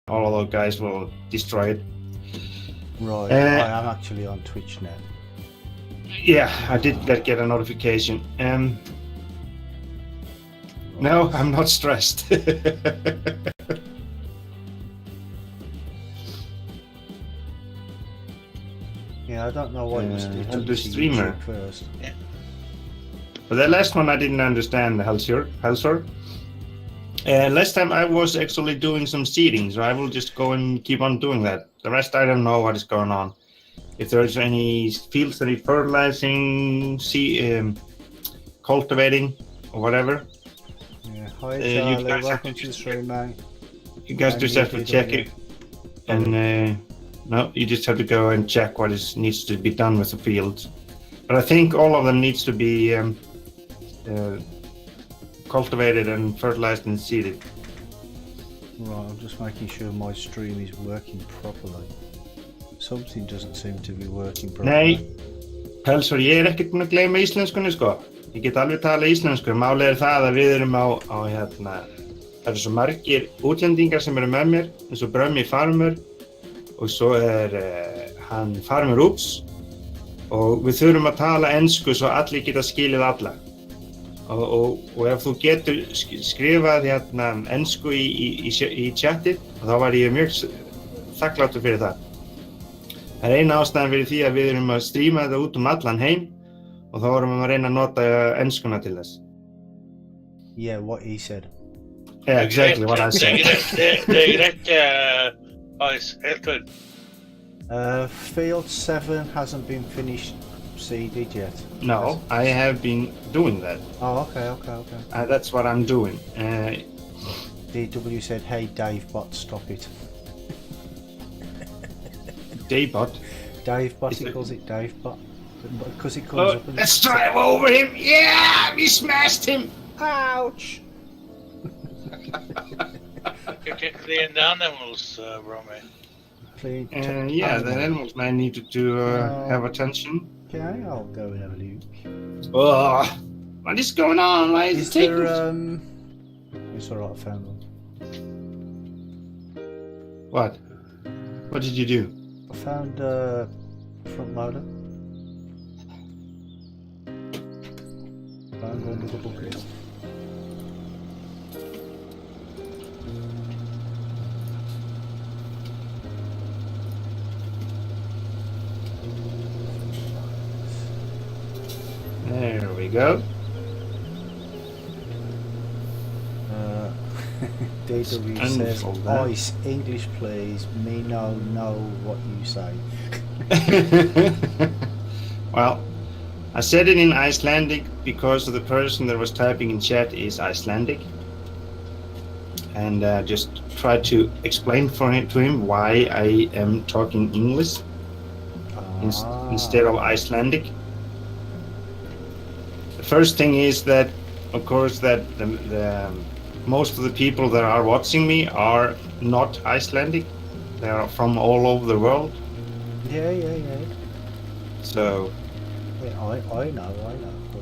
all of those guys will destroy it. Right, I am actually on Twitch now. Yeah, I did get a notification. No, I'm not stressed. Yeah, I don't know why it was the streamer first. Yeah. But the last one I didn't understand, Helsor. Last time I was actually doing some seeding, so I will just go and keep on doing that. The rest I don't know what is going on. If there's any fields that need fertilizing, cultivating, or whatever. Yeah, hi Charlie, welcome to the stream, mate. You guys just have to check it. And no, you just have to go and check what needs to be done with the fields. But I think all of them needs to be cultivated and fertilized and seeded. Right, I'm just making sure my stream is working properly. Something doesn't seem to be working properly. Nei, Pelsur, ég ekkert búinn að gleyma íslenskunni sko. Ég get alveg talað íslensku. Málið það að við erum á hérna, það eru svo margir útlendingar sem eru með mér, eins og Johnny Farmer og svo hann Farmer Ups og við þurfum að tala ensku svo allir geta skilið alla. Og ef þú getur skrifað hérna ensku í chatið, þá var ég mjög þakkláttur fyrir það. Það eina ástæðan fyrir því að við erum að stríma þetta út allan heim og þá erum við að reyna að nota enskuna til þess. Yeah, what he said. Yeah, exactly what I said. Field 7 hasn't been finished seeded yet. No, I have been doing that. Oh, okay. That's what I'm doing. DW said, hey Dave Bot, stop it. Daybot? Dave Bot, he calls it Dave Bot. Because it comes up and... Let's drive over him! Yeah! We smashed him! Ouch! You can clean down animals, Romy. Yeah, the animals might need to have attention. Okay, I'll go and have a look. Oh, what is going on? Why is it taking... It's alright, I found one. What? What did you do? I found a front loader. Found one with a bucket. There we go. DW says, Ice, English please, me know what you say. Well, I said it in Icelandic because the person that was typing in chat is Icelandic. And just try to explain to him why I am talking English instead of Icelandic. The first thing is that, of course, that the most of the people that are watching me are not Icelandic. They are from all over the world. Yeah. So. Yeah, I know. But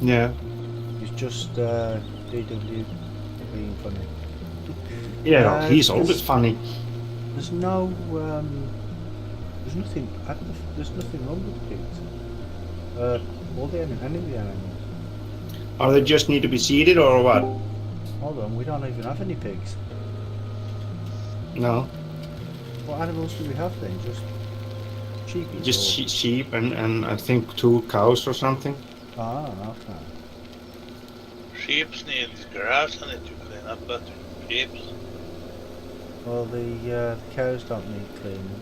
yeah. It's just DW being funny. Yeah, he's always funny. There's nothing wrong with pigs. All the animals. Are they just need to be seeded or what? Hold on, we don't even have any pigs. No. What animals do we have then? Just sheep? Just sheep and I think 2 cows or something. Ah, okay. Sheep need grass and it to clean up better. Sheep. Well, the cows don't need cleaning.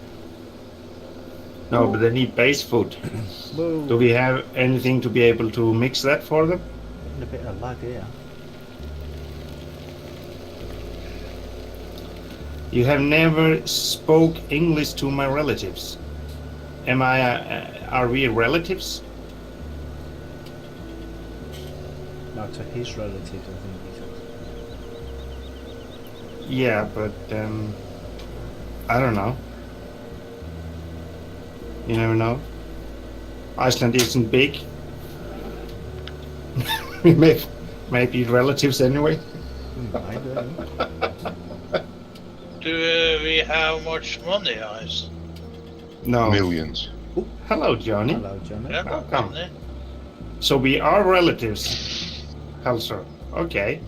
No, but they need base food. Do we have anything to be able to mix that for them? Getting a bit of lag here. You have never spoke English to my relatives. Are we relatives? No, to his relatives, I think he said. Yeah, but I don't know. You never know. Iceland isn't big. We may be relatives anyway. Do Do we have much money, guys? No. Millions. Hello, Johnny. Hello, Johnny. Yeah, no Welcome. money. So we are relatives, Halsor. Okay.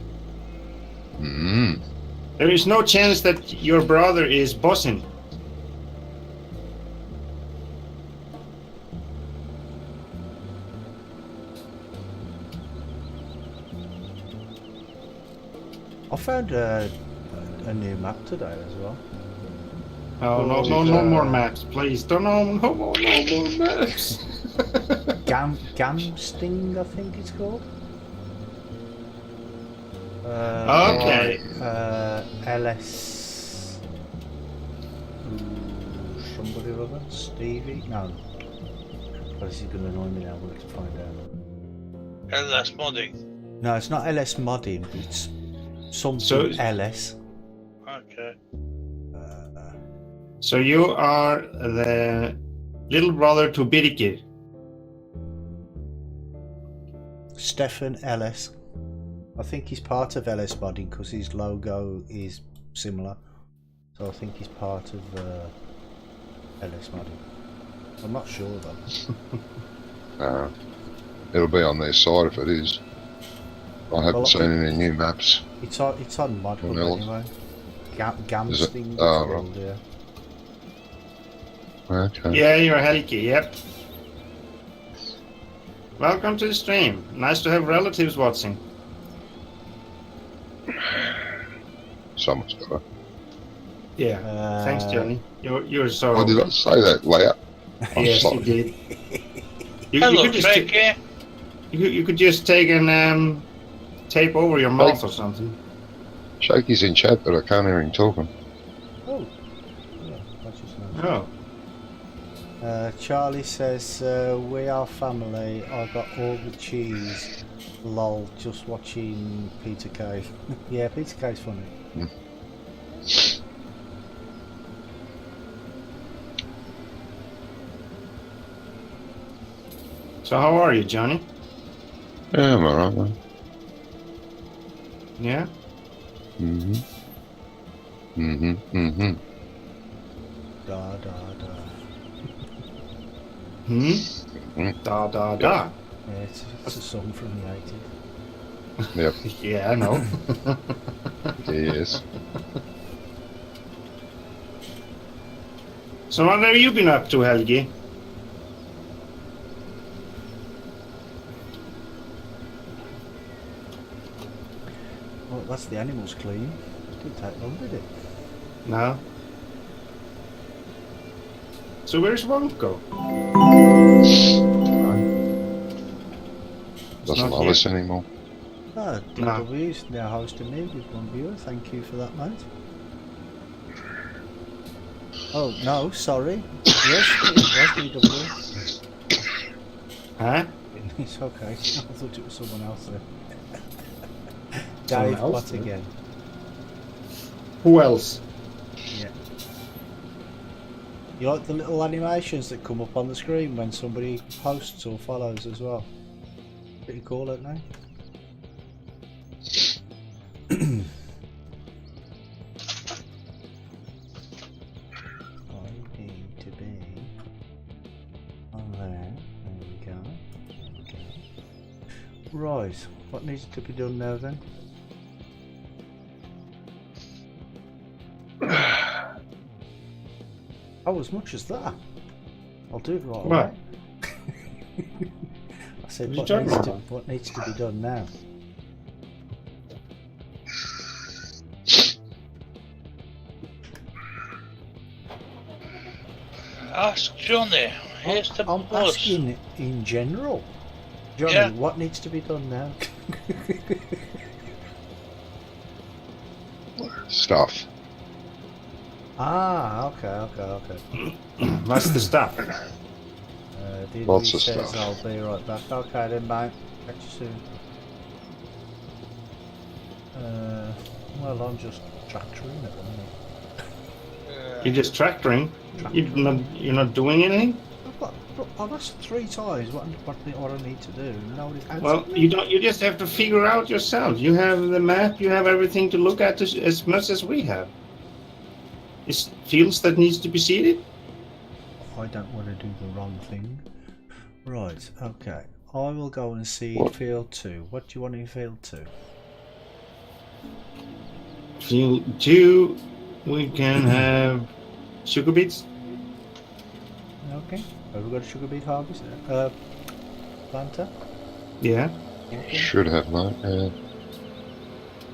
Mm. There is no chance that your brother is bossing. I found a new map today as well. Oh, no more maps, please. Don't no more maps. Gamsting, I think it's called. Okay. LS. Somebody or other? Stevie? No. Oh, this is going to annoy me now. We'll have to find out. LS modding. No, it's not LS modding. It's something LS. Okay. So you are the little brother to Birgir. Stefan LS. I think he's part of LS modding because his logo is similar. So I think he's part of LS modding. I'm not sure though. It'll be on their side if it is. I haven't seen any new maps. It's on Mod Hub anyway. Gamsting. Oh, right. Yeah. Okay. Yeah, you're Helgi, yep. Welcome to the stream. Nice to have relatives watching. So much better. Yeah. Thanks, Johnny. You're so... Oh, did I say that loud? I'm Yes, sorry. you did. Hello, could just Frankie. you could just take an tape over your mouth or something. Shaky's in chat, but I can't hear him talking. Oh. Yeah, that's just nice. Oh. Charlie says, we are family. I got all the cheese. Lol, just watching Peter K. Yeah, Peter K's funny. So how are you, Johnny? Yeah, I'm alright, man. Yeah? Da da da. Da da da. Yeah, it's a song from the 80s. Yep. Yeah, I know. Yes. So what have you been up to, Helgi? Well, that's the animals clean. Didn't take long, did it? No. So where's Wonko? Doesn't not love us anymore. Ah, DW's now hosting me with one viewer. Thank you for that, mate. Oh, no, sorry. Yes, it was DW. Huh? It's okay. I thought it was someone else there. Someone Dave, else, what yeah. again? Who else? Yeah. You like the little animations that come up on the screen when somebody posts or follows as well? Pretty cool, aren't they? I need to be on there. There we go. Right, what needs to be done now then? Oh, as much as that? I'll do it right What? away. I said, What are you talking about? what needs to be done now? Ask Johnny. He's the I'm boss. asking in general. Johnny, Yeah. what needs to be done now? Stuff. Ah, okay. What's the stuff? Lots He of says stuff. I'll be right back. Okay then, mate. Catch you soon. Well, I'm just tractoring at the minute. You're just tractoring? You're not doing anything? I've asked 3 times what I need to do. Nobody's answered. Well, you don't. You just have to figure out yourself. You have the map. You have everything to look at as much as we have. is fields that needs to be seeded? I don't want to do the wrong thing. Right, okay. I will go and seed What? field 2. What do you want in field 2? Field 2, we can have sugar beets. Okay. Have we got a sugar beet harvest? Planter? Yeah. Okay. Should have mate. Yeah.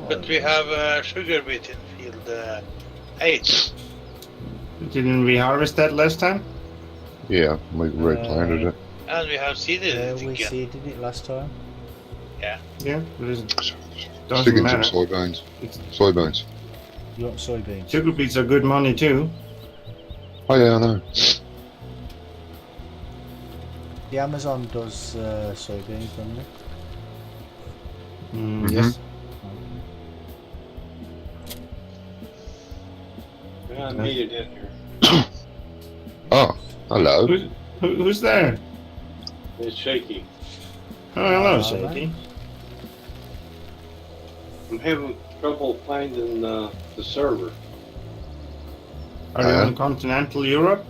But we have sugar beet in field 8. Didn't we harvest that last time? Yeah, we replanted it. And we have seeded Yeah, it we again. seeded it last time. Yeah, but it doesn't Sticking some matter. soybeans. It's- Soybeans. You want soybeans? Sugar beets are good money too. Oh yeah, I know. The Amazon does soybeans, doesn't it? Mhm. Yes. Yeah, I made it in here. Oh, hello. Who's there? It's shaky. Oh, hello, All Shaky. right. I'm having trouble finding the server. Are you in continental Europe?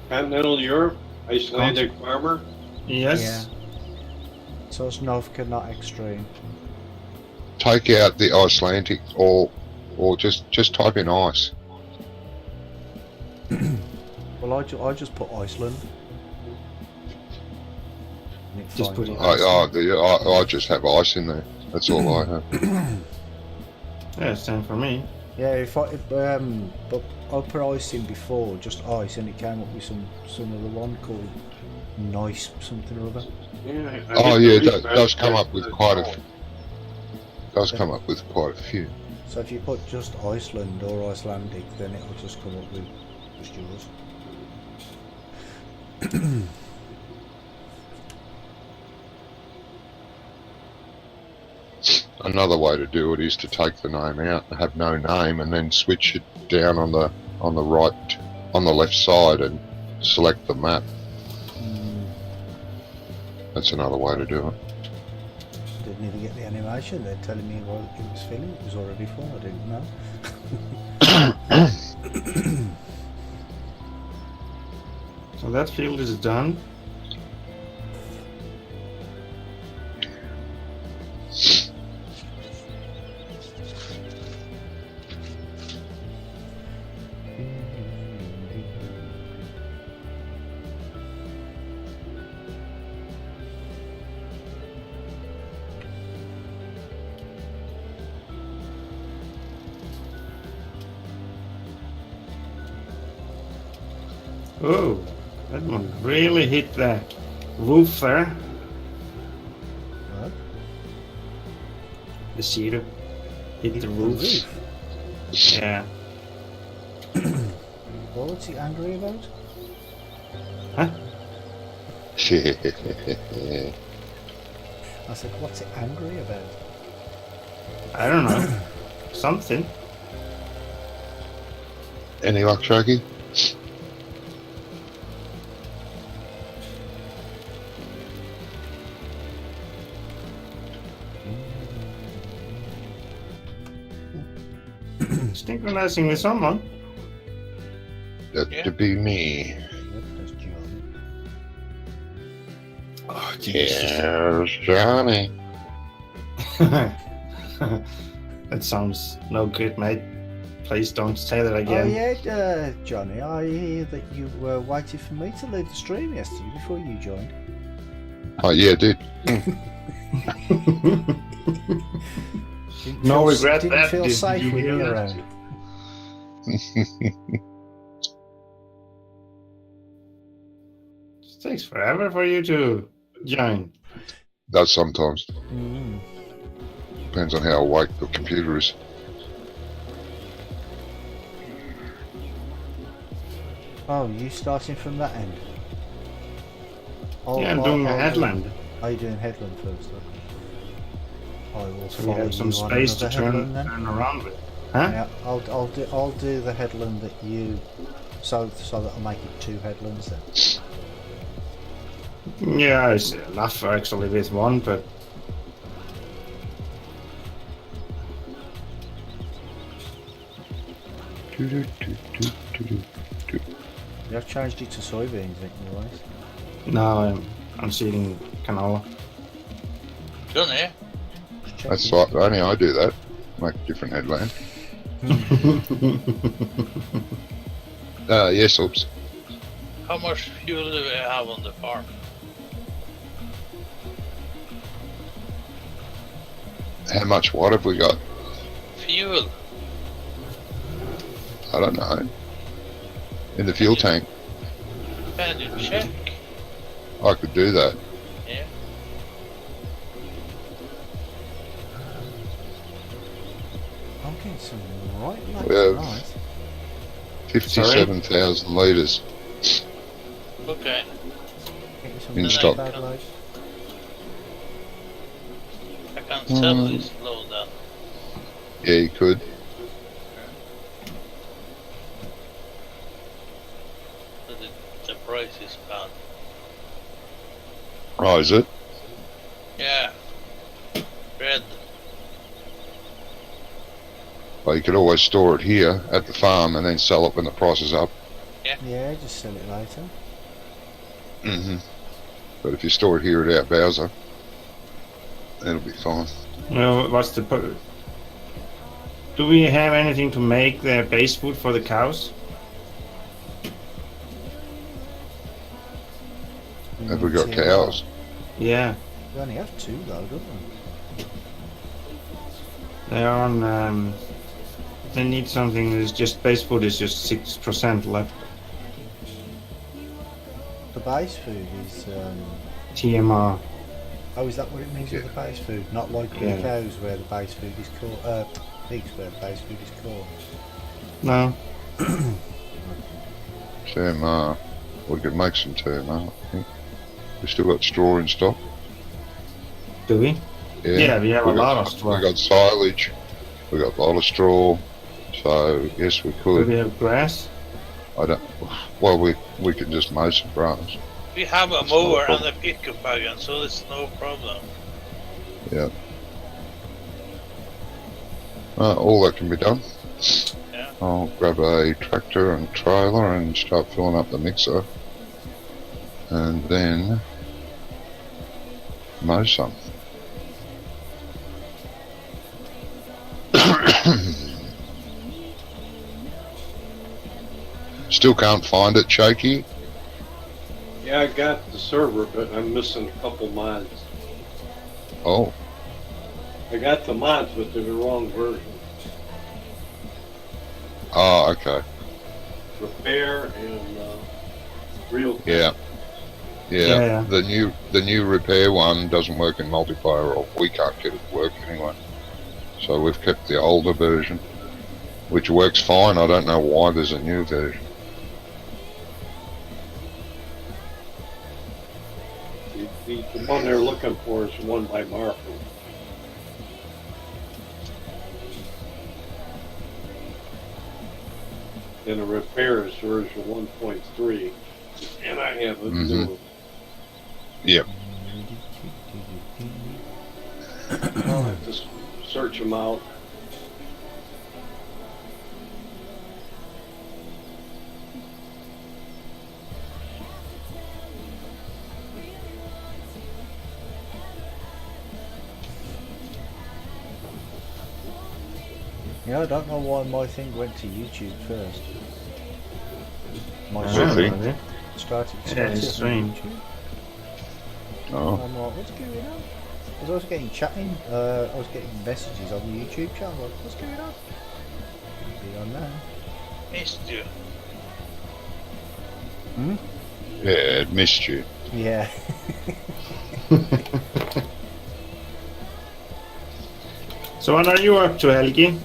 Continental Europe, Icelandic Farmer. Yes. Yeah. SosnovkaNot Extreme. Take out the Icelandic, or just type in ice. Well, I just put Iceland. And it Just put finds it- I just have ice in there. That's all I have. Yeah, same for me. Yeah, but I put ice in before, just ice, and it came up with some other one called nice something or other. Yeah, Oh yeah, it does come up with quite a. Does come up with quite a few. So if you put just Iceland or Icelandic, then it'll just come up with just yours. Another way to do it is to take the name out and have no name, and then switch it down on the right, on the left side, and select the map. That's another way to do it. Didn't even get the animation. They're telling me while it was filling, it was already full. I didn't know. So that field is done. Oh, that one really hit the roof there. What? The cedar hit the roof. Yeah. Well, what's he angry about? Huh? I said, what's he angry about? I don't know. Something. Any luck, Sharky? Synchronizing with someone. That Yeah. to be me. Yep, that's Johnny. Oh, Yes, Johnny. That sounds no good, mate. Please don't say that Oh again. yeah, Johnny, I hear that you were waiting for me to leave the stream yesterday before you joined. Oh yeah, dude. Didn't No feel- regret didn't that. feel Did safe you with hear me that? around. It takes forever for you to join. Does sometimes. Mm. Depends on how awake the computer is. Oh, you starting from that end? Yeah, I'm doing a headland. Are you doing headland first? Okay. I will So we follow have some you on space to another headland then. turn around with. Huh? Yeah, I'll do the headland that you so that'll make it 2 headlands then. Yeah, it's enough actually with one, but You have changed it to soybeans, haven't you, Wise? No, I'm seeding canola. Johnny, Just checking. That's like only I do that. Make a different headland. Yes, oops. how much fuel do we have on the farm? How much what have we got? Fuel. I don't know. In the fuel tank. Can you check? I could do that. Yeah. I'm getting some right left We have- nice. 57,000 litres. Okay. Getting some In really stock. bad loads. I can sell this load then. Yeah, you could. But the price is bad. Oh, is it? Yeah. Red. Well, you could always store it here at the farm and then sell it when the price is up. Yeah, just sell it later. But if you store it here at our Bowser, it'll be fine. Well, do we have anything to make the base food for the cows? Have we got Two. cows? Yeah, We only have two though, don't we? they are on. They need something that's just base food is just 6% left. The base food is. TMR. Oh, is that what it means with the base food? Not like Yeah. the cows where the base food is corn. Pigs where the base food is corn. No. TMR. We could make some TMR, I think. We still got straw in stock. Do we? Yeah, we have a lot of straw. We got silage. We got a lot of straw. So yes, we Do could. we have grass? I don't. Well, we can just mow some grass. We have a That's not a mower and problem. a pickup wagon, so it's no problem. Yeah. All that can be done. Yeah. I'll grab a tractor and trailer and start filling up the mixer, and then mow some. Still can't find it, Shaky. Yeah, I got the server, but I'm missing a couple mods. Oh, I got the mods, but they're the wrong version. okay. Repair and real. Yeah. Yeah. The new repair one doesn't work in multiplayer, or we can't get it to work anyway. So we've kept the older version, which works fine. I don't know why there's a new version. The one they're looking for is the one by Mark. And the repair is version 1.3. And I have a new. Yep. I'll have to search them out. Yeah, I don't know why my thing went to YouTube first. My I Sure don't thing. know, started Yeah, it's on strange. YouTube. Oh, I'm like, what's going on? Because I was getting chatting, I was getting messages on the YouTube channel. Like, what's going on? Be on now. Missed you. yeah, it missed you. Yeah. So what are you up to, Helgi?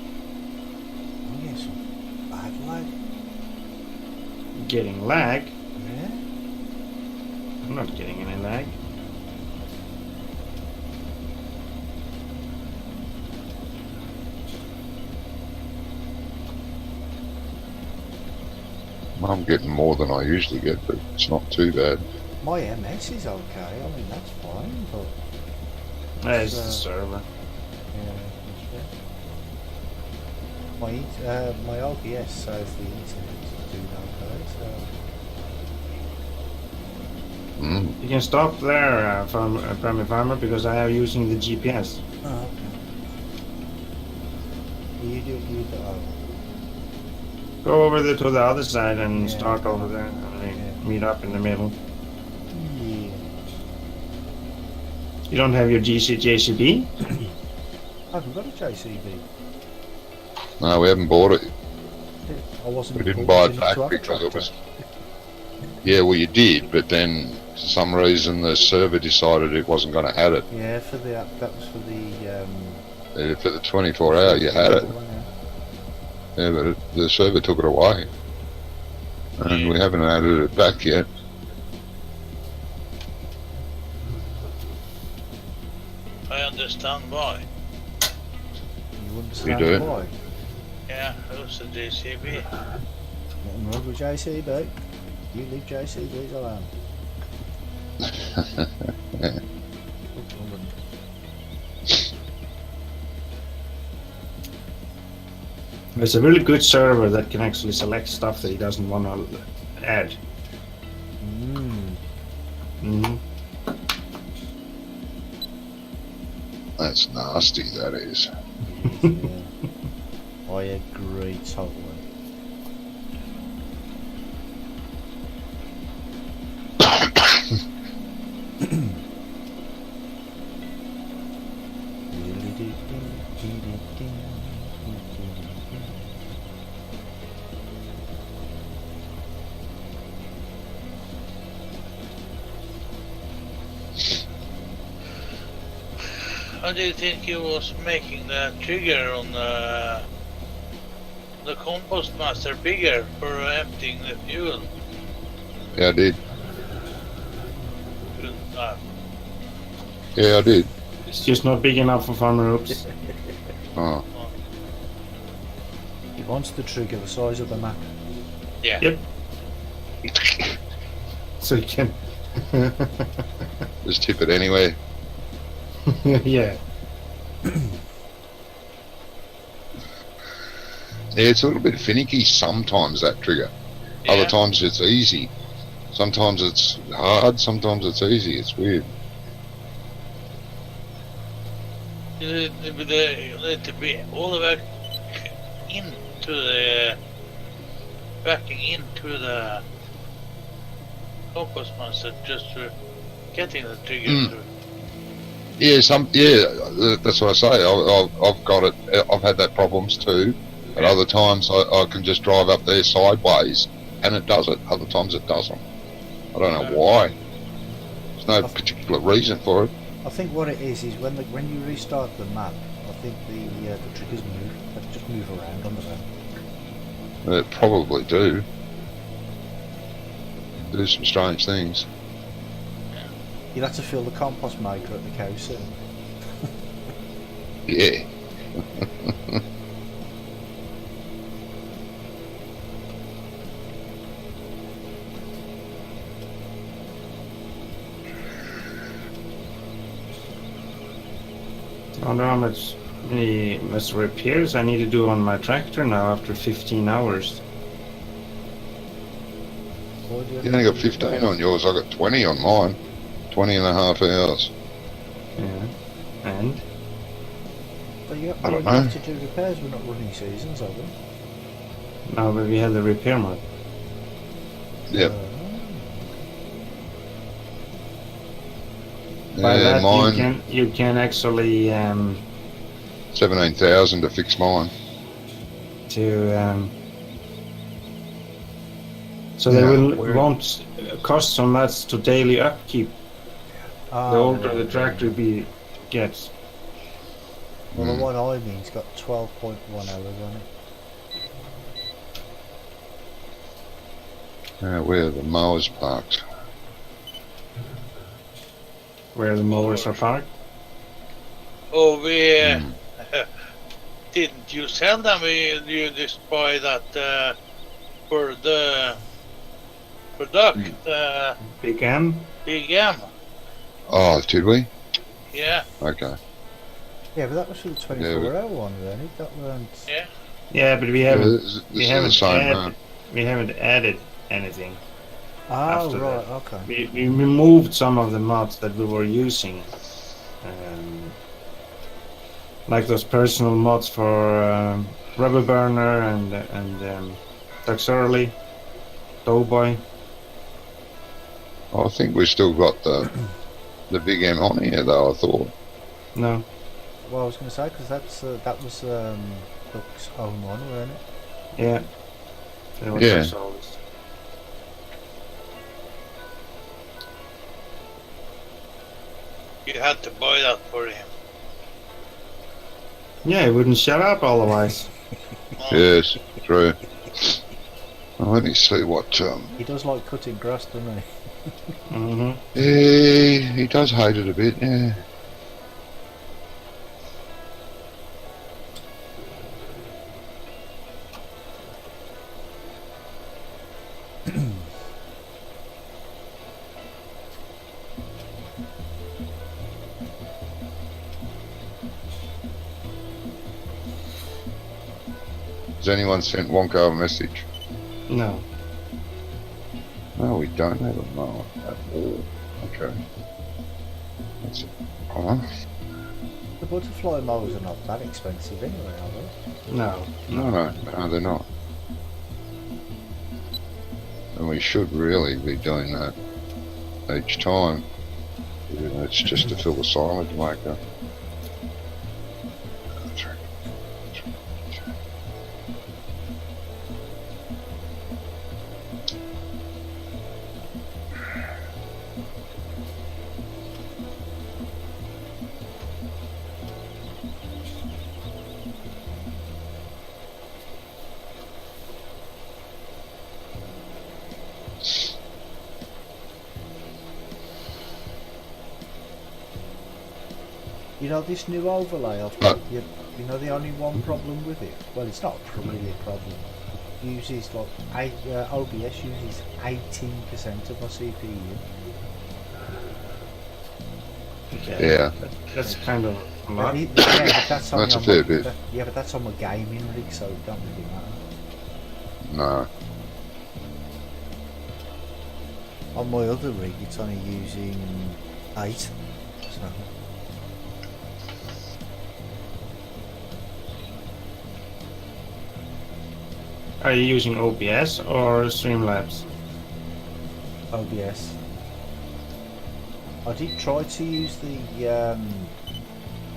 I'm getting some bad lag. Getting lag? Yeah. I'm not getting any lag. I'm getting more than I usually get, but it's not too bad. My MS is okay. I mean, that's fine, but It's the server. yeah, that's right. My OBS says the internet's doing okay, so You can stop there, Farmer, because I am using the GPS. oh, okay. You do. Go over there to the other side and Yeah. start over there, and we Yeah. meet up in the middle. Yeah. You don't have your JCB? I haven't got a JCB. No, we haven't bought it. I wasn't. We didn't buy it fortunate back to have a because it tractor. was... Yeah, well you did, but then for some reason the server decided it wasn't going to add it. Yeah, for the that was for the. For the 24 hour you had it. one, yeah. Yeah, but the server took it away. And we haven't added it back yet. I understand why. You understand do. why? Yeah, who's the JCB? Nothing wrong with JCB. You leave JCBs alone. It's a really good server that can actually select stuff that he doesn't want to add. Mm. That's nasty, that is. Yeah. I agree totally. How do you think he was making the trigger on the compost master bigger for emptying the fuel? Yeah, I did. Uh, Yeah, I did. It's just not big enough for Farmer Oops. Oh. He wants the trigger the size of the map. yeah. Yep. So you can... Just tip it anyway. yeah. Yeah, it's a little bit finicky sometimes, that trigger. Other Yeah. times it's easy. Sometimes it's hard, sometimes it's easy. It's weird. You need to be all the way into the backing into the compost master just for getting the trigger through. Yeah, that's what I say. I've got it. I've had that problems too. But other times I can just drive up there sideways and it does it. Other times it doesn't. I don't know why. There's no particular reason for it. I think what it is when you restart the map, I think the triggers move. They just move around on the map. They probably do. Do some strange things. You'll have to fill the compost maker at the cow soon. Yeah. I wonder how much repairs I need to do on my tractor now after 15 hours. Why do You only got 15 on yours. I got 20 on mine. 20 and a half hours. Yeah. And? But you I don't have know. to do repairs. We're not running seasons, are we? No, but we have the repair mod. Yep. By Yeah, that mine, you can actually 17,000 to fix mine. so they Yeah, won't cost so much to daily upkeep. The older the tractor gets. Well, the one I mean's got 12.1 hours on it. Where are the mowers parked? Where the mowers are parked. Oh, we didn't you sell them? You just buy that for the product Big M. Big M. Oh, did we? Yeah. Okay. Yeah, but that was for the 24-hour one, really. That weren't. Yeah. Yeah, but we Yeah, haven't. this We is haven't the same added. man. We haven't added anything. Oh, After right, that. okay. We removed some of the mods that we were using, like those personal mods for Rubberburner and Duxurly, Doughboy. I think we've still got the big M on here, though. I thought. No, Well, I was going to say, because that was Hook's own one, wasn't it? yeah, they were Yeah. Duxurlys. You had to buy that for him. Yeah, he wouldn't shut up otherwise. Yes, true. Well, let me see what. He does like cutting grass, doesn't he? He does hate it a bit. Yeah. Has anyone sent Wonka a message? No. No, we don't have a mower at all. Okay. That's it. The butterfly mowers are not that expensive anyway, are they? No. No, they're not. And we should really be doing that each time. It's just to fill the silage maker. You know, this new overlay I've got, you know the only one problem with it? Well, it's not really a problem. It uses like, OBS uses 18% of my CPU. Okay. Yeah. That's kind of a lot. Yeah, but that's only That's a on fair my, bit. Yeah, but that's on my gaming rig, so it don't really matter. No. On my other rig, it's only using 8. So. Are you using OBS or Streamlabs? OBS. I did try to use the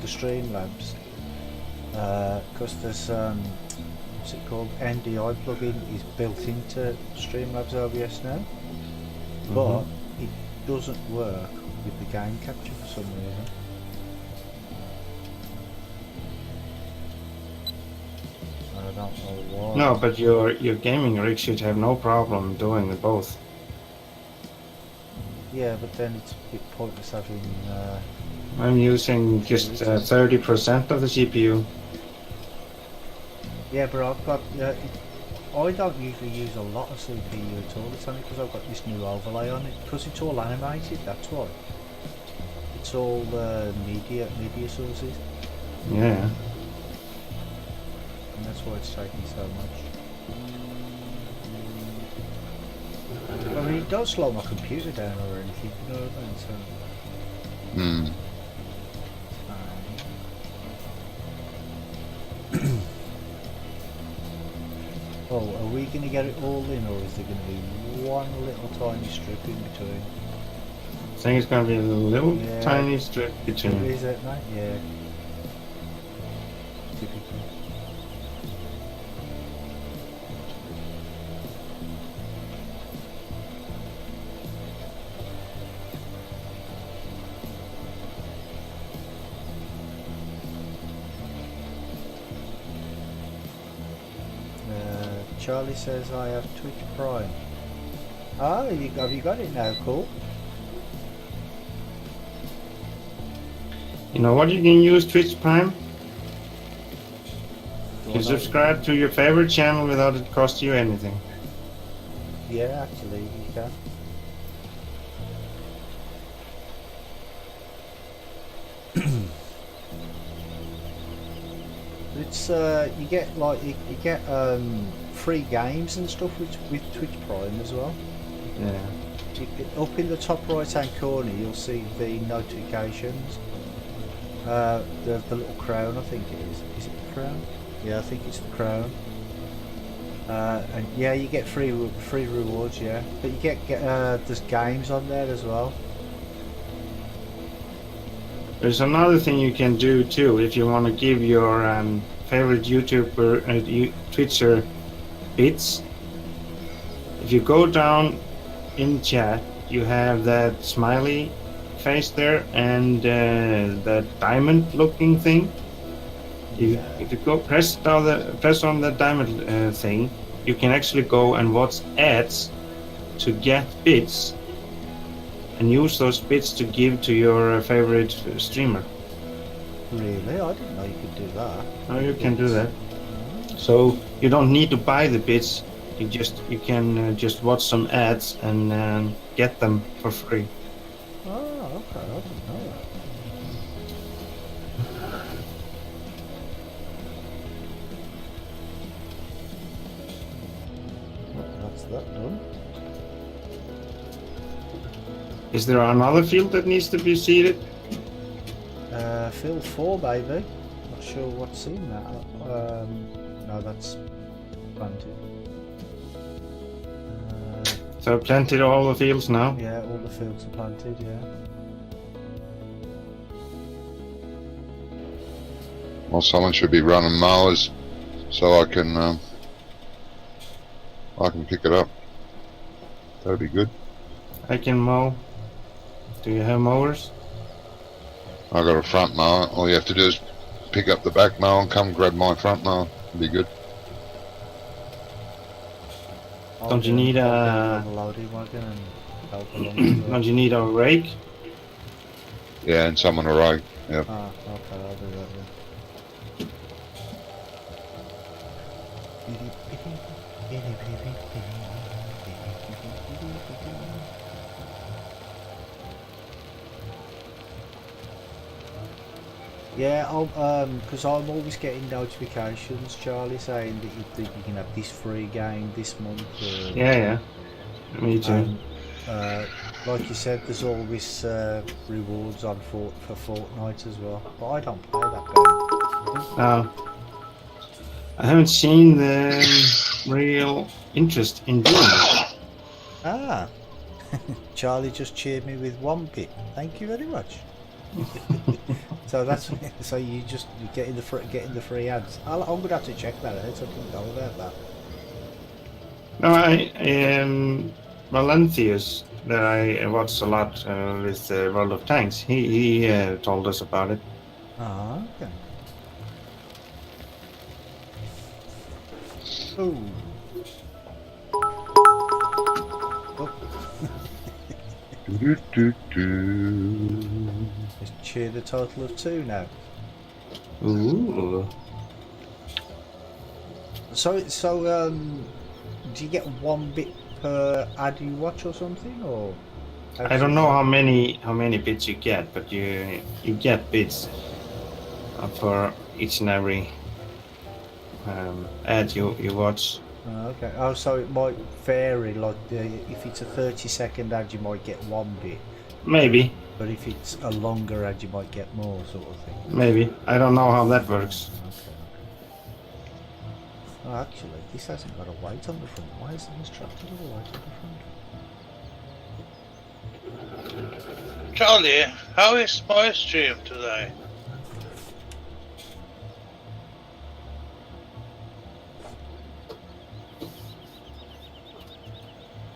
Streamlabs because there's what's it called, NDI plugin is built into Streamlabs OBS now, but it doesn't work with the game capture for some reason. I don't know why. No, but your gaming rig should have no problem doing both. Yeah, but then it's a bit pointless having. I'm using just 30% of the CPU. Yeah, but I've got. I don't usually use a lot of CPU at all. It's only because I've got this new overlay on it. Because it's all animated. That's why. It's all media sources, Yeah. and that's why it's taking so much. I mean, it don't slow my computer down or anything, you know what I mean? So, Hmm. oh, are we going to get it all in, or is there going to be one little tiny strip in between? I think it's gonna be a little Yeah. tiny strip between. Is it, mate? Yeah. Typical. Charlie says I have Twitch Prime. Ah, have you got it now? Cool. You know what you can use Twitch Prime? You Well, subscribe to your favorite channel without it cost you anything. Yeah, actually, you can. It's you get like you get free games and stuff with Twitch Prime as well. Yeah. Up in the top right hand corner, you'll see the notifications. The little crown, I think it is. Is it the crown? Yeah, I think it's the crown. And yeah, you get free rewards. Yeah, but you get there's games on there as well. There's another thing you can do too if you want to give your favorite YouTuber, Twitcher bits. If you go down in chat, you have that smiley face there and that diamond-looking thing. If you go press on the diamond thing, you can actually go and watch ads to get bits. And use those bits to give to your favorite streamer. Really? I didn't know you could do that. Oh, you can do that. So you don't need to buy the bits. You can just watch some ads and get them for free. Oh, okay. I didn't know that. That's that done. Is there another field that needs to be seeded? Field 4, baby. Not sure what's in that. No, that's planted. So planted all the fields now? Yeah, all the fields are planted, yeah. Well, someone should be running mowers so I can pick it up. That'd be good. I can mow. Do you have mowers? I got a front mower. All you have to do is pick up the back mower and come grab my front mower. It'd be good. Don't you need a loading wagon and help along? Don't you need a rake? Yeah, and someone to rake. Yeah. Ah, okay, I'll do that Yeah, because I'm always getting notifications, Charlie, saying that you can have this free game this month. Yeah. Me too. Like you said, there's always rewards on for Fortnite as well. But I don't play that game. No. I haven't seen the real interest in doing it. Ah, Charlie just cheered me with one bit. Thank you very much. So you're getting the free ads. I'm gonna have to check that out. So I didn't know about that. No, Valentius, that I watch a lot with World of Tanks. He told us about it. Ah, okay. Oh. Let's cheer the total of 2 now. Ooh. So do you get 1 bit per ad you watch or something, or? I don't know how many bits you get, but you get bits for each and every ad you watch. Oh, okay. Oh, so it might vary. Like if it's a 30-second ad, you might get 1 bit. Maybe. But if it's a longer ad, you might get more, sort of thing. Maybe. I don't know how that works. Okay. Oh, actually, this hasn't got a weight on the front. Why isn't this tractor got a weight on the front? Charlie, how is my stream today?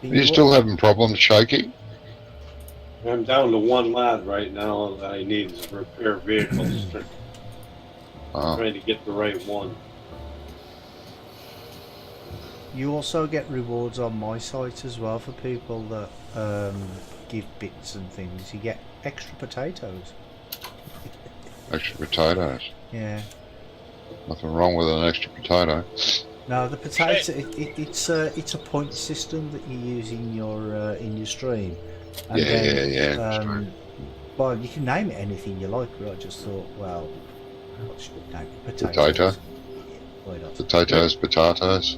Are you still having problems, Shaky? I'm down to 1 lad right now that I need to repair vehicles. Trying to get the right one. You also get rewards on my site as well for people that give bits and things. You get extra potatoes. Extra potatoes. Yeah. Nothing wrong with an extra potato. No, the potato. It's a point system that you use in your stream. And Yeah. Well, you can name it anything you like, but I just thought, well, what should we name it? Potato. Yeah, why not? Potatoes.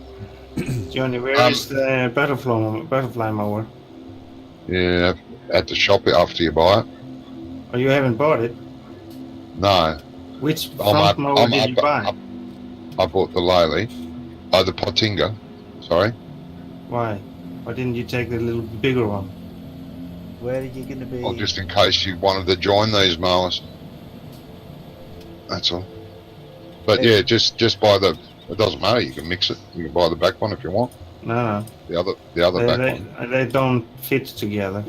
Johnny, where is the butterfly mower? Yeah, at the shop after you buy it. Oh, you haven't bought it? No, Which front mower did you buy? I bought the Lely. Oh, the Pottinger. Sorry. Why? Why didn't you take the little bigger one? Where are you going to be? Well, just in case you wanted to join these mowers. That's all. But yeah, just buy the. It doesn't matter. You can mix it. You can buy the back one if you want. No. The other back one. They don't fit together.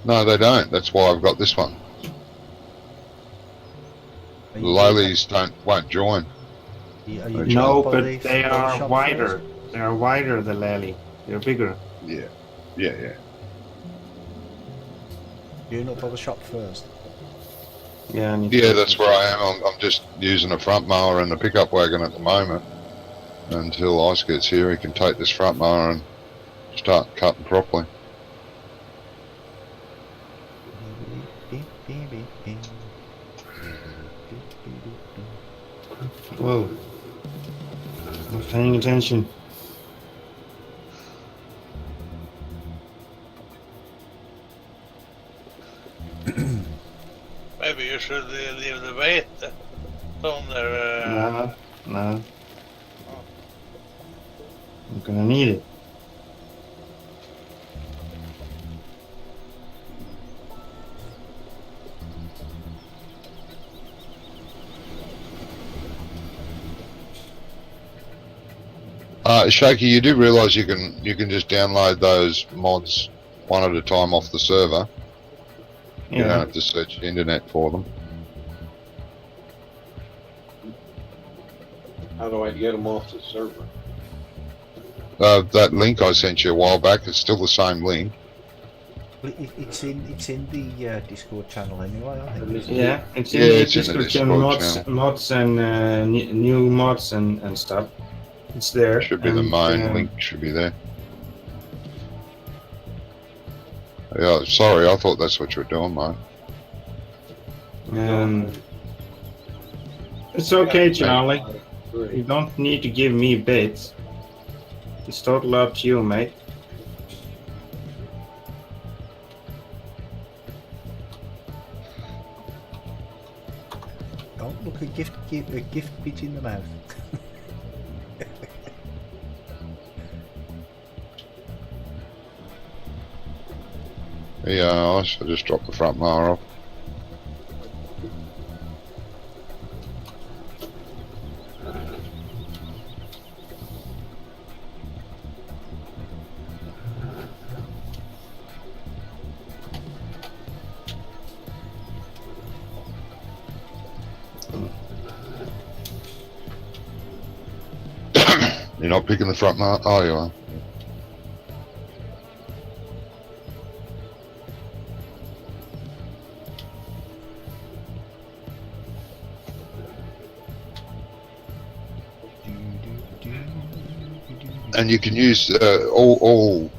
No, they don't. That's why I've got this one. The Lely's won't join. No, but they are wider. They are wider, the Lely. They're bigger. Yeah. You're not by the shop first. Yeah. Yeah, that's where I am. I'm just using a front mower and a pickup wagon at the moment. Until Ice gets here, he can take this front mower and start cutting properly. Whoa. I'm paying attention. Maybe you should leave the weight on there. No. I'm gonna need it. Shaky, you do realise you can just download those mods one at a time off the server. Yeah. You don't have to search the internet for them. How do I get them off the server? That link I sent you a while back is still the same link. It's in the Discord channel anyway, I think. Yeah, it's in Yeah, the it's in the Discord channel, mods and new mods and stuff. It's there. Should be the main link. Should be there. Yeah, sorry, I thought that's what you were doing, mate. It's okay, Charlie. You don't need to give me bits. It's totally up to you, mate. Don't look a gift bit in the mouth. Yeah, I should just drop the front mower off. You're not picking the front mower? Oh, you are. And you can use all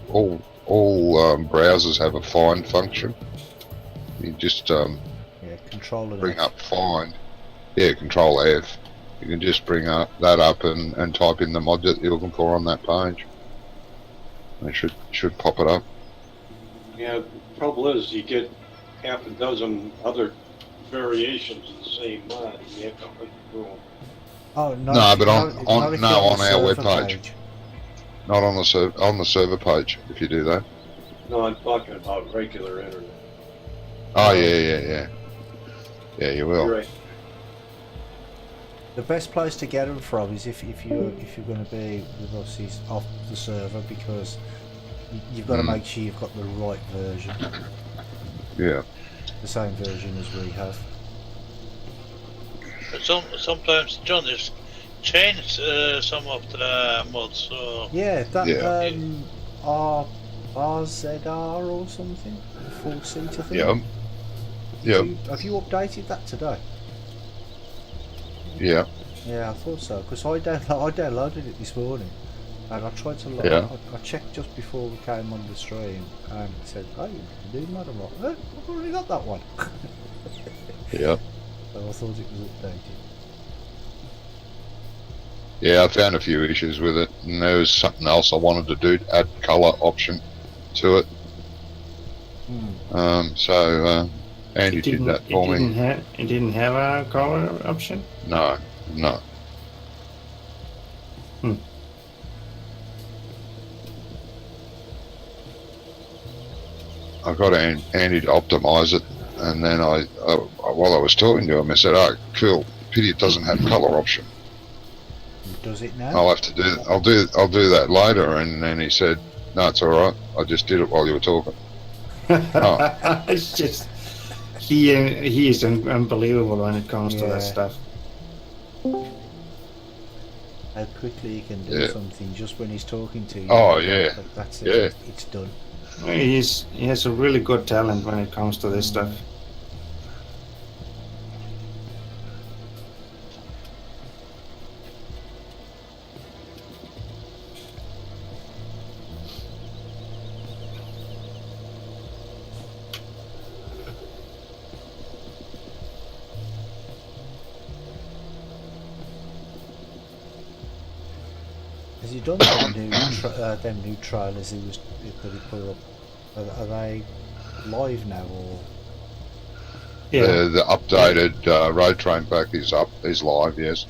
browsers have a find function. You just bring up find. Yeah, Control F. You can just bring that up and type in the mod that you're looking for on that page. It should pop it up. Yeah, the trouble is you get half a dozen other variations of the same mod and you have to hunt through them. Oh no! No, but on our server webpage. Not on the server page. If you do that. No, I'm talking about regular internet. Oh yeah. Yeah, you will. You're right. The best place to get them from is if you're going to be with us is off the server, because you've got to make sure you've got the right version. Yeah. The same version as we have. Sometimes John has changed some of the mods. So Yeah, that RZR or something, 4-seater thing. Yeah. Have you updated that today? Yeah. Yeah, I thought so, because I downloaded it this morning, and I tried to log. Yeah. I checked just before we came on the stream, and it said, "Oh, you can do that." I'm like, I've already got that one. Yeah. So I thought it was updated. Yeah, I found a few issues with it, and there was something else I wanted to do, add colour option to it. So Andy did that for me. It didn't have a color option? No. I got Andy to optimise it, and then while I was talking to him, I said, "Oh, cool. Pity it doesn't have colour option. Does it now? I'll have to do. I'll do that later." And then he said, "No, it's all right. I just did it while you were talking." Oh. It's just he is unbelievable when it comes to that stuff. How quickly he can do something just when he's talking to you. Oh yeah. That's it. Yeah. It's done. He has a really good talent when it comes to this stuff. Has he done them new trailers that he put up? Are they live now or? Yeah. The updated road train pack is live. Yes.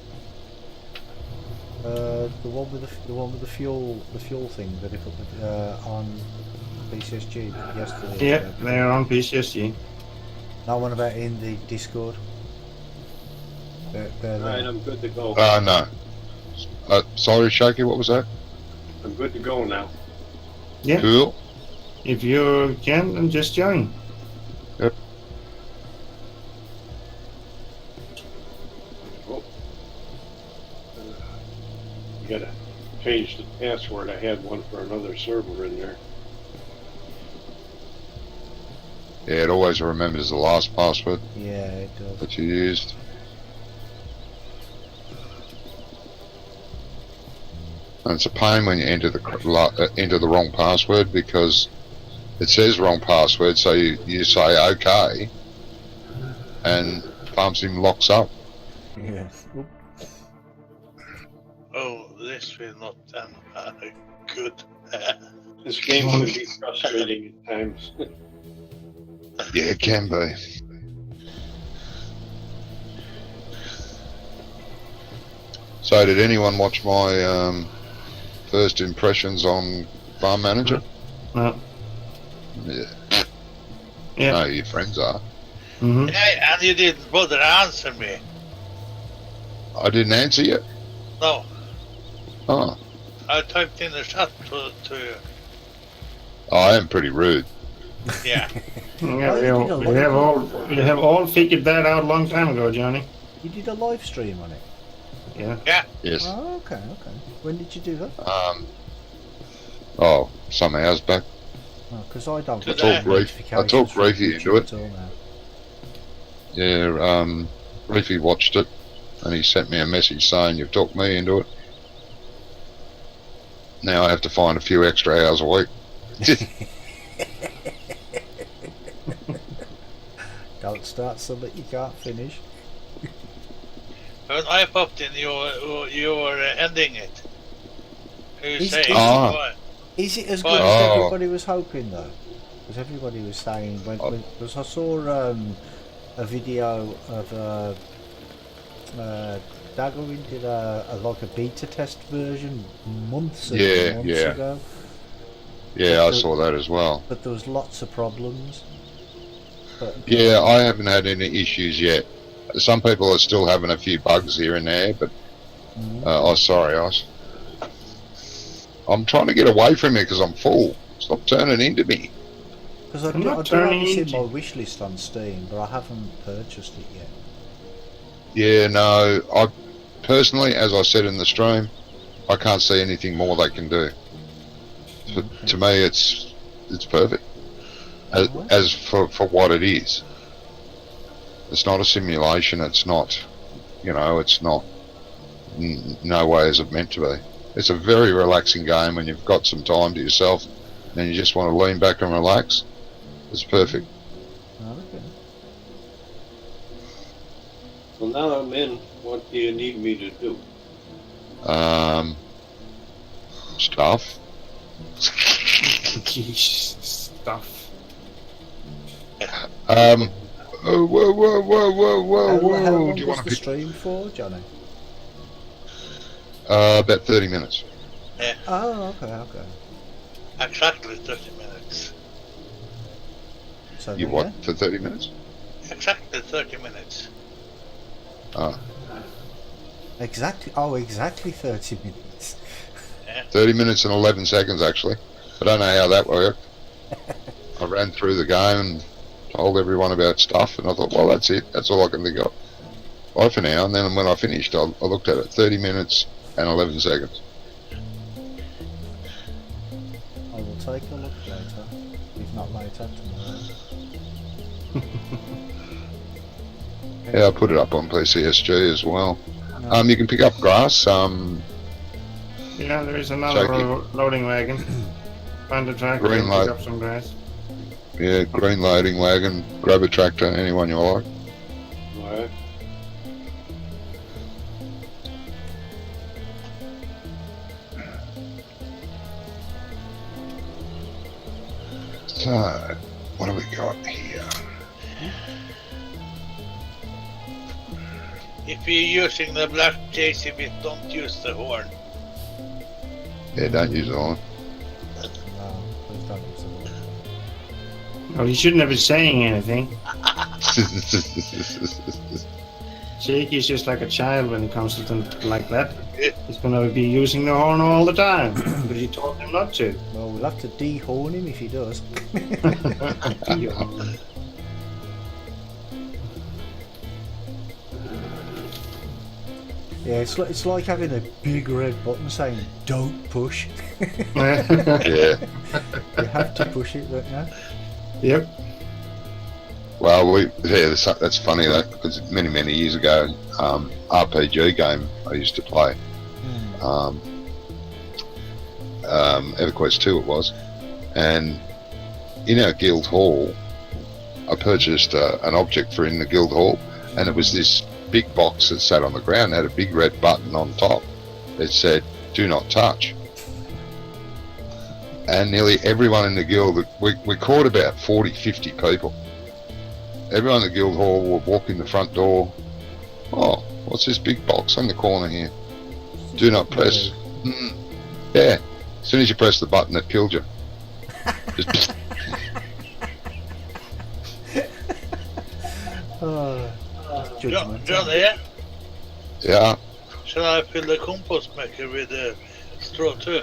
The one with the fuel thing that he put on BCSG yesterday. Yeah, they're on PCSG. No one about in the Discord. They're Alright, I'm good to go. No. Sorry, Shaky. What was that? I'm good to go now. Yeah. Cool. If you can, then just join. Yep. Oh. You gotta change the password. I had one for another server in there. Yeah, it always remembers the last password Yeah, it does. that you used. And it's a pain when you enter the wrong password, because it says wrong password, so you say OK, and FarmSim locks up. Yes. Oh, this will not end good. This game can be frustrating at times. Yeah, it can be. So, did anyone watch my first impressions on Farm Manager? No. Yeah. Yeah. No, your friends are. Mm-hmm. Yeah, and you didn't bother answer me. I didn't answer you? No, Oh. I typed in the chat to you. Oh, I am pretty rude. Yeah. Yeah, we have all figured that out a long time ago, Johnny. You did a live stream on it. Yeah. Yeah. Yes. Oh, okay. When did you do that? Some hours back. Because I don't. I get talked notifications Reefy from into YouTube it. at all now. Yeah, Reefy watched it, and he sent me a message saying you've talked me into it. Now I have to find a few extra hours a week. Don't start something you can't finish. When I popped in, you were ending it. You Is- say, is- "Why?" Is it as Oh. good as everybody was hoping though? Because everybody was saying because I saw a video of Daggering did like a beta test version months ago. Yeah, I saw that as well. But there was lots of problems. But, Yeah, I haven't had any issues yet. Some people are still having a few bugs here and there, but I'm trying to get away from it because I'm full. Stop turning into me. Because I do have this in my wish list on Steam, but I haven't purchased it yet. Yeah, no, I personally, as I said in the stream, I can't see anything more they can do. To me, it's perfect. As for what it is. It's not a simulation. It's not, it's not no way is it meant to be. It's a very relaxing game when you've got some time to yourself and you just want to lean back and relax. It's perfect. Okay. Well, now I'm in. What do you need me to do? Stuff. Jeez, stuff. Oh, whoa! How Do long you was want to the pick? stream for, Johnny? About 30 minutes. Yeah, Oh, okay. exactly 30 minutes. So You there what, you for 30 minutes? Exactly 30 minutes. Oh, go. Exactly 30 minutes. 30 minutes and 11 seconds, actually. I don't know how that worked. I ran through the game and told everyone about stuff, and I thought, well, that's it. That's all I can think of. Bye for now. And then when I finished, I looked at it. 30 minutes and 11 seconds. I will take a look later. If not later, tomorrow. Yeah, I put it up on PCSG as well. No. You can pick up grass. Yeah, there is another Shaky. loading wagon. Find a tractor Green and light. pick up some grass. Yeah, green loading wagon. Grab a tractor, anyone you like. Alright. So, what have we got here? If you're using the black JCB, don't use the horn. Yeah, don't use it on. No, please don't use the word. Well, you shouldn't have been saying anything. Jake is just like a child when it comes to something like that. He's gonna be using the horn all the time because you told him not to. Well, we'll have to dehorn him if he does. Yeah, it's like having a big red button saying "Don't push." Yeah. You have to push it, don't you? Yep. Well, that's funny though, because many years ago, RPG game I used to play, EverQuest 2 it was, and in our guild hall, I purchased an object for in the guild hall, and it was this big box that sat on the ground, had a big red button on top that said "Do not touch." And nearly everyone in the guild, we caught about 40-50 people. Everyone in the guild hall would walk in the front door. Oh, what's this big box on the corner here? Do not press. Yeah, as soon as you press the button, it killed you. Just Judgment. Johnny, yeah. shall I fill the compost maker with straw too?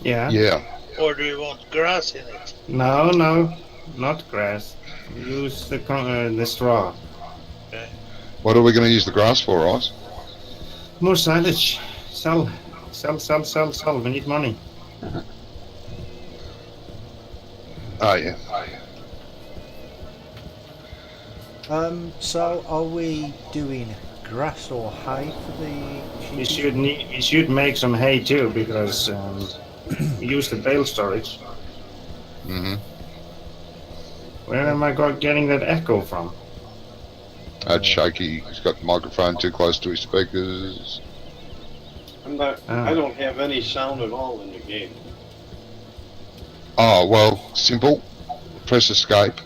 Yeah. Or do you want grass in it? No, not grass. Use the straw. What are we going to use the grass for, Ross? More silage. Sell. We need money. Oh yeah. So are we doing grass or hay for the sheep? You should make some hay too because we use the bale storage. Mm-hmm. Where am I getting that echo from? That's shaky. He's got the microphone too close to his speakers. I don't have any sound at all in the game. Oh, well, simple. Press escape.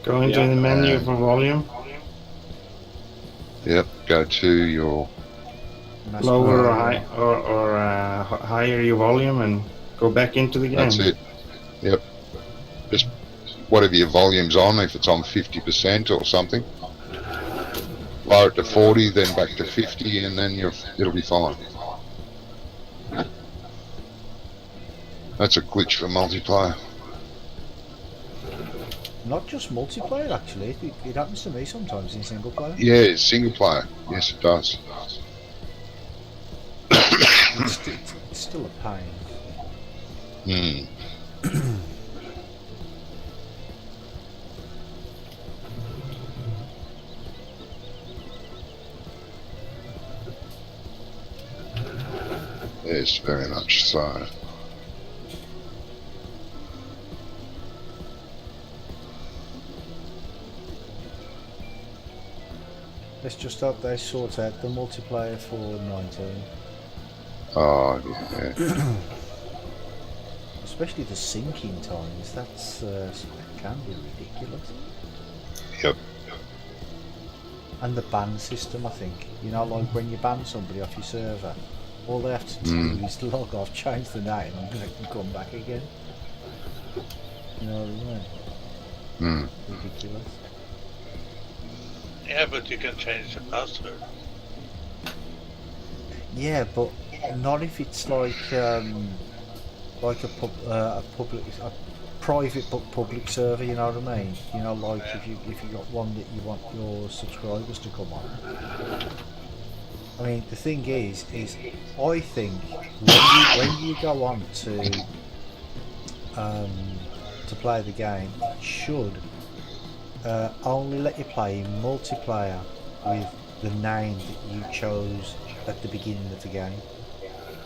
Go into the menu for volume. Yep, go to your... Lower or high or higher your volume and go back into the game. That's it. Yep. Just whatever your volume's on, if it's on 50% or something. Lower it to 40, then back to 50, and then it'll be fine. That's a glitch for multiplayer. Not just multiplayer, actually. It happens to me sometimes in single player. Yeah, single player. Yes, it does. It's still a pain. Yes, very much so. Let's just hope they sort out the multiplayer for 19. Oh, yeah. Especially the syncing times, that can be ridiculous. Yep. And the ban system, I think. You know, like when you ban somebody off your server, all they have to do is log off, change the name, and they can come back again. You know what I mean? Ridiculous. Yeah, but you can change the password. Yeah, but not if it's like a private but public server. You know what I mean? You know, like if you got one that you want your subscribers to come on. I mean, the thing is I think when you go on to play the game, it should only let you play multiplayer with the name that you chose at the beginning of the game.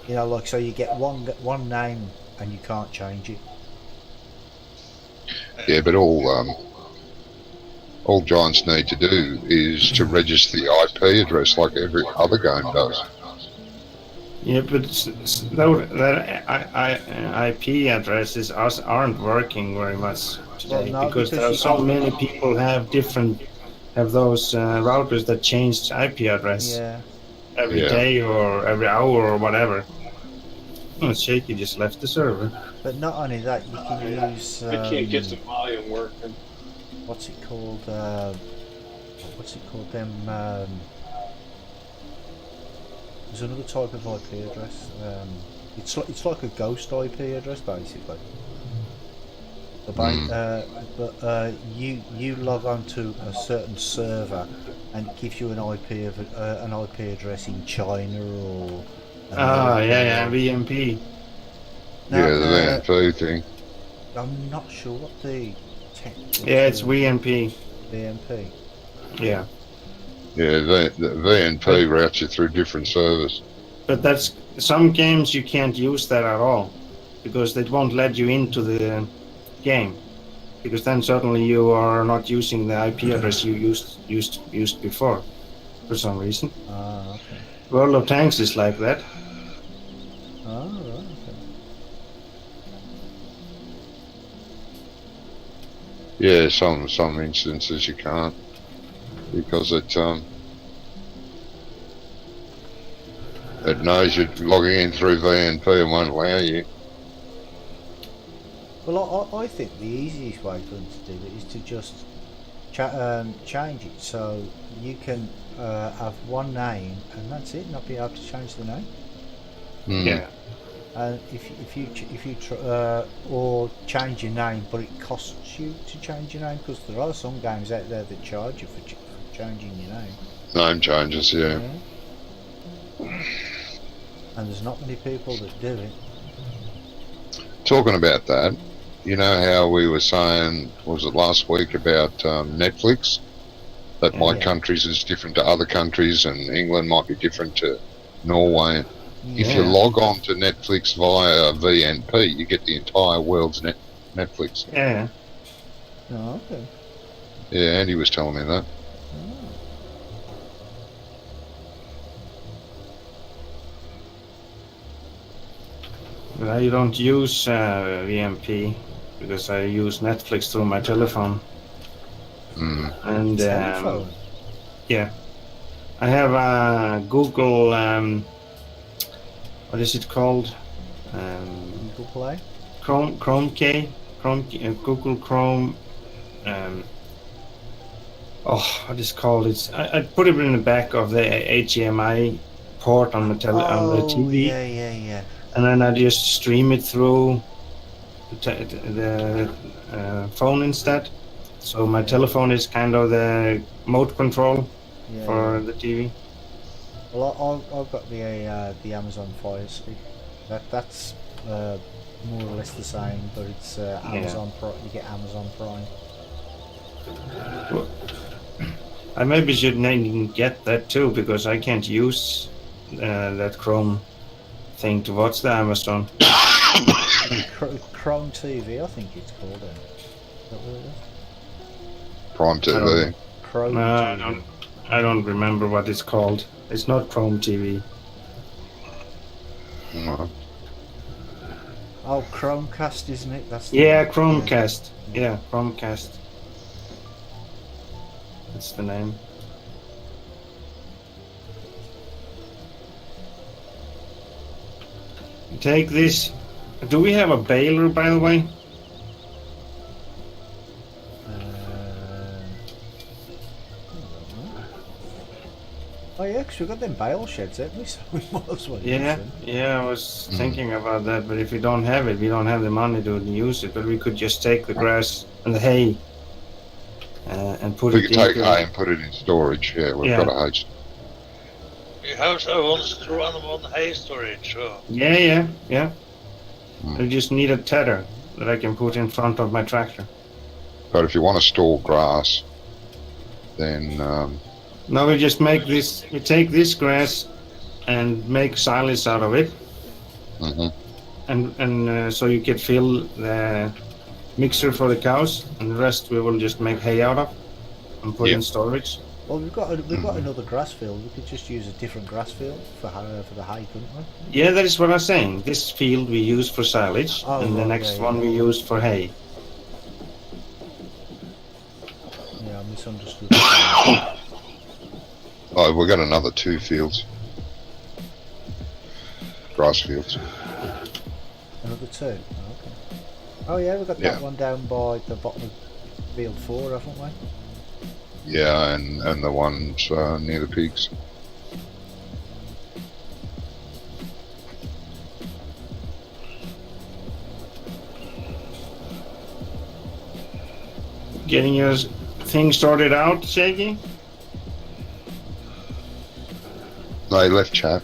You know, like, so you get one name and you can't change it. Yeah, but all Giants need to do is to register the IP address like every other game does. Yeah, but that IP addresses aren't working very much today, Well, no, because there are so many people have those routers that change IP address every day or every hour or whatever. Oh, Shaky just left the server. But not only that, you can use. I can't get the volume working. What's it called? There's another type of IP address. It's like a ghost IP address basically. But you log on to a certain server and it gives you an IP address in China or. VMP. No, the VMP thing. I'm not sure what the. It's VMP. VMP. Yeah. Yeah, the VNP routes you through different servers. But that's some games you can't use that at all, because they won't let you into the game, because then suddenly you are not using the IP address you used before, for some reason. Okay. World of Tanks is like that. Oh, right, okay. Yeah, some instances you can't, because it knows you're logging in through VNP and won't allow you. Well, I think the easiest way for them to do it is to just change it so you can have one name and that's it, not be able to change the name. Yeah. And if you or change your name, but it costs you to change your name, because there are some games out there that charge you for changing your name. Name changes, yeah. And there's not many people that do it. Talking about that, you know how we were saying, was it last week, about Netflix? That my countries is different to other countries, and England might be different to Norway. If you log on to Netflix via VNP, you get the entire world's Netflix. Yeah. Oh, okay. Yeah, Andy was telling me that. But I don't use VMP because I use Netflix through my telephone. And Telephone? yeah, I have a Google. What is it called? Google Play? Google Chrome. What is it called? I put it in the back of the HDMI port on the TV. Yeah. And then I just stream it through the phone instead. So my telephone is kind of the remote control for the TV. Well, I've got the Amazon Fire Stick. That's more or less the same, but it's Amazon Prime. You get Amazon Prime. Well, I maybe should get that too, because I can't use that Chrome thing to watch the Amazon. Chrome TV, I think it's called. Is that what it is? Prime TV. Chrome No, TV. I don't remember what it's called. It's not Chrome TV. No. Oh, Chromecast, isn't it? That's the Yeah, name. Chromecast. Yeah, Chromecast. That's the name. Take this. Do we have a baler, by the way? Oh yeah, because we've got them bale sheds, haven't we? So we might as well use Yeah, them. yeah, I was thinking about that, but if we don't have it, we don't have the money to use it, but we could just take the grass and the hay and put We it could take into... hay and put it in storage. Yeah, we've Yeah. got a hay. You have one hay storage, so Yeah. Mm. I just need a tether that I can put in front of my tractor. But if you want to store grass, then Now we just make this, we take this grass and make silage out of it, mhm. and so you can fill the mixer for the cows, and the rest we will just make hay out of and put in storage. Well, we've got another grass field. We could just use a different grass field for the hay, couldn't we? Yeah, that is what I'm saying. This field we use for silage, Oh, and the right, next yeah, one we use for hay. Yeah, I misunderstood. Oh, we've got another 2 fields. Grass fields. Another 2. Oh, okay. Oh yeah, we've got Yeah. that one down by the bottom of field 4, haven't we? Yeah, and the ones near the pigs. Getting your thing sorted out, Shaggy? No, he left chat.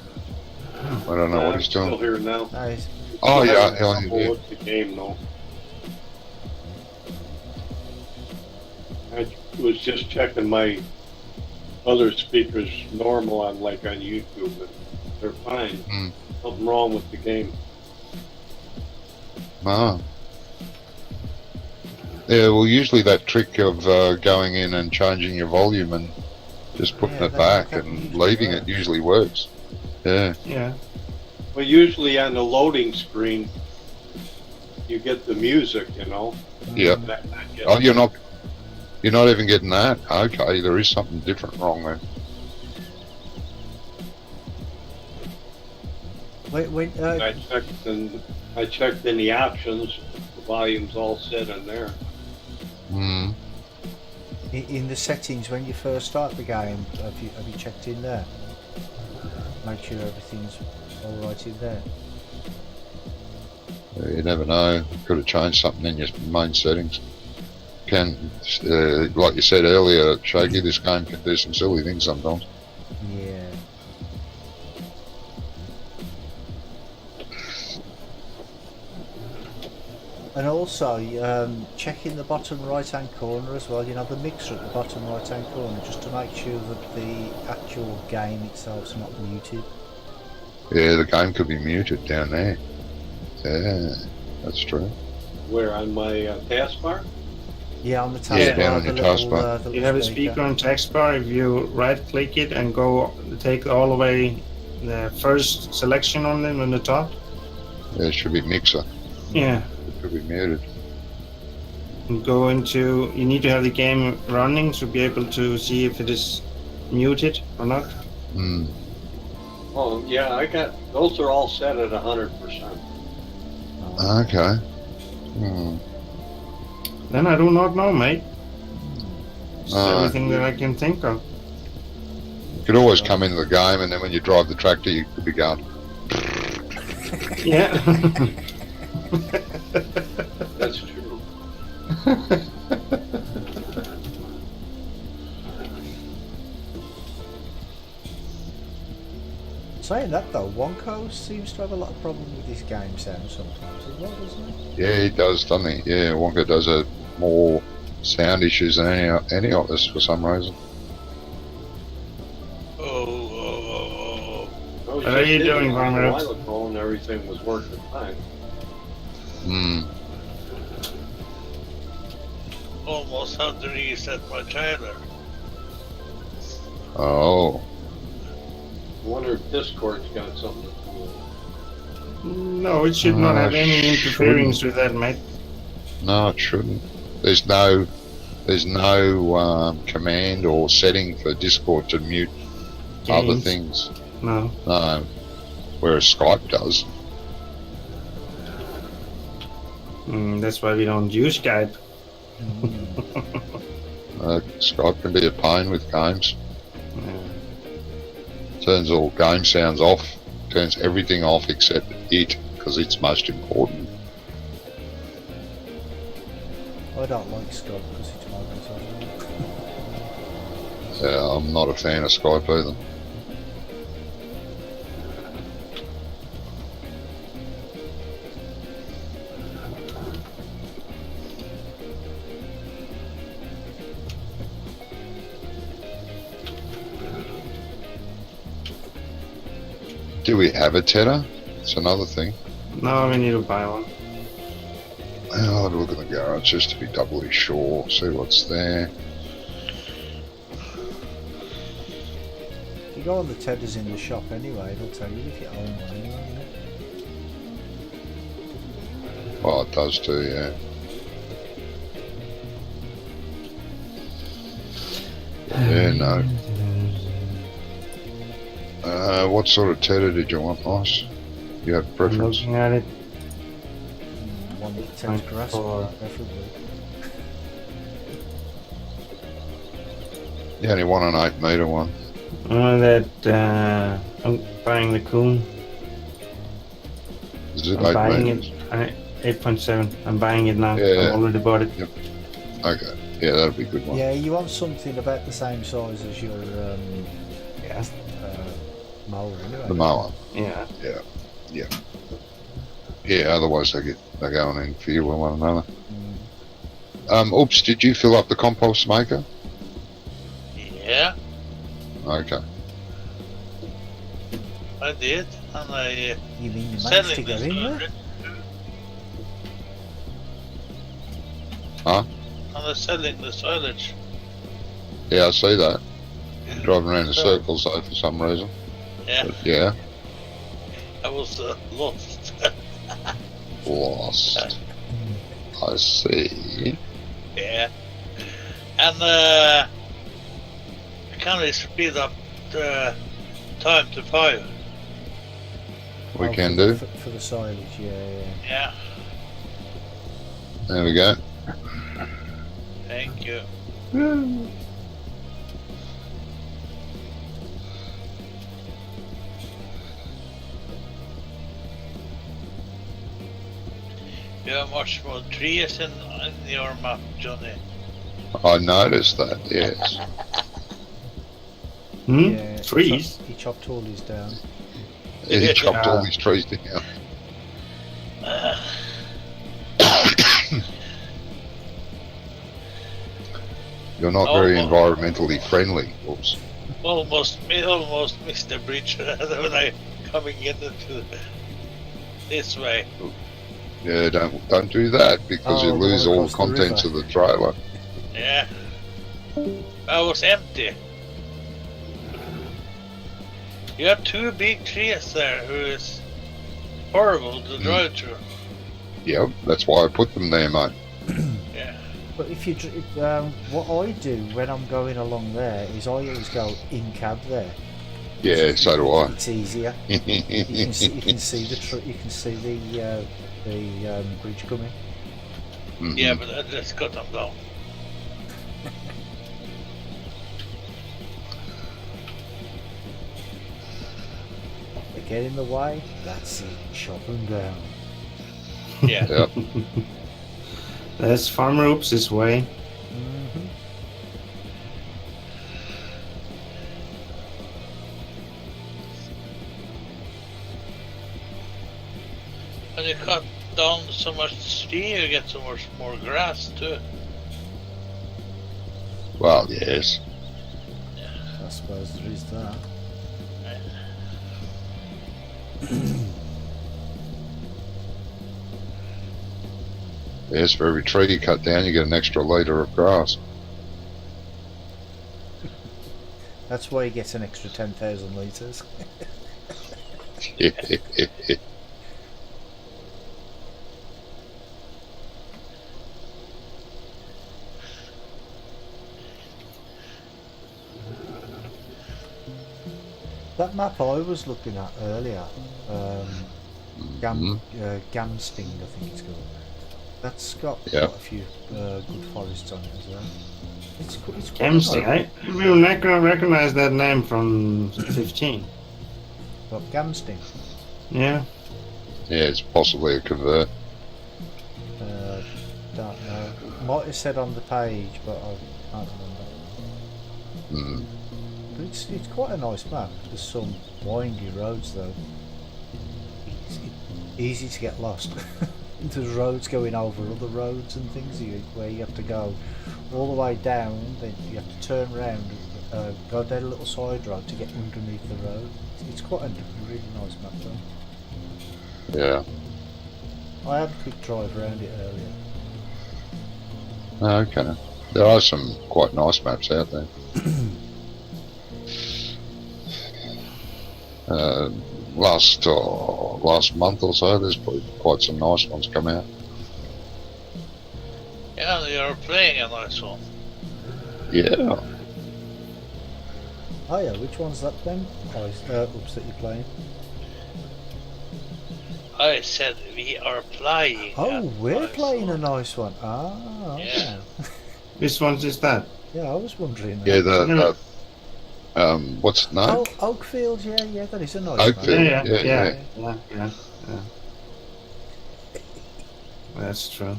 I don't know what he's Still doing. here now. Nice. Oh yeah, What's the game though? I was just checking my other speakers normal on YouTube, and they're fine. Mm. Nothing wrong with the game. Ah. Yeah, well, usually that trick of going in and changing your volume and just putting Yeah, it back that and usually leaving it works. usually works. Yeah. Yeah. Well, usually on the loading screen, you get the music, you know. Yeah. That gets- Oh, you're not even getting that? Okay, there is something different wrong there. When I checked in the options. The volume's all set in there. Hmm. in the settings when you first start the game, have you checked in there? Make sure everything's all right in there. You never know. Could have changed something in your main settings. Can, like you said earlier, Shaggy, this game can do some silly things sometimes. Yeah. And also, check in the bottom right hand corner as well, you know, the mixer at the bottom right hand corner, just to make sure that the actual game itself's not muted. Yeah, the game could be muted down there. Yeah, that's true. Where on my taskbar? Yeah, on the taskbar. Yeah, down on the your little, taskbar. the You have a little speaker on text bar. If you right click it and go take all the way the first selection on them on the top. Yeah, it should be mixer. Yeah. It could be muted. And go into, you need to have the game running to be able to see if it is muted or not. Hmm. Oh yeah, I got those are all set at 100%. Okay. Hmm. Then I do not know, mate. It's Ah. everything that I can think of. You could always come into the game, and then when you drive the tractor, you could be going. Yeah. That's true. Saying that though, Wonko seems to have a lot of problem with this game sound sometimes as well, doesn't he? Yeah, he does, doesn't he? Yeah, Wonka does a more sound issues than any of us for some reason. I was How are just you thinking doing, a Farmer? while ago, and everything was working fine. Hmm. Almost had to reset my trailer. Oh. I wonder if Discord's got something to do with it. No, it should not have any interference with that, mate. No, it shouldn't. There's no command or setting for Discord to mute other Games. things. No. No. Whereas Skype does. That's why we don't use Skype. Skype can be a pain with games. Yeah. Turns all game sounds off. Turns everything off except it, because it's most important. I don't like Skype because it's Microsoft. Yeah, I'm not a fan of Skype either. Do we have a tether? It's another thing. No, we need to buy one. I'll have a look at the garage just to be doubly sure, see what's there. If you go on the tethers in the shop anyway, it'll tell you if you own one anyway. Well, it does too, yeah. Yeah, no. What sort of tether did you want, Nice? You have I'm preference? looking at it. One that takes grass, preferably. You only want an 8 metre one. I'm buying the Coon. Is it I'm 8 buying metres? it. 8.7. I'm buying it now. Yeah. I already bought it. Okay, yeah, that'd be a good one. Yeah, you want something about the same size as your Yeah. mower anyway. The mower. Yeah. Yeah, otherwise they're going in fear with one another. Oops, did you fill up the compost maker? Yeah, Okay. I did, and I You mean you managed to selling get this in there? toilet. Huh? And I'm selling the silage. Yeah, I see that. Driving around in circles though for some reason. Yeah, But yeah, I was lost. lost. I see. Yeah, and I can't really speed up the time to fire. We Oh, can for, do. for the silage, yeah. Yeah, There we go. thank you. You have much more trees in your map, Johnny. I noticed that, yes. Yeah, Trees? He chopped all his down. He chopped all these trees down. You're not very environmentally friendly. Oops. Almost missed the bridge when I coming into this way. Yeah, don't do that because you Oh, lose all across the contents of river. the trailer. Yeah, I was empty. You have two big trees there who is horrible to drive through. Yep, that's why I put them there, mate. Yeah. But if you, what I do when I'm going along there is I always go in cab there. Yeah, so do I. It's easier. You can see the bridge coming. Mhm. Yeah, but I just cut them down. They get in the way. That's it. Chop them down. Yeah. Yep. That's Farmer Oops' way. Mm-hmm. When you cut down so much tree, you get so much more grass too. Well, yes. I suppose there is that. Yes, for every tree you cut down, you get an extra litre of grass. That's why he gets an extra 10,000 litres. That map I was looking at earlier, Gamsting, I think it's called. That's got quite a few good forests on it as well. It's quite Gamsting, I will not recognize that name from 15. What, Gamsting? Yeah. Yeah, it's possibly a convert. Don't know. Might have said on the page, but I can't remember. But it's quite a nice map. There's some windy roads though. It's easy to get lost. There's roads going over other roads and things where you have to go all the way down, then you have to turn around, go down a little side road to get underneath the road. It's quite a really nice map though. Yeah. I had a quick drive around it earlier. Okay. There are some quite nice maps out there. Last month or so, there's quite some nice ones come out. Yeah, you're playing a nice one. Yeah. Oh yeah, which one's that then? Oops, that you're playing. I said we are playing. Oh, we're nice playing one. a nice one. Ah, okay. Yeah. Which one's is that? Yeah, I was wondering. Yeah, what's the name? Oh, Oakfield, yeah, that is a nice Oakfield. one. Yeah. That's true.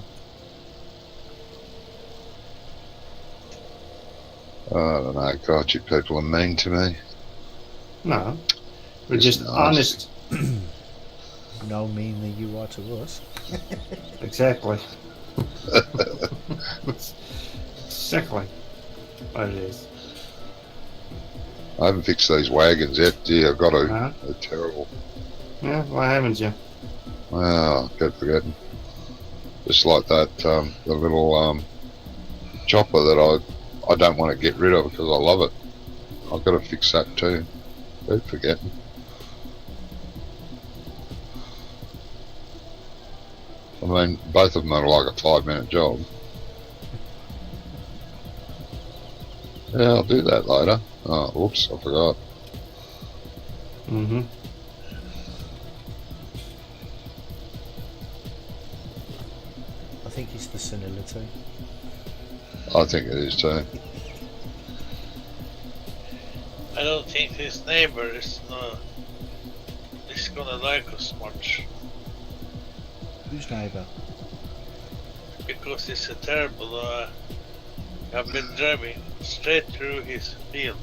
I don't know, God, you people are mean to me. No. We're It's just nice. honest. No mean than you are to us. Exactly. Exactly what it is. I haven't fixed these wagons yet. Gee, I've got to. Uh-huh. They're terrible. Yeah, why haven't you? Well, I keep forgetting. Just like that, the little chopper that I don't want to get rid of because I love it. I've got to fix that too. Keep forgetting. I mean, both of them are like a 5-minute job. Yeah, I'll do that later. Oh, whoops, I forgot. Mm-hmm. I think it's the senility. I think it is too. I don't think his neighbor is gonna like us much. Whose neighbour? Because it's a terrible. I've been driving straight through his field.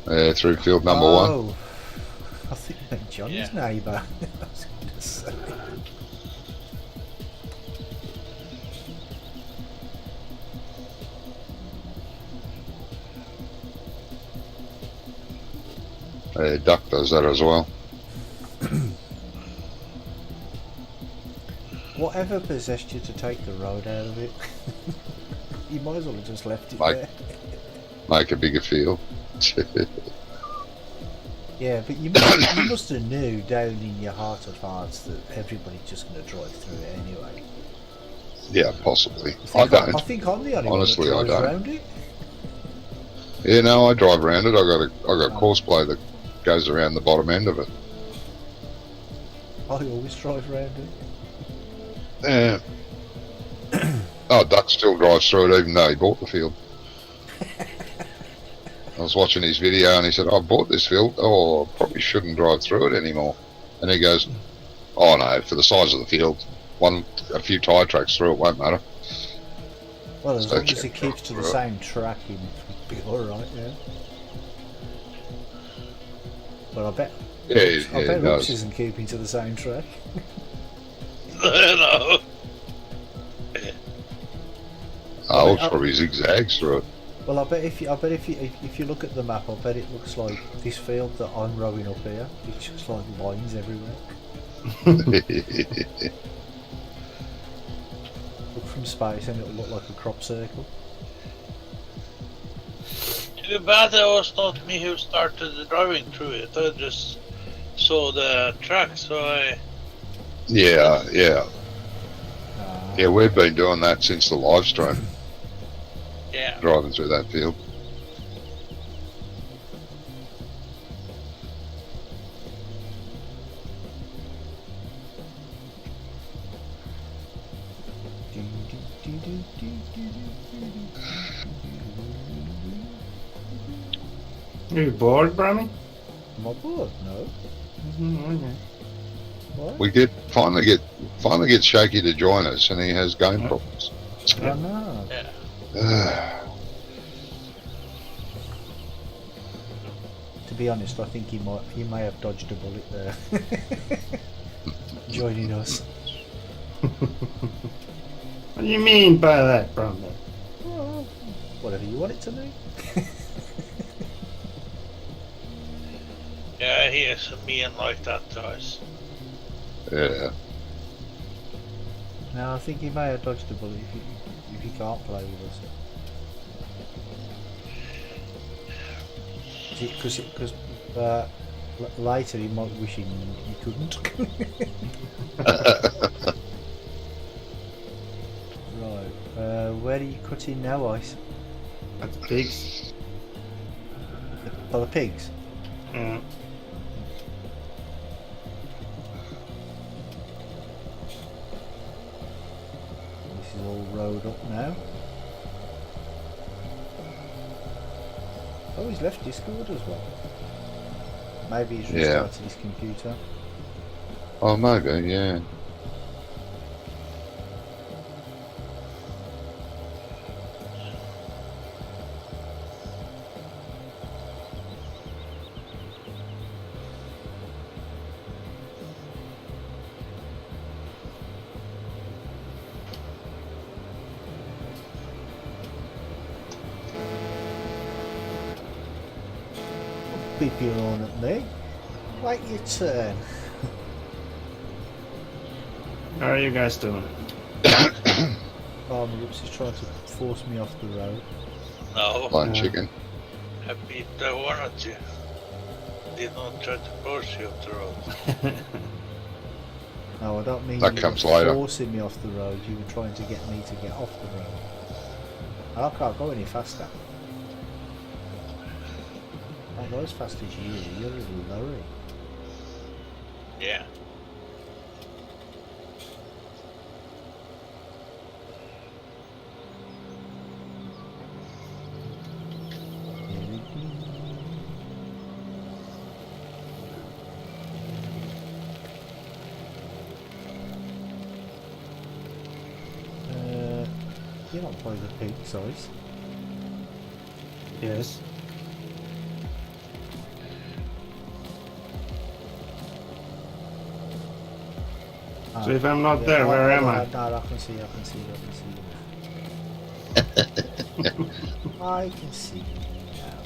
Yeah, through field number one. Oh, I think you meant Johnny's neighbour. I was going to say. Duck does that as well. Whatever possessed you to take the road out of it? You might as well have just left it there. Make a bigger field. Yeah, but you must have knew down in your heart of hearts that everybody's just going to drive through it anyway. Yeah, possibly. I don't. I think I'm the only Honestly, one that I drives don't. around it. Yeah, no, I drive around it. I got a course play that goes around the bottom end of it. I always drive around it. Yeah. Oh, Duck still drives through it even though he bought the field. I was watching his video and he said, I bought this field. Oh, I probably shouldn't drive through it anymore. And he goes, oh no, for the size of the field, a few tyre tracks through it won't matter. Well, as So long as check it keeps to the through it. same track, he'll be alright, yeah. But I bet Yeah, I bet it Oops does. isn't keeping to the same track. No. Oh, it's probably zigzags through it. Well, I bet if you look at the map, I bet it looks like this field that I'm rowing up here. It's just like lines everywhere. Look from from space and it'll look like a crop circle. Too bad it was not me who started the driving through it. I just saw the track, so I... Yeah. Ah. Yeah, we've been doing that since the live stream, Yeah. driving through that field. Are you bored, Brammy? Am I bored? No. Okay. What? We finally get Shaky to join us, and he has game problems. I know. Yeah. To be honest, I think he may have dodged a bullet there. Joining us. What do you mean by that, Brammy? Well, whatever you want it to mean. Yeah, he is mean like that, guys. Yeah. No, I think he may have dodged a bullet if he can't play with us. Because later he might wish he couldn't. Right, where are you cutting now, Ice? That's pigs. For the pigs? Yeah. This is all rowed up now. Oh, he's left Discord as well. Maybe he's restarted his computer. Oh, maybe, yeah. Beep your horn at me. Wait your turn. How are you guys doing? Farmer Rips is trying to force me off the road. No, Blind chicken. I beat the one at you. Did not try to push you off the road. No, I don't mean That you comes were later. forcing me off the road. You were trying to get me to get off the road. I can't go any faster. I can't go as fast as you. You're a little lorry. Yeah. You're not by the pig size. Yes. So if I'm not there, where am I? No, I can see you, I can see you, I can see you. I can see you now.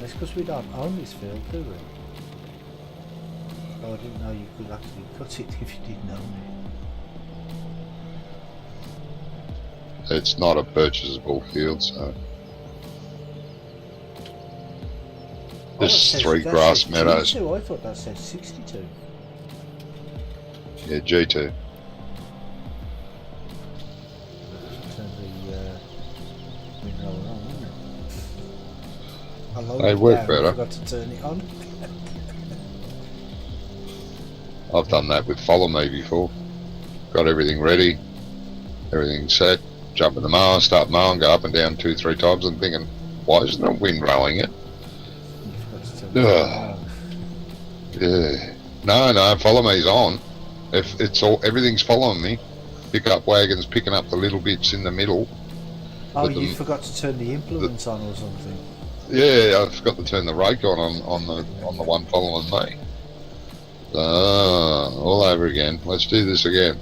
That's because we don't own this field, do we? Oh, I didn't know you could actually cut it if you didn't own it. It's not a purchasable field, so. This is 3 grass meadows. G2, I thought that said 62. Yeah, G2. Turn the windrower on, wouldn't it? I loaded They it work down, better. I forgot to turn it on. I've done that with Follow Me before. Got everything ready, everything set, jump in the mower, start mowing, go up and down 2-3 times and thinking, why isn't the wind rowing it? You forgot to turn it on. Yeah. No, Follow Me's on. If it's all, everything's following me. Pickup wagons picking up the little bits in the middle. Oh, with you them- forgot to turn the implements on or something. Yeah, I forgot to turn the rake on the one following me. All over again. Let's do this again.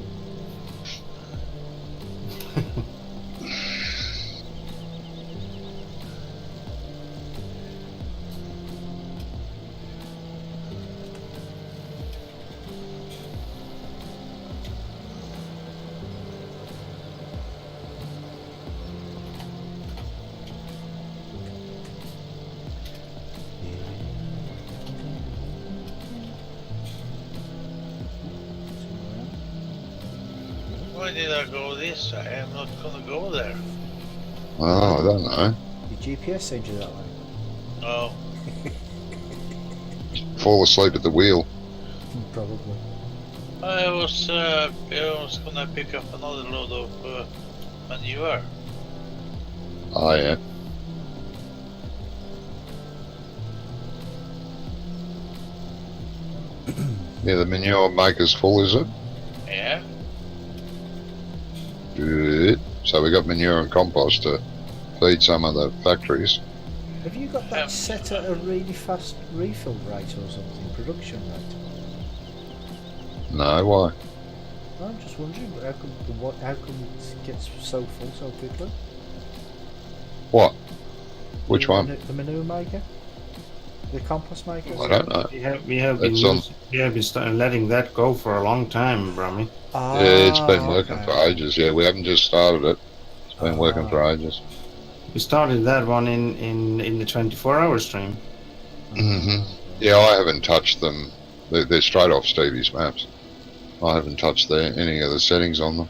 Why did I go this way? I'm not gonna go there. Oh, I don't know. Your GPS sends you that way. Oh, Fall asleep at the wheel. Probably. I was gonna pick up another load of manure. Oh, yeah. Yeah, the manure maker's full, is it? Yeah. Good. So we got manure and compost to feed some of the factories. Have you got that set at a really fast refill rate or something? Production rate? No, why? I'm just wondering how come it gets so full so quickly? What? Which one? The manure maker? The compost maker? I don't know. We have been letting that go for a long time, Brummy. Ah, Yeah, it's been working okay. for ages. Yeah, we haven't just started it. It's been working for ages. We started that one in the 24-hour stream. Yeah, I haven't touched them. They're straight off Stevie's maps. I haven't touched any of the settings on them.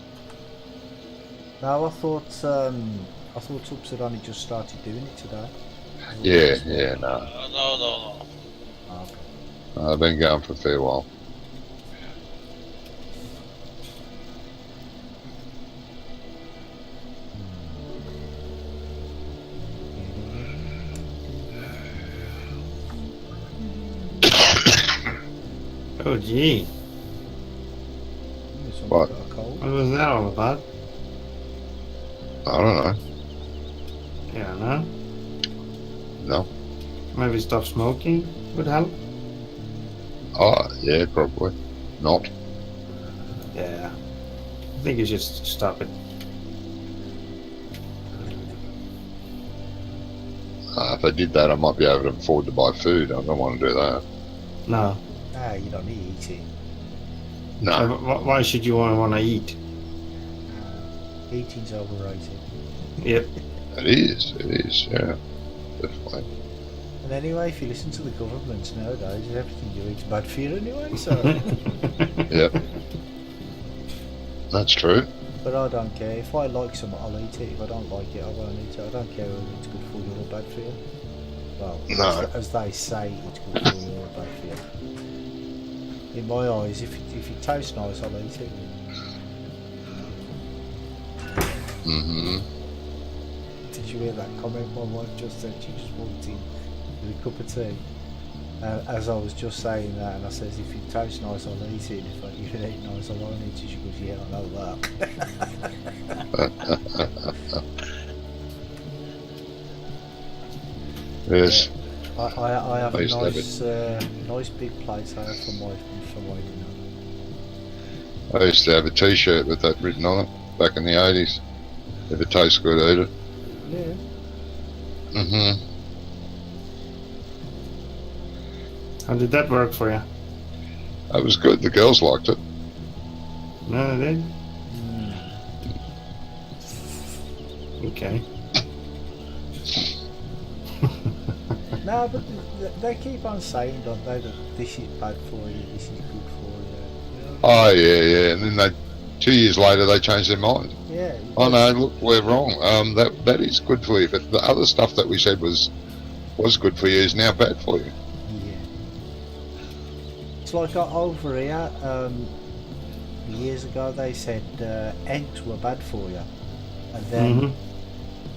No, I thought Tubbs had only just started doing it today. Yeah, no. No. Oh, okay. I've been going for a fair while. Oh, gee. Someone's What? got a cold. What was that all about? I don't know. Yeah, no? No. Maybe stop smoking would help? Oh, yeah, probably. Not. Yeah. I think you should stop it. If I did that, I might be able to afford to buy food. I don't want to do that. No. Ah, you don't need eating. No. Why should you want to eat? Eating's overrated. Yep. It is, yeah. Definitely. And anyway, if you listen to the governments nowadays, everything you eat's bad for you anyway, so... Yep. That's true. But I don't care. If I like something, I'll eat it. If I don't like it, I won't eat it. I don't care whether it's good for you or bad for you. Well, No. as they say, it's good for you or bad for you. In my eyes, if it tastes nice, I'll eat it. Did you hear that comment my wife just said? She just walked in with a cup of tea. As I was just saying that, and I says, if it tastes nice, I'll eat it. If it ain't nice, I won't eat it. She goes, yeah, I know that. Yes. I have I a used to have nice big plate I have for my dinner. I used to have a t-shirt with that written on it back in the 80s. If it tastes good, eat it. Yeah. How did that work for you? That was good. The girls liked it. No, they did? Okay. No, but they keep on saying, don't they, that this is bad for you, this is good for you. You know? Oh, yeah. And then 2 years later, they changed their mind. Yeah. Oh, no, look, we're wrong. That is good for you. But the other stuff that we said was good for you is now bad for you. Yeah. It's like over here, years ago they said eggs were bad for you. And then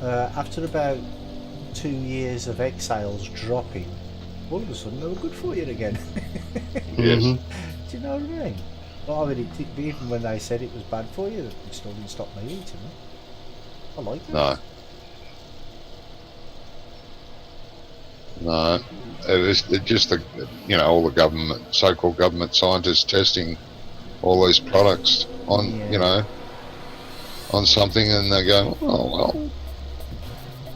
after about 2 years of egg sales dropping, all of a sudden they were good for you again. Yes. Do you know what I mean? Well, I mean, even when they said it was bad for you, it still didn't stop me eating it. I like it. No. It was just all the government, so-called government scientists testing all these products on, on something, and they go, oh well.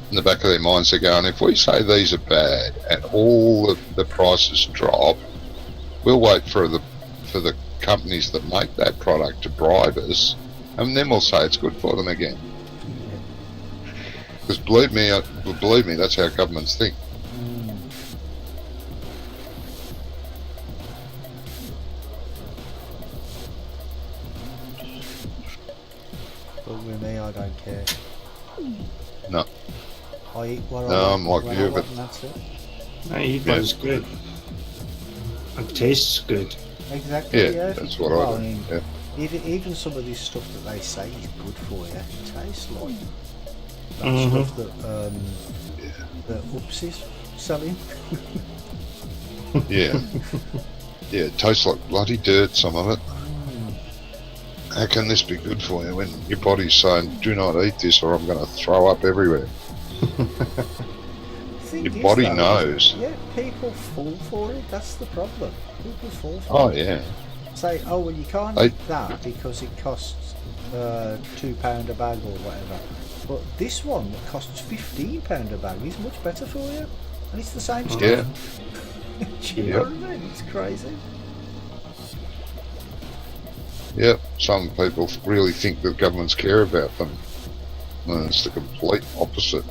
In the back of their minds, they're going, if we say these are bad and all of the prices drop, we'll wait for the companies that make that product to bribe us, and then we'll say it's good for them again. Because believe me, that's how governments think. Me, I don't care. No. I eat what No, I I'm want, like when you, I but- want, and that's it. I eat what is good. It tastes good. Exactly, Yeah, yeah. that's what Well, I do. mean, Yeah. even some of this stuff that they say is good for you, it tastes like that Mhm. stuff that Oops is selling. Yeah. Yeah, it tastes like bloody dirt, some of it. How can this be good for you when your body's saying, do not eat this or I'm going to throw up everywhere? Thing Your is, body though, knows. Yeah, people fall for it. That's the problem. People fall for Oh, it. yeah. Say, oh well, you can't I- eat that because it costs £2 a bag or whatever. But this one that costs £15 a bag is much better for you, and it's the same stuff. Yeah. Do you know what I mean? It's crazy. Yep, some people really think that governments care about them. And it's the complete opposite.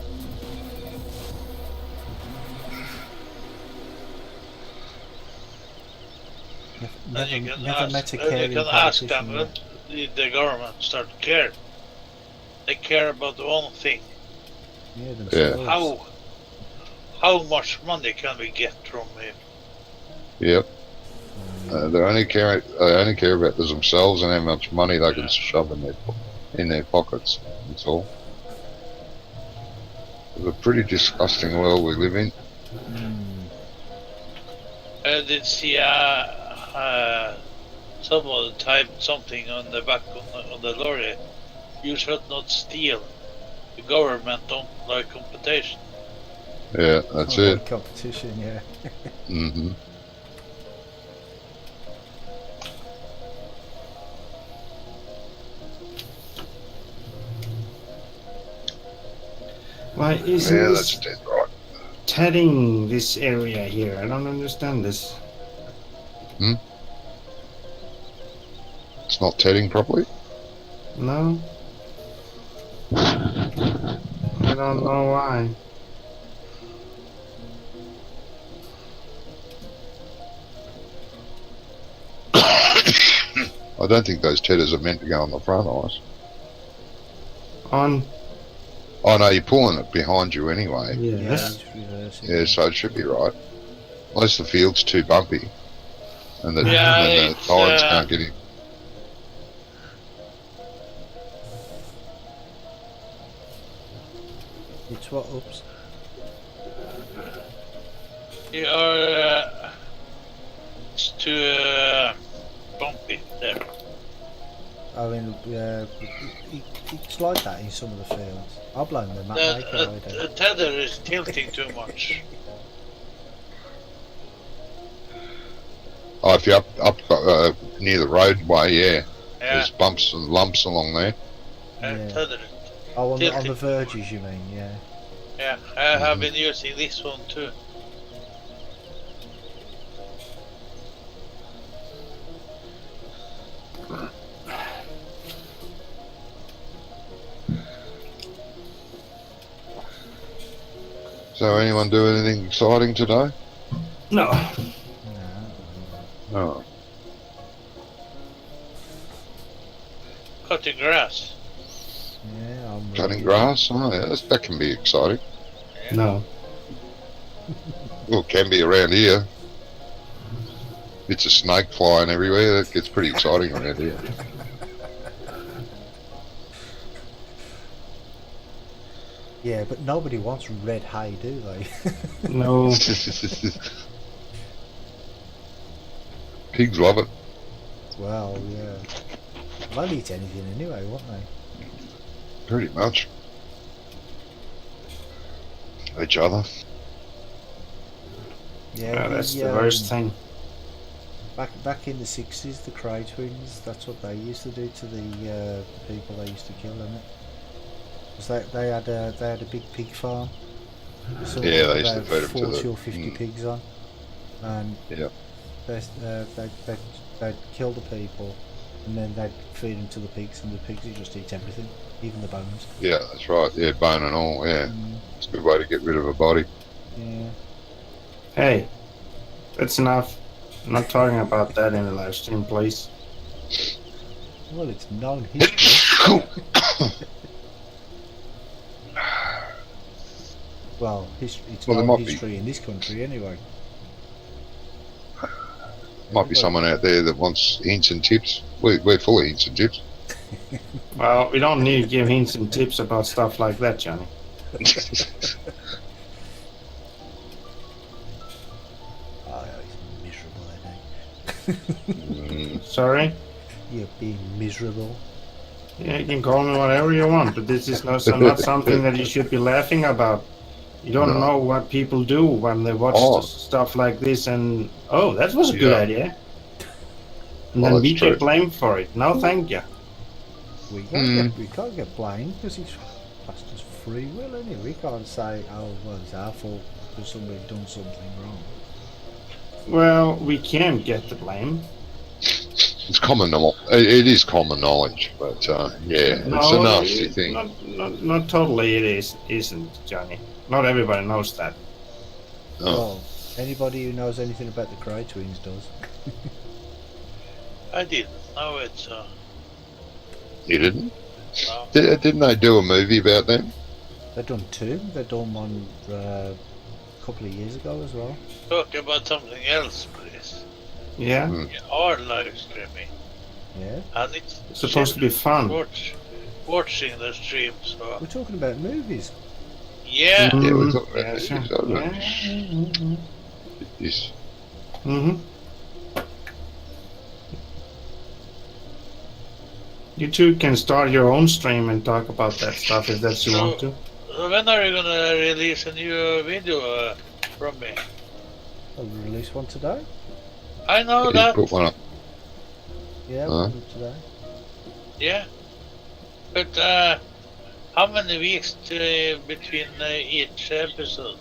Never, And you can never ask, met a and caring you can ask politician them when the government start to care. They care about one thing. yet. Yeah, themselves. How much money can we get from it? Yep. They only care about themselves and how much money they can shove in their pockets. That's all. It's a pretty disgusting world we live in. I did see someone typed something on the back on the lorry. You should not steal. The government don't like competition. Yeah, that's Oh, it. competition, yeah. Mm-hmm. Why isn't Yeah, this that's dead right. tedding this area here? I don't understand this. It's not tedding properly. No? I don't know why. I don't think those tedders are meant to go on the front eyes. On? Oh no, you're pulling it behind you anyway. Yes. it's reversing. Yeah, so it should be right. Unless the field's too bumpy. And the, Yeah, and the it's, tires can't get in. It's what? Oops. You are it's too bumpy there. I mean, it's like that in some of the fields. I'll blame the map maker. I The don't. tether is tilting too much. Oh, if you're up near the roadway, yeah. Yeah, There's bumps and lumps along there. Yeah. tether. Oh, on the tilting. verges, you mean? Yeah. Yeah, I have been using this one too. So anyone do anything exciting today? No. No. Oh. Cutting grass. Yeah, I'm Cutting really- grass? Oh, yeah, that can be exciting. No. Well, it can be around here. Bits of snake flying everywhere. That gets pretty exciting around here. Yeah, but nobody wants red hay, do they? No. Pigs love it. Well, yeah. They'll eat anything anyway, won't they? Pretty much. Each other. Yeah, That's the worst thing. Back in the 60s, the Cray twins, that's what they used to do to the people they used to kill, isn't it? Because they had a big pig farm. Sort Yeah, of they used to about feed 'em to 40 the- or 50 pigs on. And Yeah. they'd kill the people, and then they'd feed them to the pigs, and the pigs would just eat everything, even the bones. Yeah, that's right. Yeah, bone and all. Yeah, Mm, it's a good way to get rid of a body. yeah. Hey, that's enough. I'm not talking about that in the live stream, please. Well, it's known history. Well, it's Well, there not might be. history in this country anyway. Might be someone out there that wants hints and tips. We're full of hints and tips. Well, we don't need to give hints and tips about stuff like that, Johnny. Oh, it's miserable, I think. Sorry? You're being miserable. Yeah, you can call me whatever you want, but this is not something that you should be laughing about. You don't know what people do when they watch stuff like this and, oh, that was a good idea. And then we get blamed for it. No, thank you. We can't get blamed because it's just free will, isn't it? We can't say, oh, well, it's our fault because somebody done something wrong. Well, we can get the blame. It's common knowledge. It is common knowledge, but yeah, No, it's a nasty thing. Not totally. Isn't Johnny? Not everybody knows that. Oh. Well, anybody who knows anything about the Cray twins does. I didn't know it, so... You didn't? No. Didn't they do a movie about them? They've done two. They've done one a couple of years ago as well. Talk about something else, please. Yeah. We are live streaming. Yeah. And it's Supposed to be fun. Watching the stream, so... We're talking about movies. Yeah! Yeah, we're talking about Yeah, movies. sure. I don't- Yes. Mm-hmm. You two can start your own stream and talk about that stuff if that's you want to. When are you gonna release a new video from me? I'll release one today. I know You that, put one up. Yeah, Huh? we'll do it today. yeah. But how many weeks between each episode?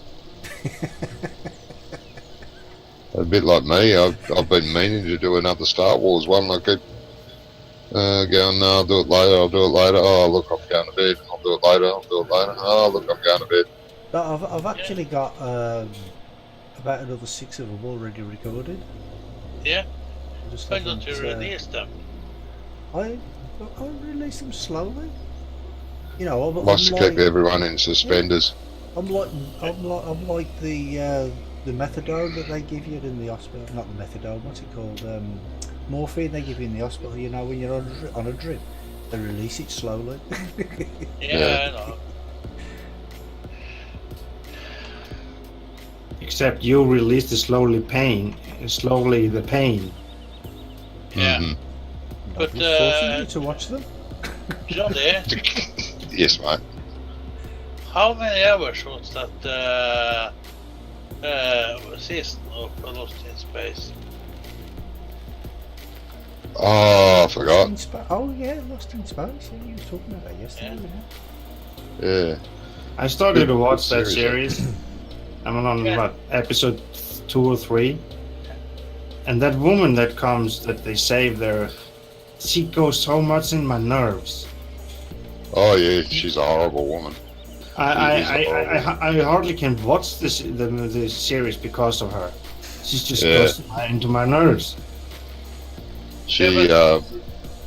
A bit like me, I've been meaning to do another Star Wars one. I keep going, no, I'll do it later, I'll do it later. Oh, look, I'm going to bed. I'll do it later, I'll do it later. Oh, look, I'm going to bed. But I've actually got about another 6 of them already recorded. Yeah? Just Why don't haven't, you release them? I release them slowly. You know, I'm Wants to like, keep everyone in suspenders. I'm like the methadone that they give you in the hospital. Not the methadone. What's it called? Morphine they give you in the hospital. You know, when you're on a drip, they release it slowly. Yeah, I know. Except you release the slowly the pain. Yeah. Mhm. But, forcing you to watch them. Johnny, Yes, mate. how many hours was that season of Lost in Space? Oh, I forgot. Oh yeah, Lost in Space. Yeah, you were talking about that yesterday. Yeah. Yeah. Yeah. I started to watch that Good series. I'm on Yeah. what, episode 2 or 3, and that woman that comes that they save there, she goes so much in my nerves. Oh, yeah, she's a horrible woman. I hardly can watch the series because of her. She just Yeah. goes into my nerves. She, Yeah,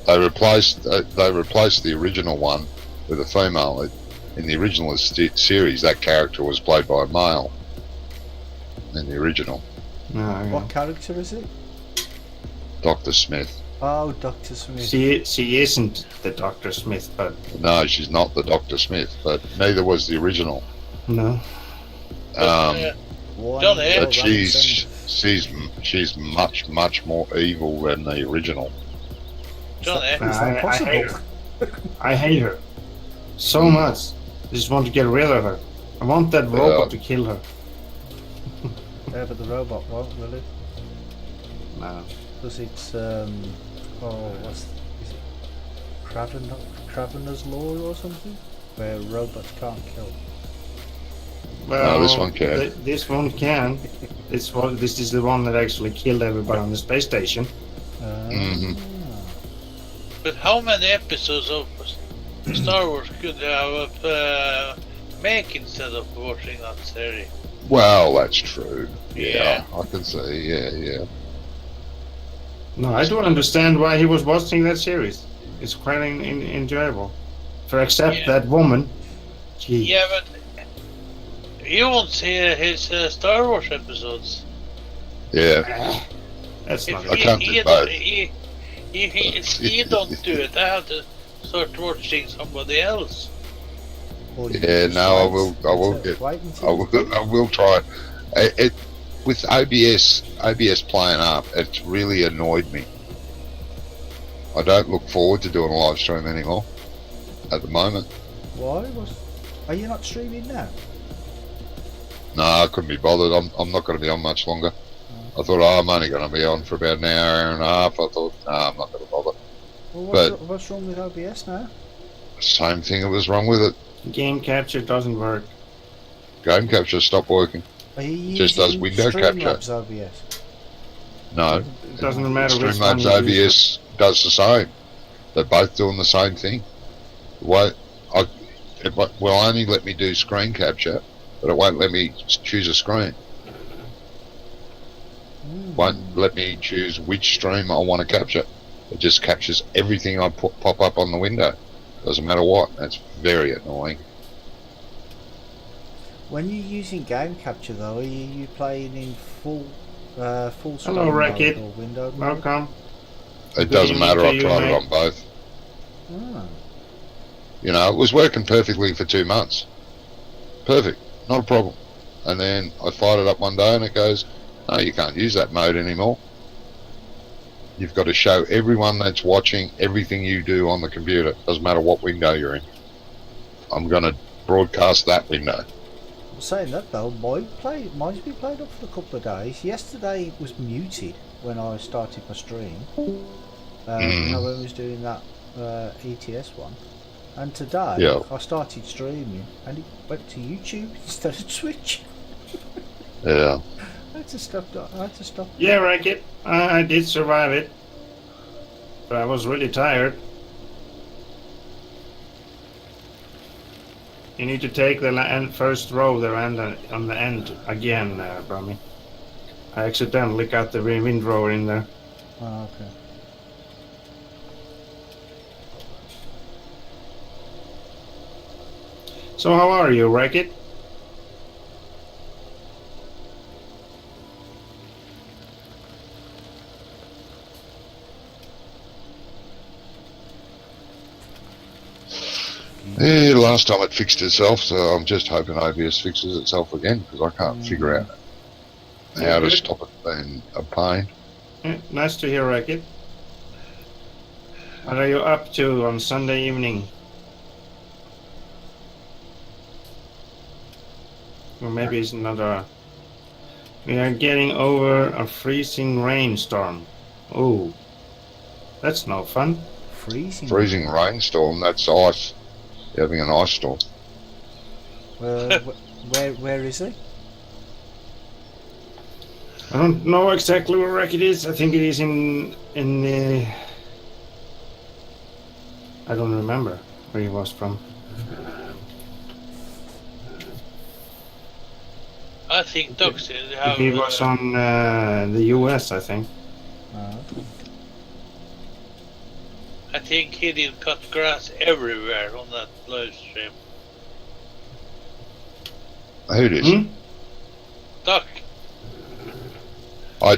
they replaced the original one with a female. In the original series, that character was played by a male. In the original, What character is it? Dr. Smith. Oh, Dr. Smith. She isn't the Dr. Smith, but No, she's not the Dr. Smith, but neither was the original. no. Why- Johnny? But well, she's much more evil than the original. Johnny, Is that I possible? hate her. I hate her so much. I just want to get rid of her. I want that robot to kill her. Yeah, but the robot won't, will it? No. Because it's is it Cravener's Law or something? Where robots can't kill. Well, No, this one can. This one can. This is the one that actually killed everybody on the space station. Mhm. but how many episodes of Star Wars could you have make instead of watching that series? Well, that's true. Yeah. I can see. Yeah. No, I don't understand why he was watching that series. It's quite enjoyable. to accept that woman. Gee. Yeah, but you won't see his Star Wars episodes. Yeah. That's If not I can't do both. He don't do it, I have to start watching somebody else. Or you Yeah, just no, I wait will until- get. wait until I will try it. It with OBS playing up. It's really annoyed me. I don't look forward to doing a live stream anymore. At the moment, Why? Are you not streaming now? no, I couldn't be bothered. I'm not going to be on much longer. I thought, I'm only going to be on for about an hour and a half. I thought, no, I'm not going to bother. Well, what's wrong with OBS now? Same thing that was wrong with it. Game capture doesn't work. Game capture stopped working. Are you Just does using window capture. Streamlabs OBS? No, It doesn't matter which one Streamlabs you use. OBS does the same. They're both doing the same thing. It will only let me do screen capture, but it won't let me choose a screen. Won't let me choose which stream I want to capture. It just captures everything I pop up on the window. Doesn't matter what. That's very annoying. When you're using game capture though, are you playing in full screen Hello, mode Racket. or window mode? Welcome. It doesn't matter. to I've you, tried it mate. on both. Ah. You know, it was working perfectly for 2 months. Perfect. Not a problem. And then I fired it up one day and it goes, no, you can't use that mode anymore. You've got to show everyone that's watching everything you do on the computer. Doesn't matter what window you're in. I'm going to broadcast that window. Saying that though, mine's been played up for a couple of days. Yesterday it was muted when I started my stream. You know, when I was doing that ETS one. And today Yeah. I started streaming and it went to YouTube instead of Twitch. Yeah. I had to stop. Yeah, Racket. I did survive it. But I was really tired. You need to take the first row there and on the end again, Brummy. I accidentally got the windrower in there. Oh, okay. So how are you, Racket? Yeah, last time it fixed itself, so I'm just hoping OBS fixes itself again because I can't figure out how to stop it being a pain. Yeah, nice to hear, Racket. What are you up to on Sunday evening? Or maybe it's another. We are getting over a freezing rainstorm. Oh, that's no fun. Freezing. Rainstorm, that's ice. You're having an ice storm. Where is he? I don't know exactly where Racket is. I think it is in the. I don't remember where he was from. I think Doxy have. He was on the US, I think. I think he did cut grass everywhere on that live stream. Who did? Duck.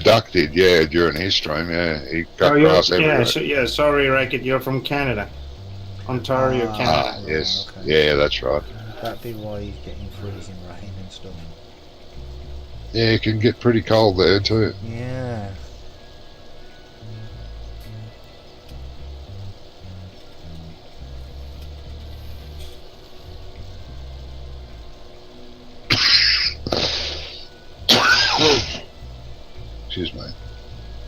Duck did, yeah, during his stream, yeah. He cut grass everywhere. Sorry, Racket, you're from Canada. Ontario, Canada. Yes. Okay. Yeah, that's right. That'd be why he's getting freezing rain and stuff. Yeah, it can get pretty cold there too. Yeah. Excuse me.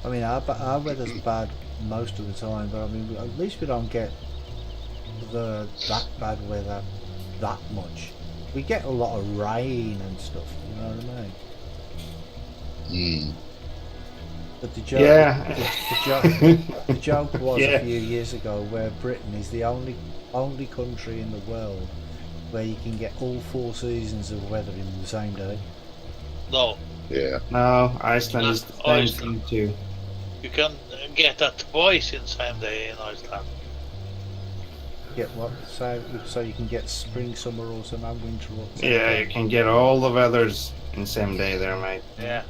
I mean, our weather's bad most of the time, but I mean, at least we don't get that bad weather that much. We get a lot of rain and stuff, you know what I mean? But the joke, the joke was a few years ago where Britain is the only country in the world where you can get all 4 seasons of weather in the same day. No. Yeah. No, Iceland is the same Iceland. thing too. You can get that twice in the same day in Iceland. Get what? So you can get spring, summer, autumn, and winter. Yeah, you can get all the weathers in the same day there, mate. Yeah.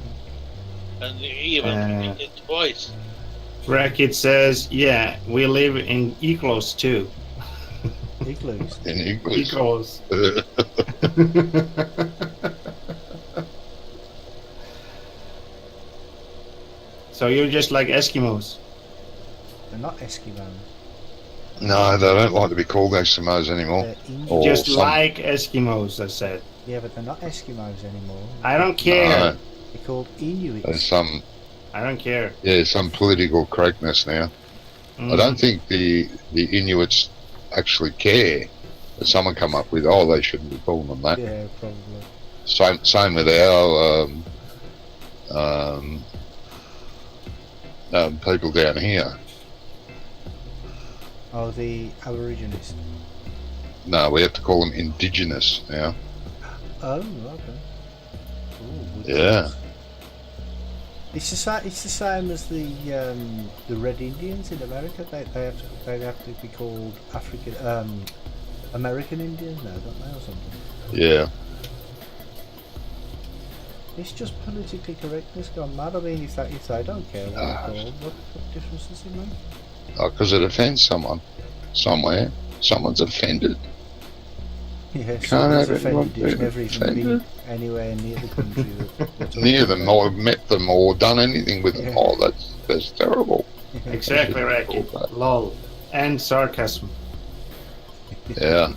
And even you get it twice. Racket says, yeah, we live in igloos too. Igloos. In English. Igloos. So you're just like Eskimos? They're not Eskimos. No, they don't like to be called Eskimos anymore. They're Inuit. Or Just some- like Eskimos, I said. Yeah, but they're not Eskimos anymore. I don't care. No, They're called Inuits. there's some, I don't care. some political correctness now. I don't think the Inuits actually care. But someone come up with, oh, they shouldn't be calling them that. Yeah, probably. Same with our people down here. Oh, the Aborigines. No, we have to call them indigenous now. Oh, okay. Ooh, Yeah. It's the same as the Red Indians in America. They have to be called American Indians now, don't they, or something? Yeah. It's just politically correctness gone mad. I mean, if they don't care what they're called, what difference does it make? Because it offends someone somewhere. Someone's offended. Yeah, Can't someone's have everyone offended who's being never even offended. been anywhere near the country that we're talking Near them, about. or met them, or done anything with them. Yeah. Oh, that's terrible. Exactly, Racket. Lol. And sarcasm. Yeah.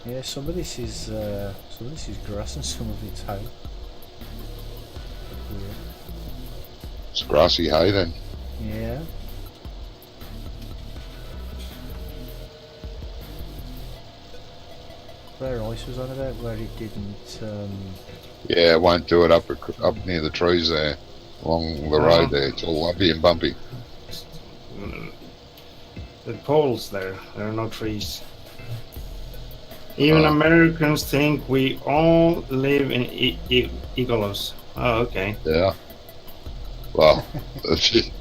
Yeah, some of this is grass and some of it's hay. It's grassy hay then. Yeah. Where Ice was on about, where it didn't. Yeah, it won't do it up near the trees there, along the road there. It's all lumpy and bumpy. The poles there are no trees. Even Americans think we all live in igloos. Oh, okay. Yeah. Well, the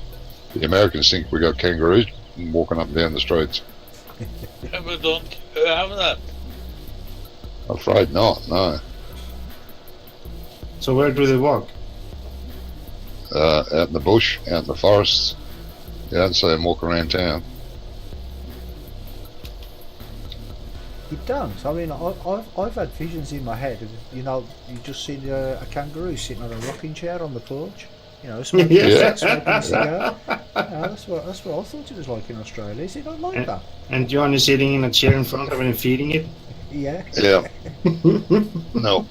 Americans think we got kangaroos walking up and down the streets. And we don't have that. I'm afraid not, no. So where do they walk? Out in the bush, out in the forests. You don't see them walk around town. You don't. I mean, I've had visions in my head of, you just seen a kangaroo sitting on a rocking chair on the porch. Smoking, Yeah. smoking a cigar. That's what I thought it was like in Australia. Is it not like that? And Johnny sitting in a chair in front of it and feeding it? Yeah. Yeah. No.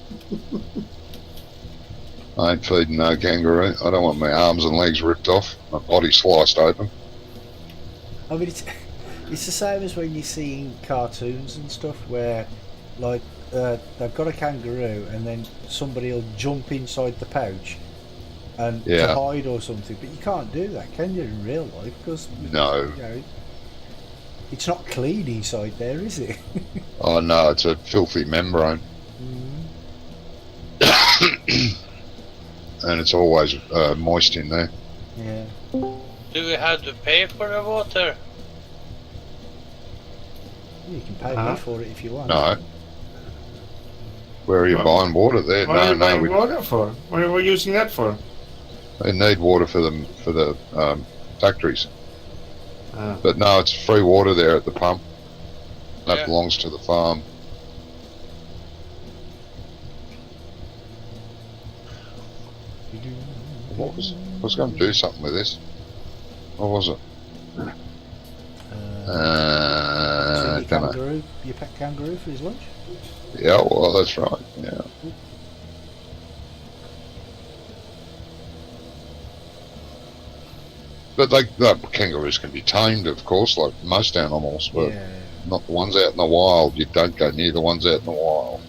I ain't feeding no kangaroo. I don't want my arms and legs ripped off, my body sliced open. I mean, it's the same as when you see in cartoons and stuff where, like, they've got a kangaroo and then somebody will jump inside the pouch and to hide or something. But you can't do that, can you, in real life? Because No. It's not clean inside there, is it? Oh no, it's a filthy membrane. And it's always moist in there. Yeah. Do we have to pay for the water? You can pay me for it if you want. No. Where are you buying water there? What are you No, buying we water for? What are we using that for? they need water for the factories. Ah. But no, it's free water there at the pump. That Yeah. belongs to the farm. I was going to do something with this. What was it? So Don't know. your pet kangaroo for his lunch? Yeah, well, that's right. Yeah. But the kangaroos can be tamed, of course, like most animals, but Yeah. not the ones out in the wild. You don't go near the ones out in the wild.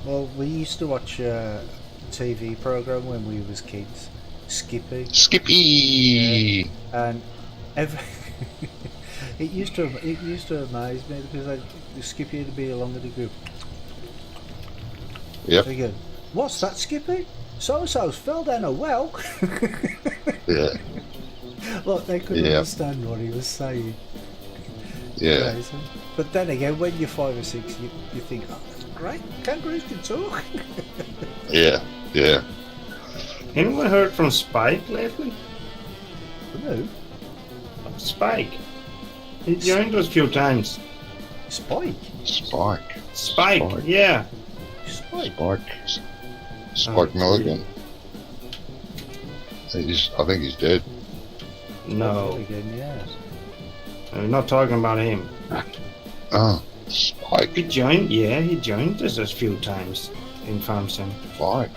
Well, we used to watch a TV program when we was kids, Skippy, Skippy! and every it used to amaze me because Skippy would be along with the group. Yep. They go, what's that, Skippy? So-and-so's fell down a well. Yeah. Like they couldn't Yeah. understand what he was saying. Yeah. Crazy. But then again, when you're 5 or 6, you think, oh, that's great. Kangaroos can talk. Yeah. Yeah. Anyone heard from Spike lately? No. Spike. He joined us a few times. Spike. Spike. Spike, yeah. Spike. Spike Milligan. I think he's dead. No, Again, yeah. we're not talking about him. Oh, Spike. He joined us a few times in Farm Sim. Spike.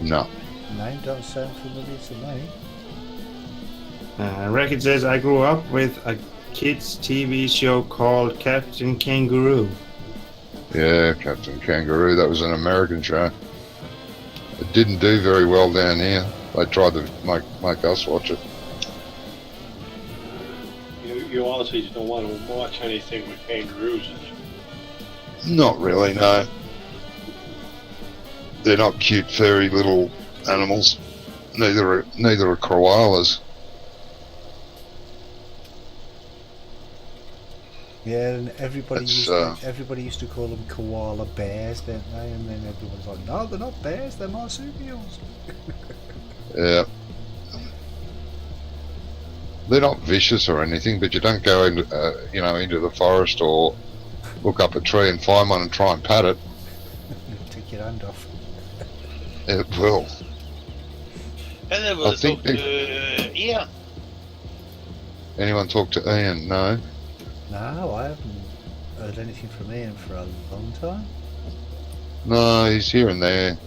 No. Name don't sound familiar to me. Record says I grew up with a kids TV show called Captain Kangaroo. Yeah, Captain Kangaroo. That was an American show. It didn't do very well down here. They tried to make us watch it. You also don't want to watch anything with kangaroos in it. Not really, no. They're not cute, furry little animals. Neither are koalas. Yeah, and everybody It's, used to call them koala bears, didn't they? And then everyone's like, no, they're not bears, they're marsupials. Yeah. They're not vicious or anything, but you don't go into, into the forest or look up a tree and find one and try and pat it. Take your hand off. It will. Anybody I think talk to Ian? Anyone talk to Ian? No. No, I haven't heard anything from Ian for a long time. No, he's here and there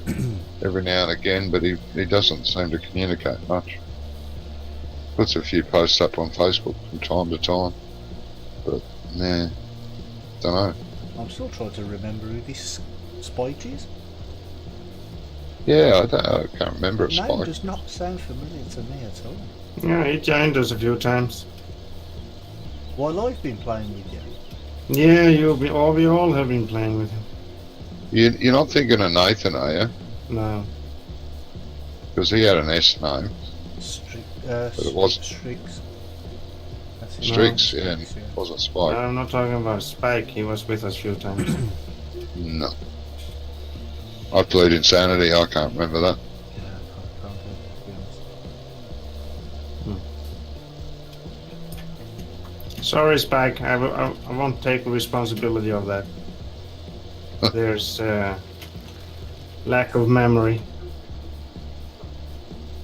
every now and again, but he doesn't seem to communicate much. Puts a few posts up on Facebook from time to time, but nah, don't know. I'm still trying to remember who this Spike is. Yeah, I can't remember a Name Spike. does not sound familiar to me at all. Yeah, he joined us a few times. While I've been playing with you. Yeah, we all have been playing with him. You're not thinking of Nathan, are you? No. Because he had an S name. But it wasn't. Strix. That's his Strix, name. yeah, Strix, it wasn't Spike. I'm not talking about Spike. He was with us a few times. No. I played Insanity, I can't remember that. Yeah, I can't to be honest. Sorry, Spike. I won't take responsibility of that. There's lack of memory.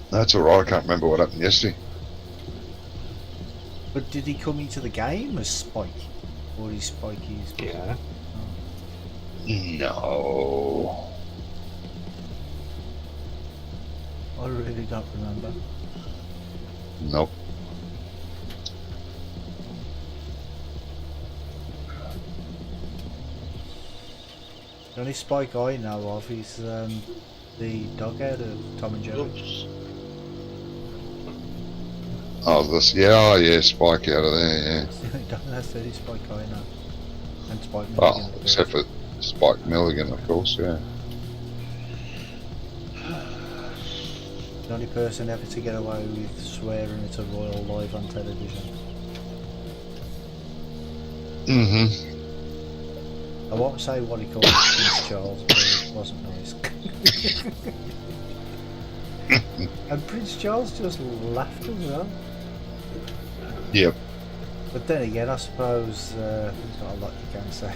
That's alright, I can't remember what happened yesterday. But did he come into the game as Spike? Or is Spike his... Yeah. No. I really don't remember. Nope. The only Spike I know of is the dog out of Tom and Jerry. Oops. Oh, yeah, Spike out of there, yeah. That's the only Spike I know. And Spike Milligan. Well, except for Spike Milligan, of course, yeah. The only person ever to get away with swearing at a royal live on television. Mm-hmm. I won't say what he called Prince Charles, but it wasn't nice. And Prince Charles just laughed as well. Yep. But then again, I suppose there's not a lot you can say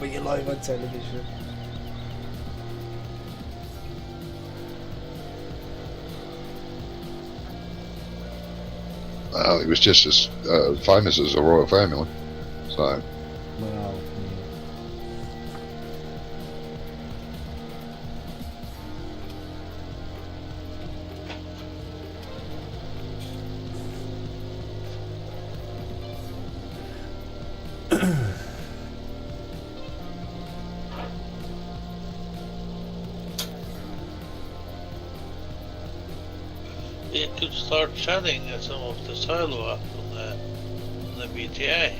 when you're live on television. Well, he was just as famous as the royal family, so... Well, You could start chatting at some of the silo app on the BTA.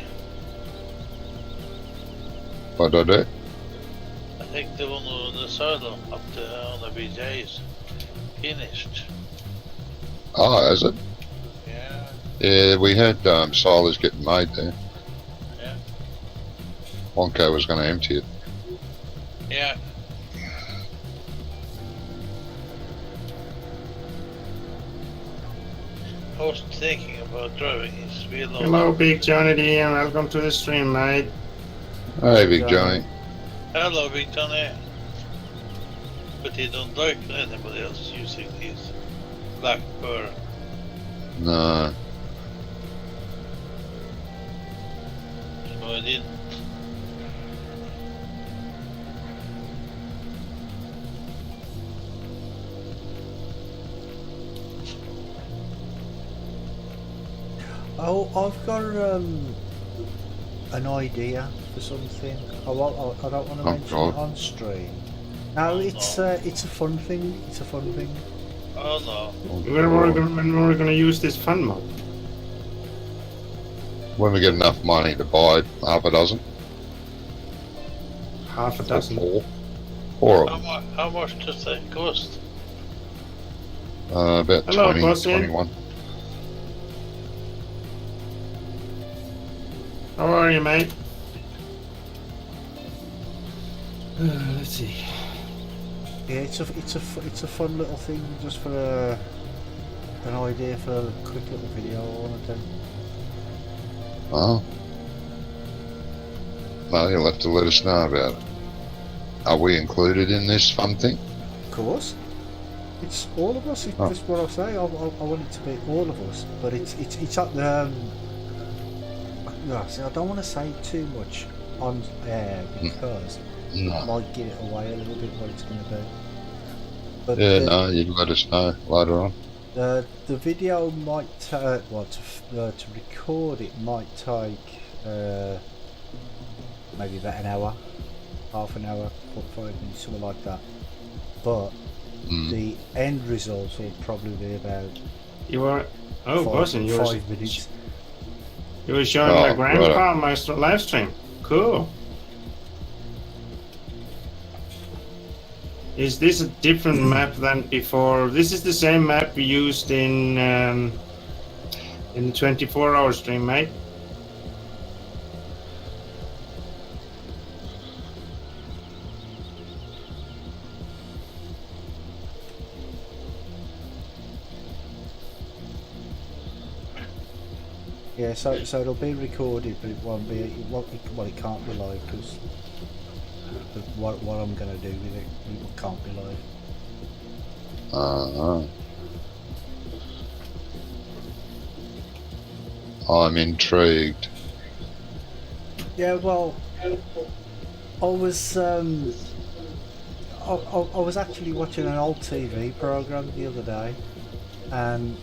What did I do? think the one on the silo up on the BJ is finished. Oh, is it? Yeah. Yeah, we had silos getting made there. Yeah. Wonko was going to empty it. Yeah. I was thinking about driving his wheel on. Hello, Big Johnny D, and welcome to the stream, mate. Hey, Big Johnny. Hello, Big Johnny. But he don't like anybody else using his black pearl. No. So I didn't. Oh, I've got an idea for something. I don't want to mention it on stream. No, it's a fun thing. It's a fun thing. Oh no. When we're gonna use this fun mod? When we get enough money to buy half a dozen. Half a Or dozen. four of them. How much does that cost? About Hello, 20, boss, yeah. 21. How are you, mate? Let's see. Yeah, it's a fun little thing just for an idea for a quick little video I want to do. Oh. No, you'll have to let us know about it. Are we included in this fun thing? Of course, it's all of us. It's Oh. just what I say. I want it to be all of us, but it's at the. See, I don't want to say too much on air because it No. might give it away a little bit what it's going to be. But Yeah, no, you can let us know later on. the video might to record it might take maybe about an hour, half an hour, 45 minutes, something like that. But the end result will probably be about You are. Oh, bossing, you 5 minutes. were showing Oh, my grandpa right. my live stream. Cool. Is this a different map than before? This is the same map we used in the 24-hour stream, mate. Yeah, so it'll be recorded, but it won't be. It can't be live because what I'm gonna do with it can't be live. I'm intrigued. Yeah, well, I was actually watching an old TV program the other day, and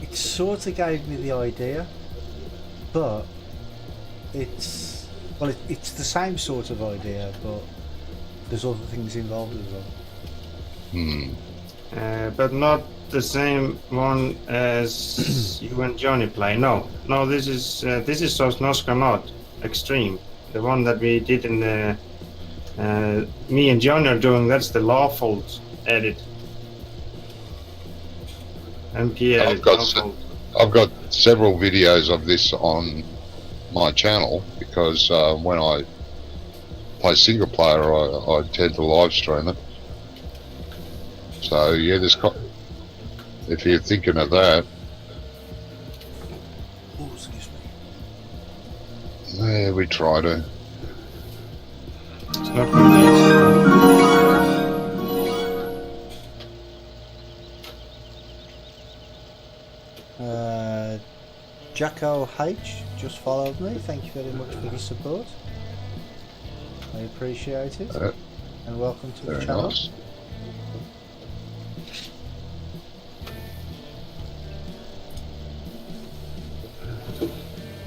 it sort of gave me the idea, but it's the same sort of idea, but there's other things involved as well. But not the same one as you and Johnny play. No, this is SosnovkaNot Extreme, the one that we did in the. Me and Johnny are doing. That's the lawful edit. MP edit. I've got several videos of this on my channel because when I play single player, I tend to live stream it. So yeah, if you're thinking of that, Oh, excuse me. yeah, we try to. It's not good. Jacko H just followed me. Thank you very much for the support. I appreciate it. And welcome to the Very channel. nice.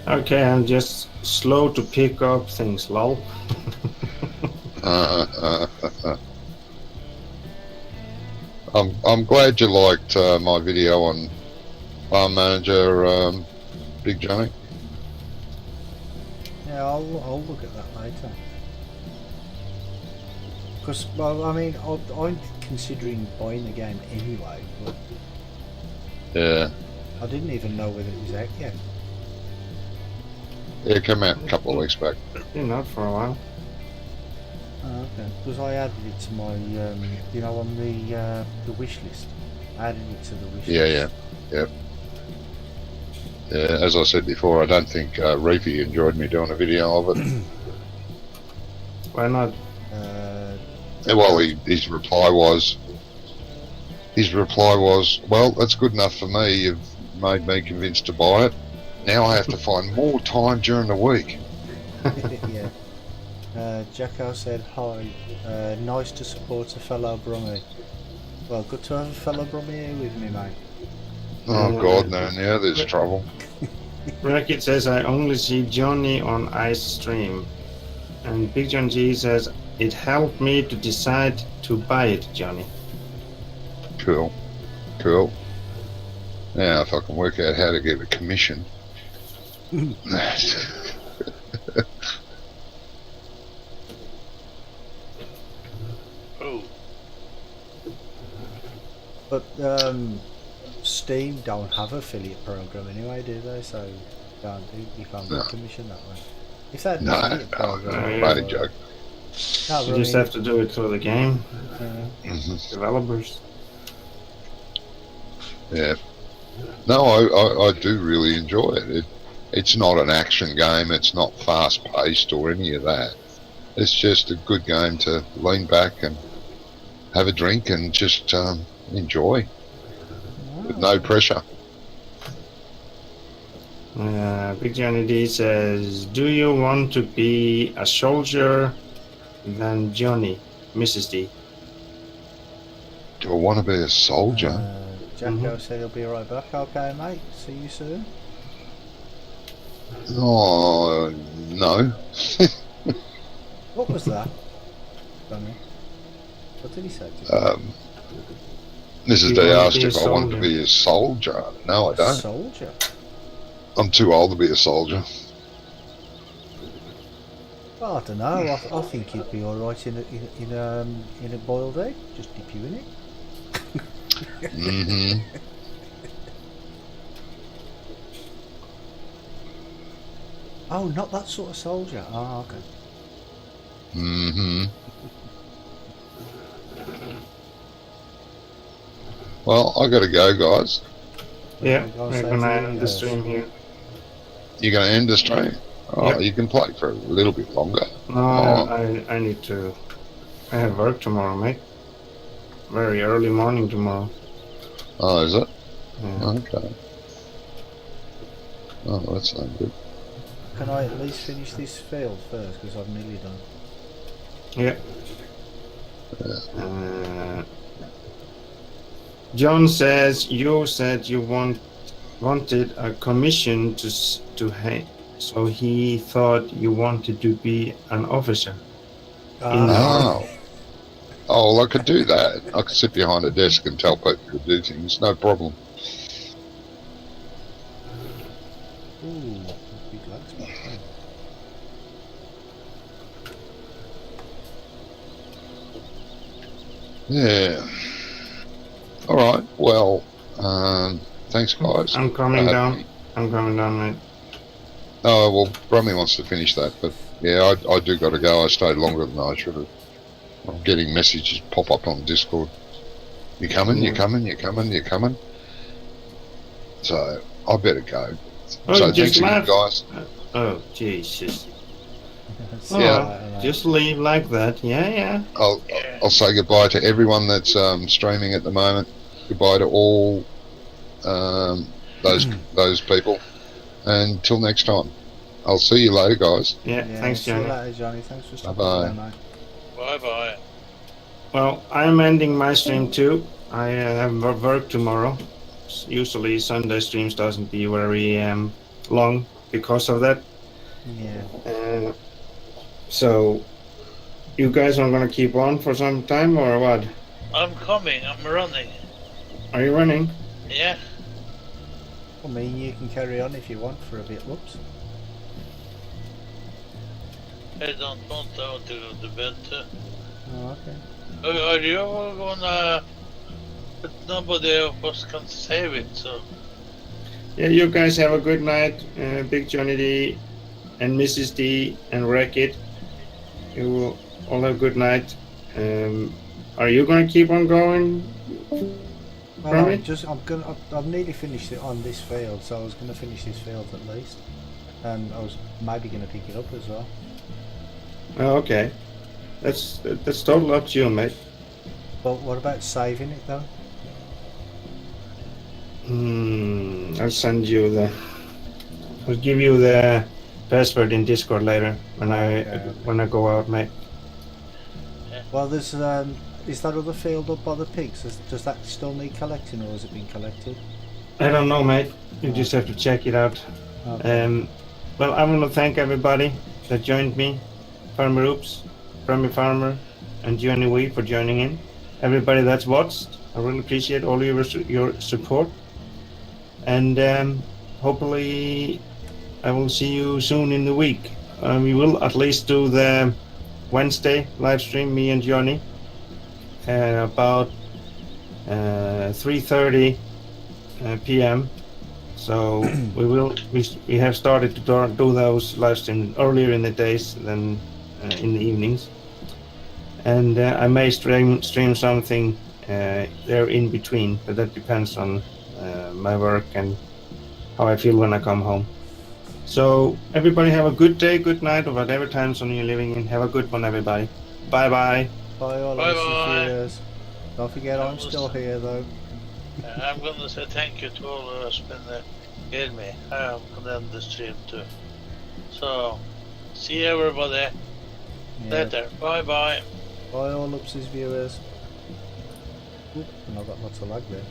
Okay, I'm just slow to pick up things, lol. I'm glad you liked my video on Farm Manager, Big Johnny. Yeah, I'll look at that later. Because, well, I mean, I'm considering buying the game anyway, but Yeah. I didn't even know whether it was out yet. Yeah, it came out a couple of weeks back. Been out for a while. Oh, okay. Because I added it to my, you know, on the wish list. I added it to the wish list. Yeah. Yeah, as I said before, I don't think Reefy enjoyed me doing a video of it. Why not? Well, his reply was, well, that's good enough for me. You've made me convinced to buy it. Now I have to find more time during the week. Yeah. Jacko said, hi, nice to support a fellow Brummie. Well, good to have a fellow Brummie here with me, mate. Oh, God, no, now there's trouble. Bracket says, I only see Johnny on Ice Stream. And Big John G says, it helped me to decide to buy it, Johnny. Cool. Now, if I can work out how to get a commission. Oh, But Steam don't have affiliate program anyway, do they? So you can't get commission that way. If that No, affiliate program, bloody joke. no, You but just have to do it through the game. Mhm. Developers. Yeah. No, I do really enjoy it. It's not an action game. It's not fast paced or any of that. It's just a good game to lean back and have a drink and just enjoy with no pressure. Big Johnny D says, do you want to be a soldier than Johnny, Mrs. D? Do I want to be a soldier? Jacko said he'll be right back. Okay, mate. See you soon. Oh, no. What was that? Danny? What did he say to you? Mrs. You D want to asked be a if I wanted to soldier? be a soldier. No, I A don't. soldier? I'm too old to be a soldier. Well, I don't know. I think you'd be alright in a boiled egg. Just dip you in it. Mm-hmm. Oh, not that sort of soldier. Oh, okay. Mm-hmm. Well, I gotta go, guys. Yeah, Go we're save gonna the end the universe. stream here. You're gonna end the stream? Oh, Yep. you can play for a little bit longer. No, I need to. I have work tomorrow, mate. Very early morning tomorrow. Oh, is it? Yeah. Okay. Oh, that's not good. Can I at least finish this field first? Because I've nearly done. Yeah. John says you said you wanted a commission to hang, so he thought you wanted to be an officer. Oh. Oh, well, I could do that. I could sit behind a desk and tell people to do things. No problem. Ooh, big legs, man. Yeah. All right. Well, thanks, guys. I'm coming for down. having me. I'm coming down, mate. Oh, well, Brummy wants to finish that, but yeah, I do got to go. I stayed longer than I should have. I'm getting messages pop up on Discord. You coming? You coming? You coming? You coming? So I better go. Oh, So you just thanks again, left. guys. Oh, Jesus. So, Yeah. Just leave like that. Yeah. I'll say goodbye to everyone that's streaming at the moment. Goodbye to all those people. And until next time, I'll see you later, guys. Yeah. Thanks, see you Johnny. later, Johnny. Thanks for stopping Bye-bye. by, mate. bye-bye. Well, I'm ending my stream too. I have work tomorrow. Usually Sunday streams doesn't be very long because of that. Yeah. So, you guys are gonna keep on for some time or what? I'm coming, I'm running. Are you running? Yeah, I mean, you can carry on if you want for a bit. Whoops. I don't want to go to the bed too. Oh, okay. Are you ever gonna? But nobody of us can save it, so. Yeah, you guys have a good night, Big Johnny D and Mrs. D and Wreck-It. You will all have a good night. Are you gonna keep on going? Well, Robbie? I've nearly finished it on this field, so I was gonna finish this field at least, and I was maybe gonna pick it up as well. Oh, okay. That's totally up to you, mate. But what about saving it though? I'll send you the. I'll give you the password in Discord later when I go out, mate. Well, there's is that other field up by the pigs? Does that still need collecting, or has it been collected? I don't know, mate. You just have to check it out. Okay. Well, I want to thank everybody that joined me, Farmer Oops, Farmer, and Johnny Vee for joining in. Everybody that's watched, I really appreciate all your support. And hopefully I will see you soon in the week. We will at least do the Wednesday live stream, me and Johnny, about 3:30 p.m. So we have started to do those live streams earlier in the days than in the evenings, and I may stream something there in between, but that depends on my work and how I feel when I come home. So everybody have a good day, good night, or whatever time zone you're living in. Have a good one, everybody. Bye bye. Bye all our viewers. Don't forget I'm still here though. I'm gonna say thank you to all who have been hearing me. I'm gonna end the stream too. So, see everybody later. Bye bye. Bye all Ups's viewers. Oop, and I've got lots of lag there.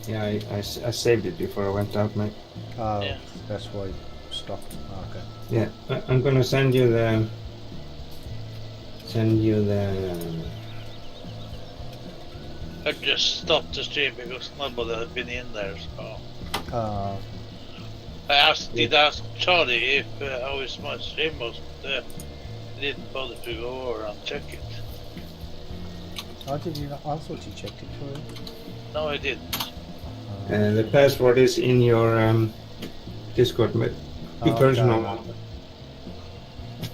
Yeah, I saved it before I went out, mate. Oh, yeah. That's why it stopped. Okay. Yeah, I'm gonna send you the. I just stopped the stream because nobody had been in there, so. I did ask Charlie if how is my stream was, but he didn't bother to go over and check it. Oh, did you not? I thought you checked it for you. No, I didn't. The password is in your Discord, mate. Your personal one.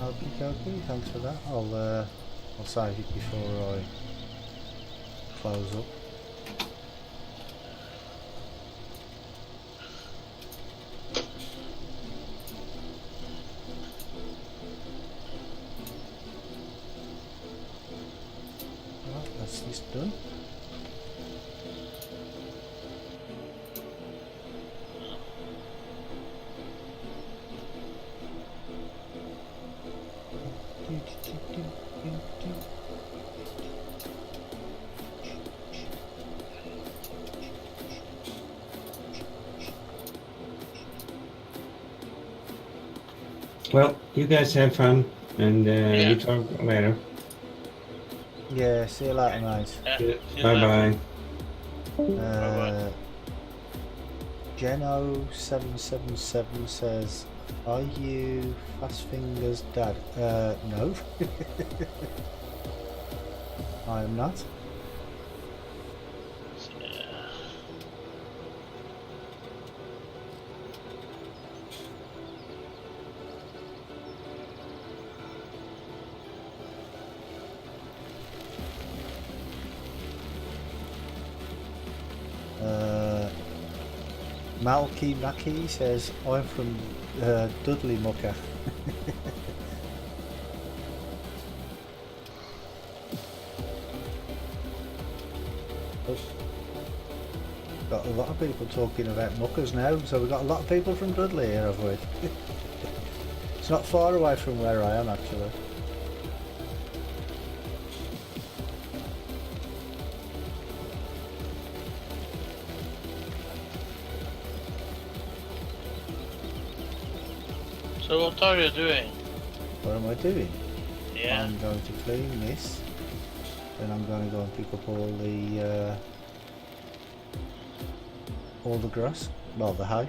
Okay, thanks for that. I'll save it before I close up. Right, that's this done. Well, you guys have fun, and we talk later. Yeah, see you later, mate. Bye bye. Geno777 says, "Are you Fast Fingers Dad?" No. I am not. Malky Maki says, "I'm from Dudley Mucker." Got a lot of people talking about muckers now, so we've got a lot of people from Dudley here, have we? It's not far away from where I am, actually. So what are you doing? What am I doing? Yeah. I'm going to clean this, then I'm going to go and pick up all the grass, well, the hay.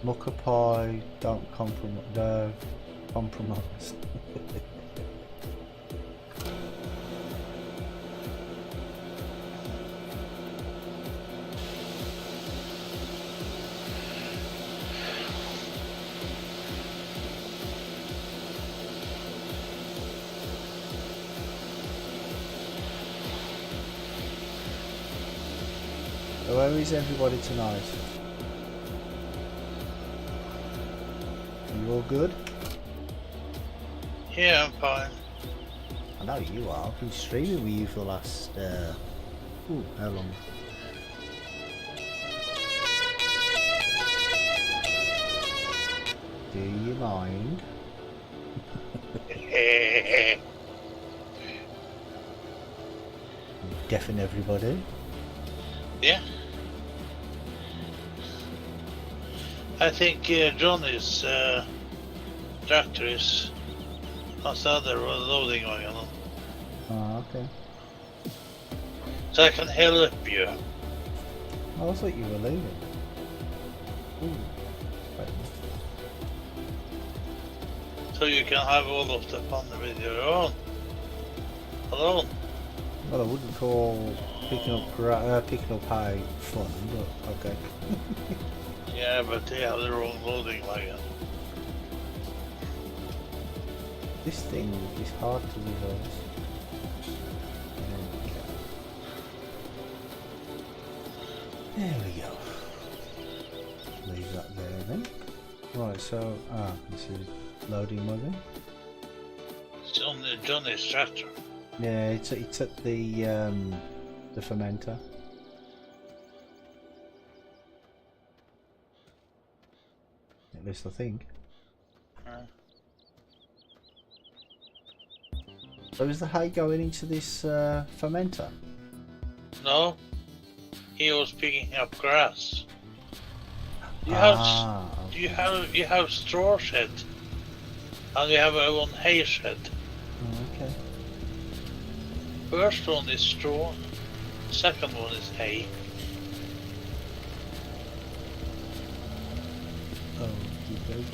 Mucker pie, don't compromise. Compromise. So where is everybody tonight? Are you all good? Yeah, I'm fine. I know you are. I've been streaming with you for the last, how long? Do you mind? Deafen everybody. Yeah. I think Johnny's tractor is outside there loading going on. Oh, okay. So I can help you. I thought you were leaving. Ooh. Right. So you can have all of the fun with your own. Alone. Well, I wouldn't call picking up hay fun, but okay. Yeah, but they have their own loading wagon. This thing is hard to reverse. There we go. Leave that there then. Right, so this is loading wagon. It's on the Johnny's tractor. Yeah, it's at the fermenter. At least I think. So is the hay going into this fermenter? No, he was picking up grass. You have straw shed, and you have one hay shed. Okay. First one is straw, second one is hay. Oh, keep going.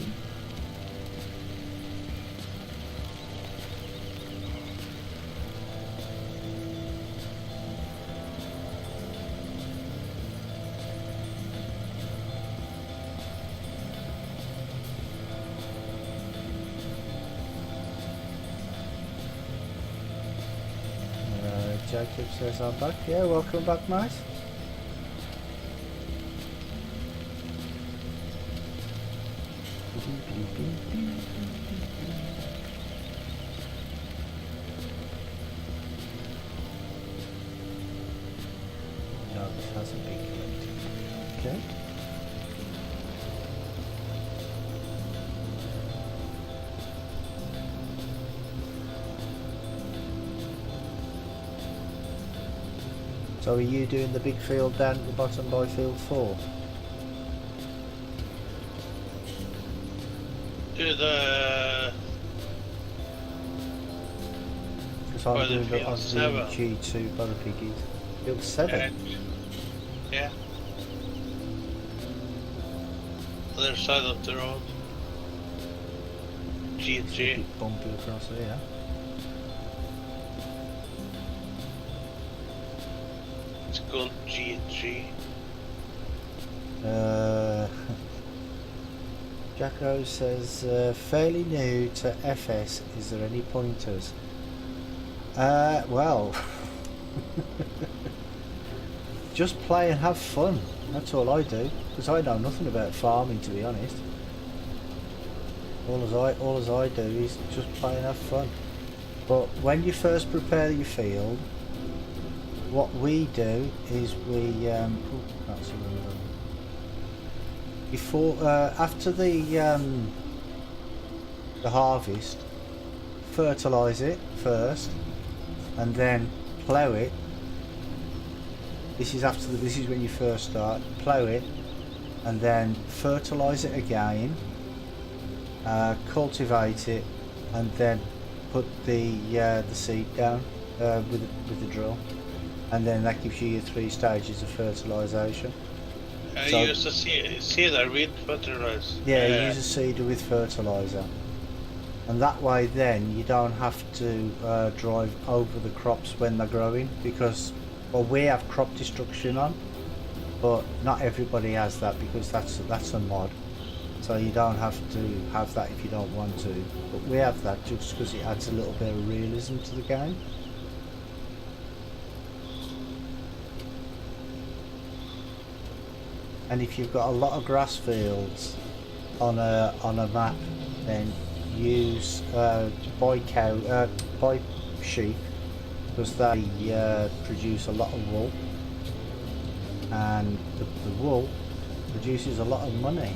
Jacob says I'm back. Yeah, welcome back, mate. No, this hasn't been collected. Okay. So are you doing the big field down at the bottom by field 4? Do the... Because I'm doing field it on 7. the G2 by the piggies. Field 7? Yeah. Other side of the road. G3. Big bumpy across here. It's called G3. Jacko says, fairly new to FS, is there any pointers? Well, just play and have fun, that's all I do, because I know nothing about farming, to be honest. All as I do is just play and have fun. But when you first prepare your field, what we do is we that's a little before after the harvest, fertilise it first, and then plough it. This is when you first start. Plough it, and then fertilise it again, cultivate it, and then put the seed down with the drill. And then that gives you your 3 stages of fertilisation. I So- use a seeder with fertilizer. Yeah, use a seeder with fertiliser. And that way then you don't have to drive over the crops when they're growing, because, well, we have crop destruction on, but not everybody has that, because that's a mod. So you don't have to have that if you don't want to. But we have that just because it adds a little bit of realism to the game. And if you've got a lot of grass fields on a map, then use buy sheep, because they produce a lot of wool, and the wool produces a lot of money.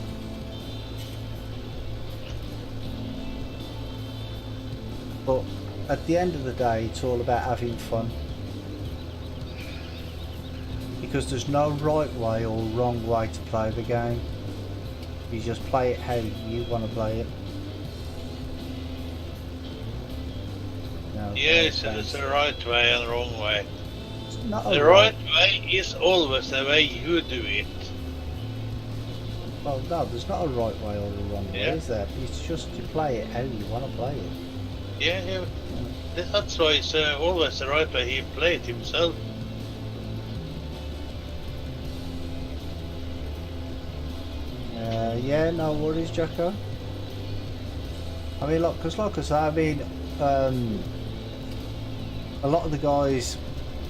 But at the end of the day, it's all about having fun, because there's no right way or wrong way to play the game. You just play it how you want to play it. Yes, it's a right way and a wrong way. It's not The right way is always the way you do it. Well, no, there's not a right way or a wrong way, is there? It's just you play it how you want to play it. Yeah. That's why it's always the right way he played himself. Yeah, no worries, Jacko. I mean, look, because like I say, I mean, a lot of the guys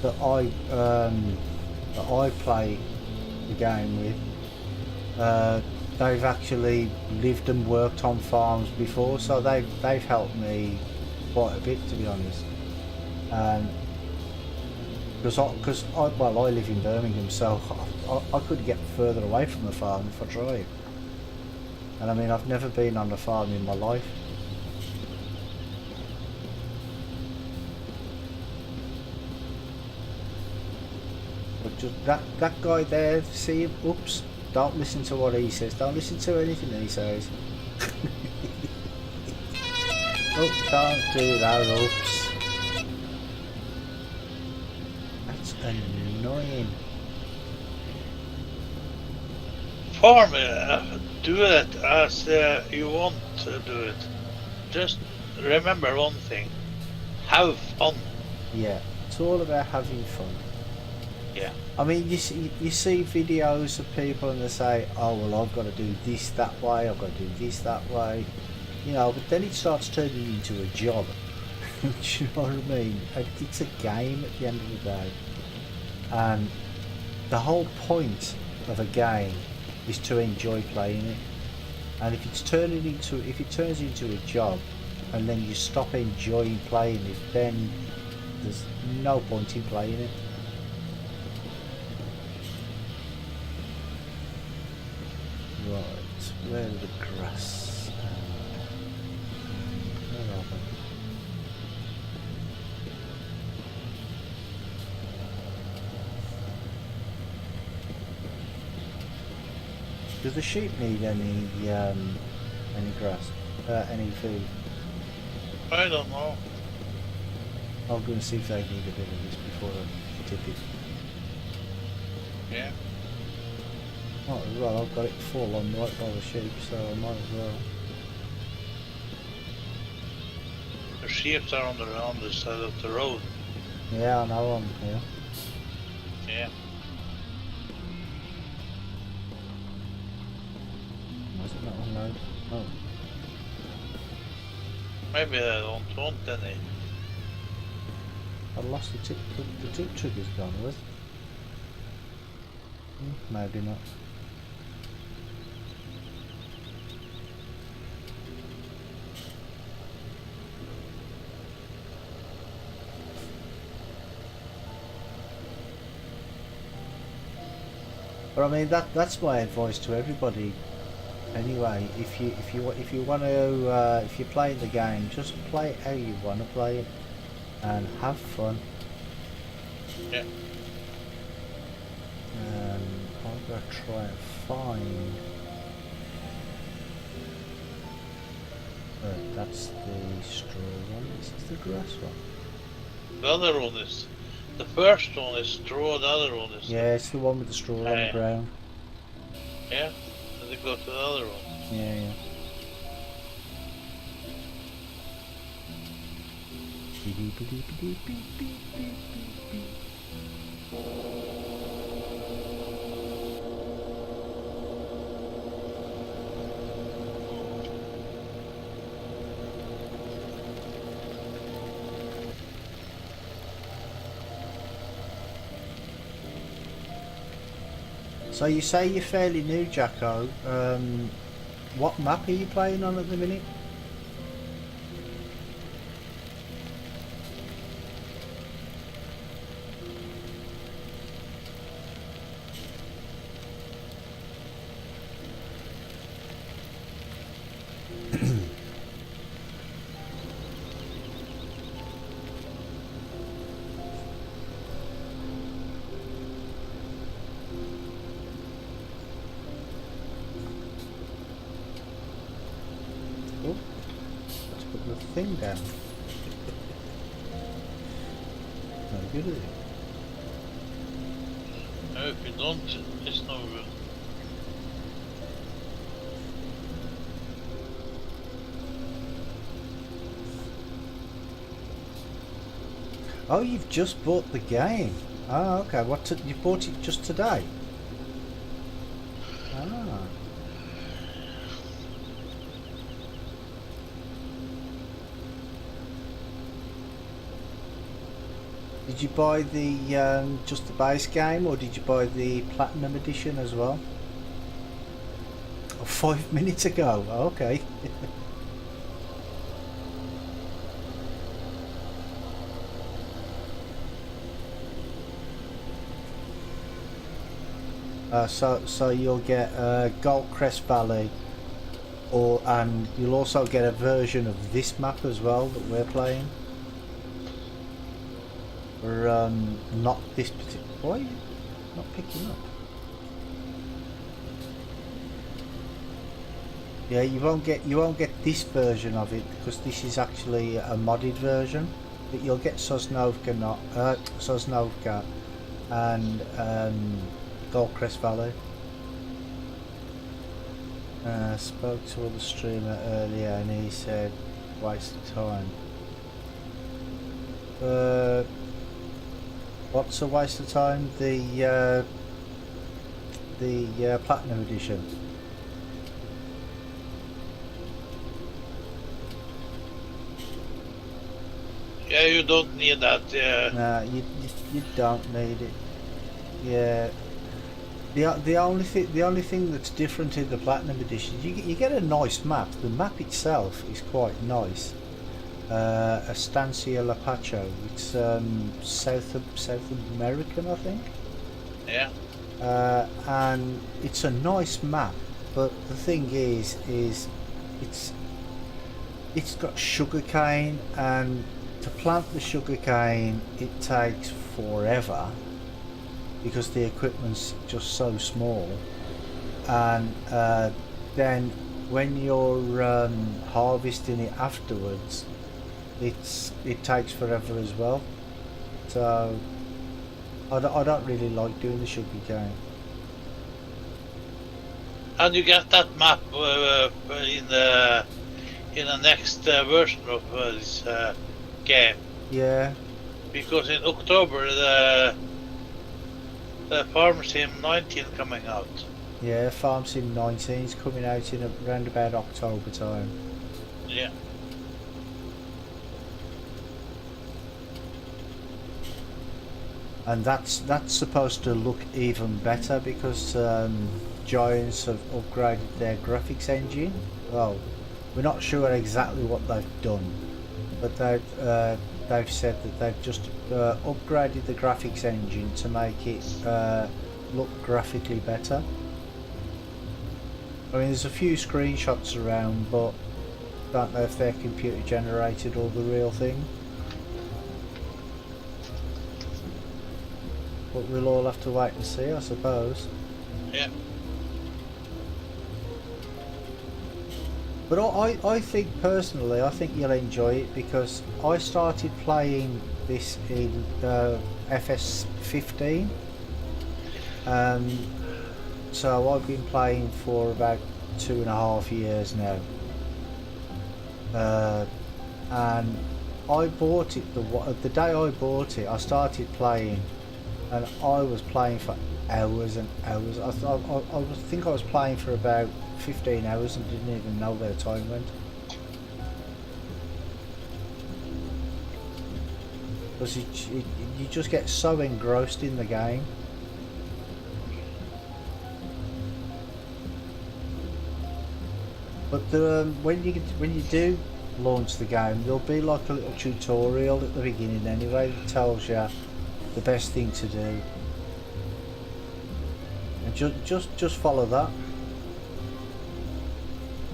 that I play the game with, they've actually lived and worked on farms before, so they've helped me quite a bit, to be honest. Because I live in Birmingham, so I could get further away from the farm if I tried. And I mean, I've never been on a farm in my life. But just that guy there, see him? Oops! Don't listen to what he says. Don't listen to anything he says. Oh, don't do that! Oops! That's annoying. Farm, do it as you want to do it. Just remember one thing: have fun. Yeah, it's all about having fun. Yeah. I mean, you see videos of people and they say, oh well, I've got to do this that way, I've got to do this that way, you know, but then it starts turning into a job. Do you know what I mean? It's a game at the end of the day, and the whole point of a game is to enjoy playing it. And if it turns into a job, and then you stop enjoying playing it, then there's no point in playing it. Right, where are the grass? Where are they? Does the sheep need any grass? Any food? I don't know. I'm going to see if they need a bit of this before I tip it. Yeah. Might as well, I've got it full on right by the sheep, so I might as well. The sheep are on the side of the road. Yeah, I know, I'm here. Yeah. Why is it not on road? Oh. Maybe they don't want any. I lost the tip trigger's gone, was it? Maybe not. But I mean, that's my advice to everybody. Anyway, if you want to if you're playing the game, just play it how you want to play it, and have fun. Yeah. I'm gonna try and find. That's the straw one. This is the grass one. The other one is. The first one is straw, the other one is. Yeah, it's the one with the straw on the ground. Yeah, and then go to the other one. Yeah, yeah. So you say you're fairly new, Jacko. What map are you playing on at the minute? Oh, let's put the thing down. No good, is it? No, if you don't, it's no good. Oh, you've just bought the game. Oh, okay. You bought it just today? Ah. Did you buy the just the base game, or did you buy the Platinum Edition as well? Oh, 5 minutes ago. Oh, okay. So you'll get Goldcrest Valley, and you'll also get a version of this map as well that we're playing. Or not this particular. Why are you not picking up? Yeah, you won't get this version of it because this is actually a modded version. But you'll get Sosnovka and Goldcrest Valley. Spoke to the streamer earlier and he said waste of time. What's a waste of time? The Platinum Edition. Yeah, you don't need that. Nah, you don't need it. Yeah. The only thing that's different in the Platinum Edition, you get a nice map. The map itself is quite nice. Estancia La Pacho. It's South American, I think. Yeah. And it's a nice map, but the thing is it's got sugarcane, and to plant the sugarcane it takes forever because the equipment's just so small, and then when you're harvesting it afterwards, it takes forever as well. So I don't really like doing the sugarcane. And you get that map in the next version of this game. Yeah. Because in October the Farm Sim 19 coming out. Yeah, Farm Sim 19 is coming out in around about October time. Yeah. And that's supposed to look even better because Giants have upgraded their graphics engine. Well, we're not sure exactly what they've done, but they've said that they've just upgraded the graphics engine to make it look graphically better. I mean, there's a few screenshots around, but don't know if they're computer generated or the real thing. But we'll all have to wait and see, I suppose. Yeah. But I think personally, I think you'll enjoy it because I started playing this in FS15. So I've been playing for about 2.5 years now. And I bought it the day I bought it. I started playing, and I was playing for hours and hours. I think I was playing for about 15 hours and didn't even know where the time went. Because you just get so engrossed in the game. But when you do launch the game, there'll be like a little tutorial at the beginning anyway that tells you the best thing to do, and just follow that.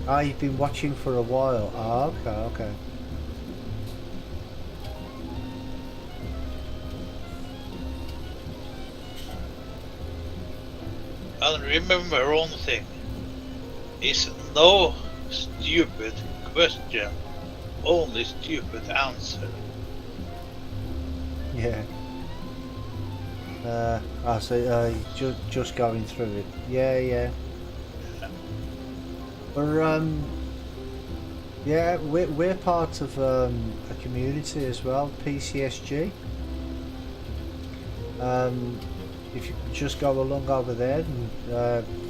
Ah, you've been watching for a while. Ah, okay. And remember one thing, is no stupid question, only stupid answer. Yeah. Just going through it. Yeah. Yeah, we're part of a community as well, PCSG. If you just go along over there, and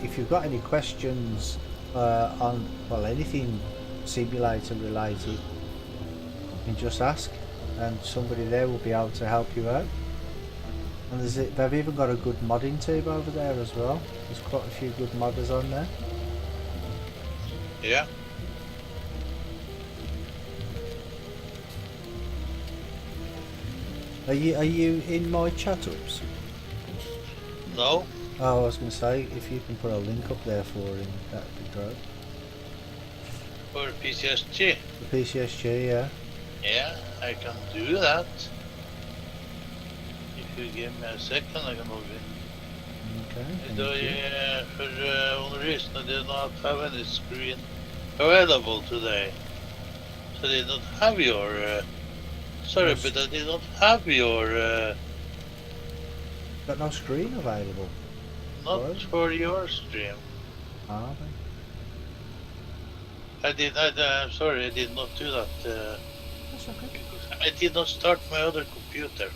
if you've got any questions on anything simulator related, you can just ask, and somebody there will be able to help you out. And they've even got a good modding team over there as well. There's quite a few good modders on there. Yeah. Are you in my chat ups? No. Oh, I was going to say, if you can put a link up there for him, that'd be great. For PCSG? The PCSG, yeah. Yeah, I can do that. If you give me a second, I can log in. Okay. For one reason I did not have any screen available today. So I did not have your... sorry, Yes. but I did not have your... Got no screen available. not What? for your stream. Ah, I'm sorry, I did not do that. that's okay. Because I did not start my other computer.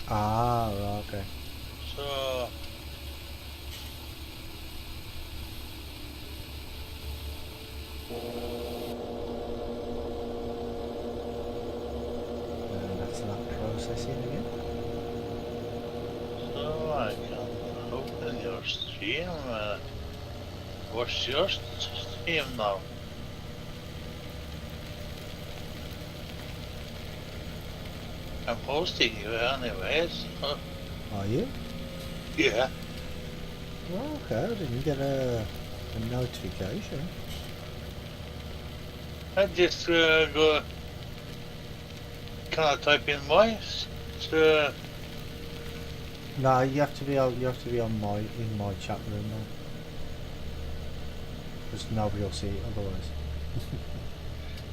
Ah, right, okay. So... That's not processing again. So I can open your stream. Watch your stream now. I'm hosting you anyways. Are you? Yeah. Oh, okay, I didn't get a notification. I just go. Can I type in voice? No, you have to be on in my chat room now. Because nobody will see it otherwise.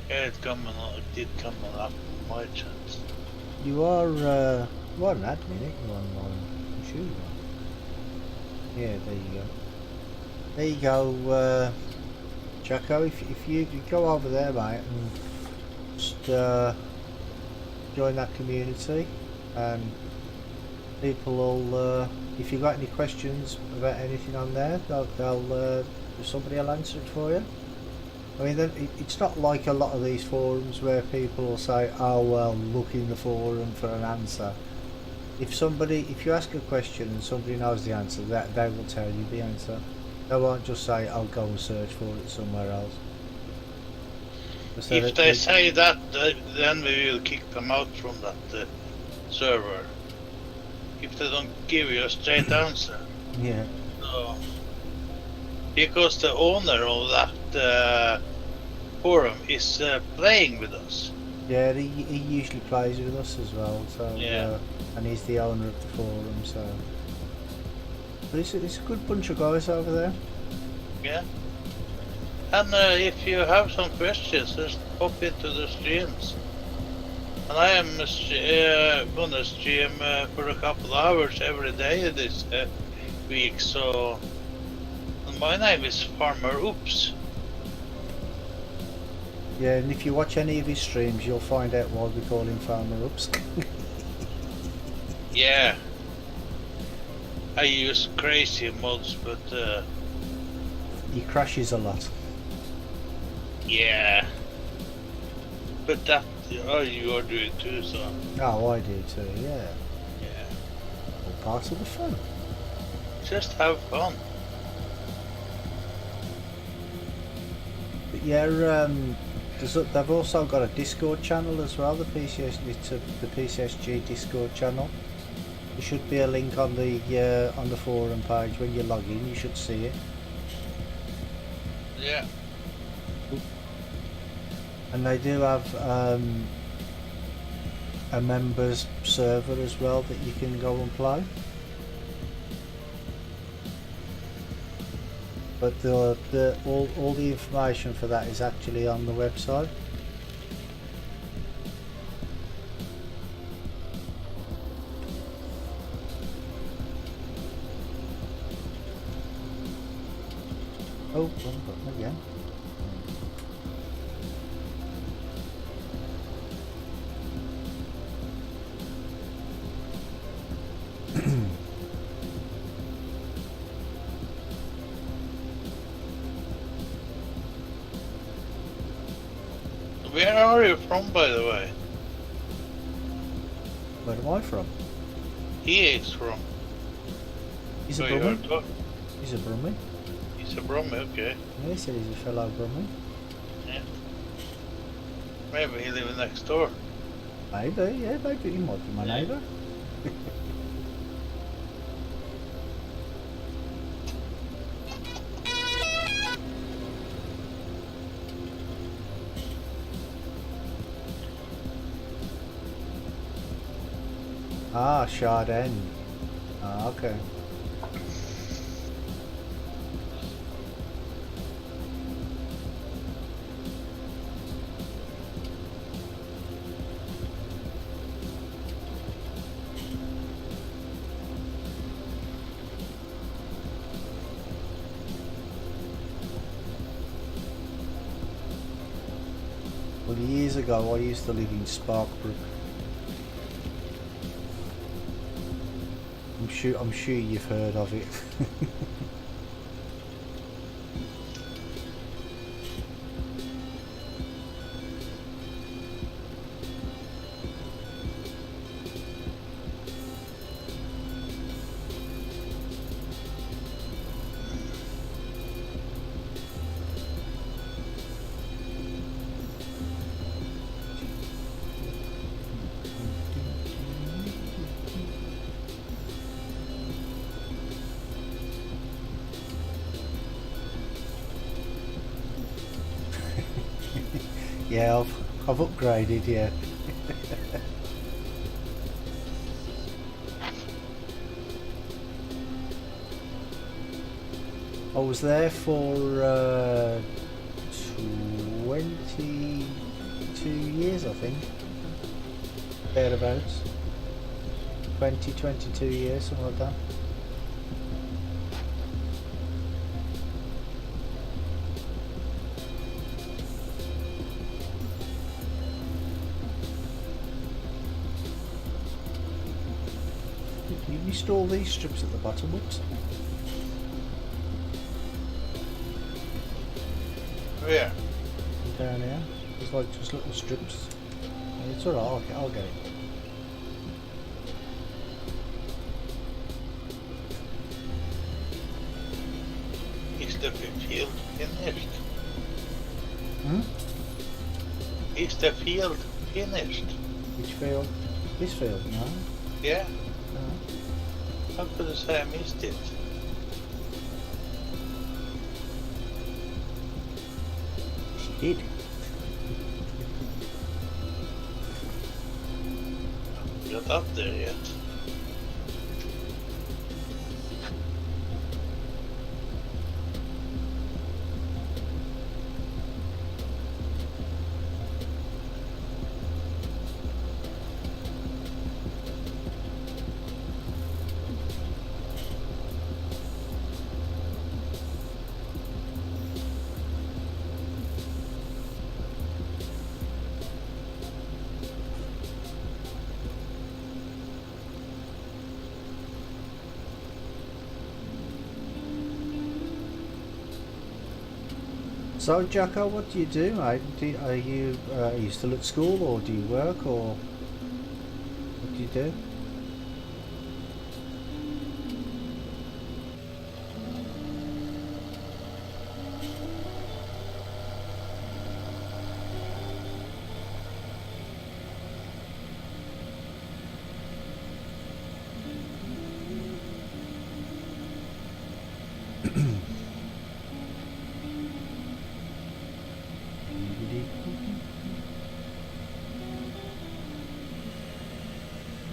Yeah, it did come up in my chat. You are an admin, ain't you, online? I'm sure you are. Yeah, there you go. There you go, Jacko. If you go over there, mate, and just join that community, and people will, if you've got any questions about anything on there, somebody will answer it for you. I mean, it's not like a lot of these forums where people will say, oh well, look in the forum for an answer. If you ask a question and somebody knows the answer, they will tell you the answer. They won't just say, I'll go and search for it somewhere else. If they say that, then we will kick them out from that server. If they don't give you a straight answer. Yeah. So, because the owner of that forum is playing with us. Yeah, he usually plays with us as well. So yeah. And he's the owner of the forum. So, but it's a good bunch of guys over there. Yeah. And if you have some questions, just pop into the streams. And I am gonna stream for a couple of hours every day this week, so My name is Farmer Oops. Yeah, and if you watch any of his streams, you'll find out why we call him Farmer Ups. Yeah. I use crazy mods, but He crashes a lot. yeah. But that you are doing too, so Oh, I do too, yeah. yeah. All part of the fun. Just have fun. But yeah, they've also got a Discord channel as well, the PCSG Discord channel. There should be a link on the forum page when you log in. You should see it. Yeah. And they do have a members server as well that you can go and play. But all the information for that is actually on the website. Oh, wrong button again. Where are you from, by the way? Where am I from? He is from. He's a Where Brummie. you're He's a Brummie. He's a Brummie, okay. Yeah, he said he's a fellow Brummie. Yeah. Maybe he lives next door. Maybe, yeah, maybe he might be my neighbour. Ah, Chardin. Ah, okay. Well, years ago I used to live in Sparkbrook. I'm sure you've heard of it. Yeah, I've upgraded, yeah. I was there for 22 years, I think. Thereabouts. 22 years, something like that. You missed all these strips at the bottom, whoops. Where? Down here. There's like just little strips. It's alright, I'll get it. Is the field finished? Hmm? Is the field finished? Which field? This field, no? Yeah. No. How could I say I missed it? She did. Got up there yet? So, Jacko, what do you do, mate? Are you still at school, or do you work, or what do you do?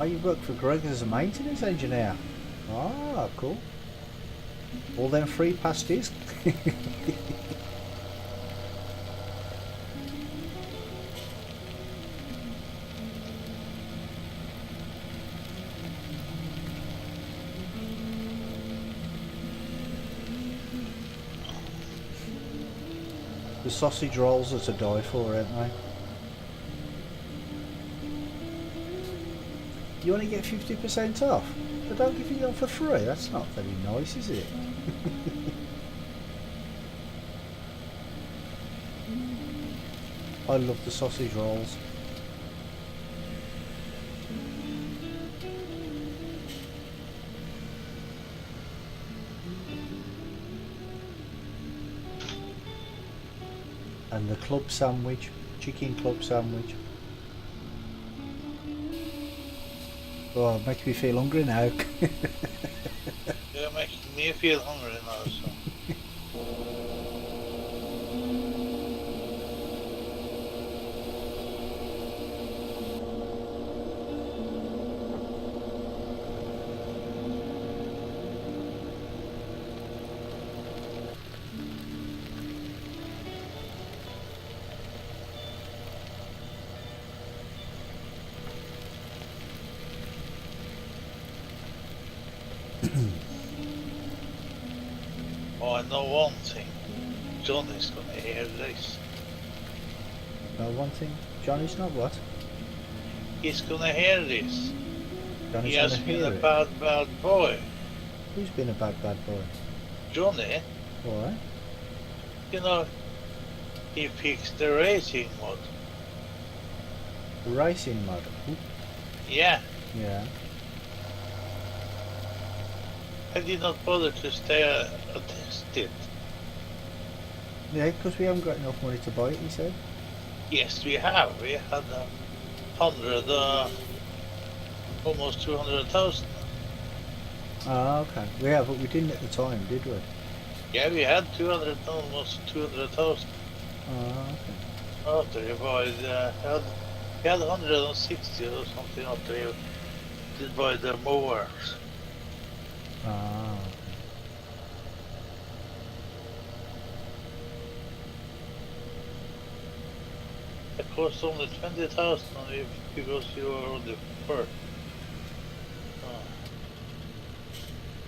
Oh, you work for Greg as a maintenance engineer. Ah, cool. All them free pasties. The sausage rolls are to die for, aren't they? You want to get 50% off? But don't give you them for free. That's not very nice, is it? I love the sausage rolls. And the club sandwich, chicken club sandwich. Oh, it makes me feel hungry now. You're making me feel hungry now, so. Oh, I know one thing. Johnny's gonna hear this. No, one thing. Johnny's not what? He's gonna hear this. Johnny's He has gonna been hear a it. bad boy. Who's been a bad boy? Johnny, Alright. you know, he fixed the racing mod. The racing mod. Ooh, Yeah, yeah. I did not bother to stay test it. Yeah, because we haven't got enough money to buy it, he said. Yes, we have. We had 100, almost 200,000. Ah, okay. Yeah, but we didn't at the time, did we? Yeah, we had 200, almost 200,000. Ah, okay. After you buy the, we had 160 or something after you did buy the mowers. Ah, okay. It cost only 20,000 because you were on the first.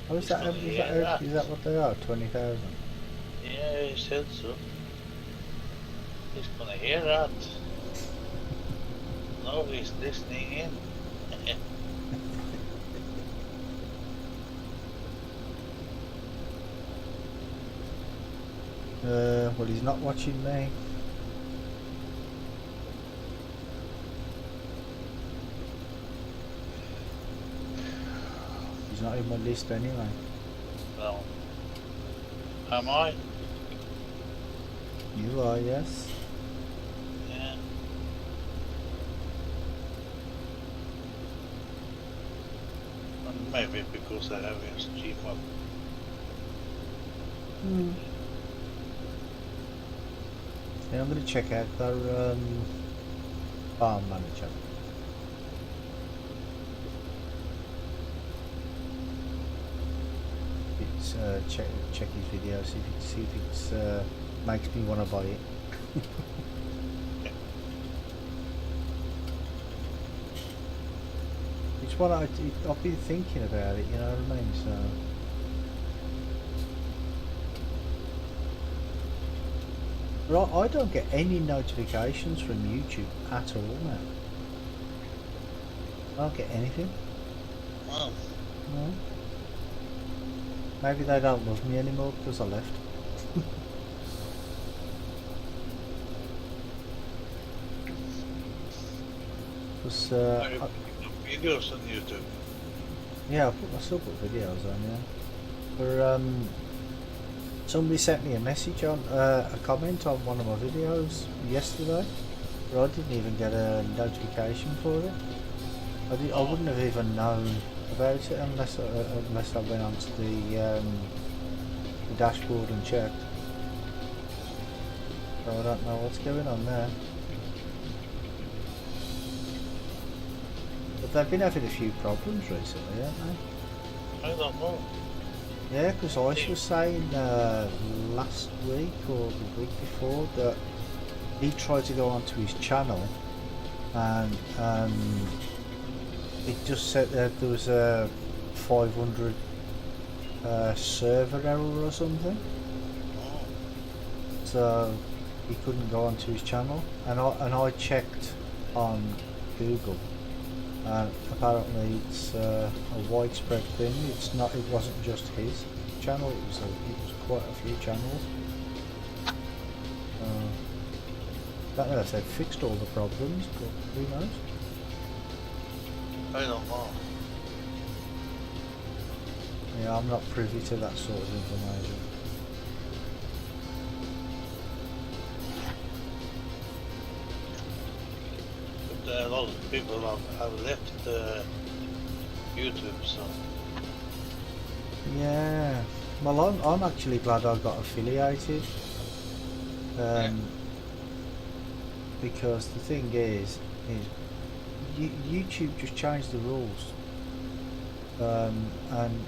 Oh, is that what they are? 20,000? Yeah, he said so. He's gonna hear that. No, he's listening in. Well, he's not watching me. He's not in my list anyway. Well, am I? You are, yes. Yeah. Maybe because I have a stream up. Yeah, I'm going to check out their farm manager. It's check his video, see if it's makes me want to buy it. It's what I've been thinking about it, you know what I mean? So. But I don't get any notifications from YouTube at all now. I don't get anything. Oh. No. Maybe they don't love me anymore because I left. Because videos on YouTube. yeah, I still put videos on. Yeah, but somebody sent me a message on a comment on one of my videos yesterday, but I didn't even get a notification for it. I wouldn't have even known about it unless I went onto the dashboard and checked. So I don't know what's going on there. But they've been having a few problems recently, haven't they? I don't know. Yeah, because Ice was saying last week or the week before that he tried to go onto his channel and it just said that there was a 500 server error or something. So he couldn't go onto his channel, and I checked on Google, and apparently it's a widespread thing. It wasn't just his channel. It was quite a few channels. I don't know if they've fixed all the problems, but who knows? I don't know. Yeah, I'm not privy to that sort of information. But a lot of people have left YouTube, so. Yeah, well, I'm actually glad I got affiliated. Because the thing is YouTube just changed the rules, and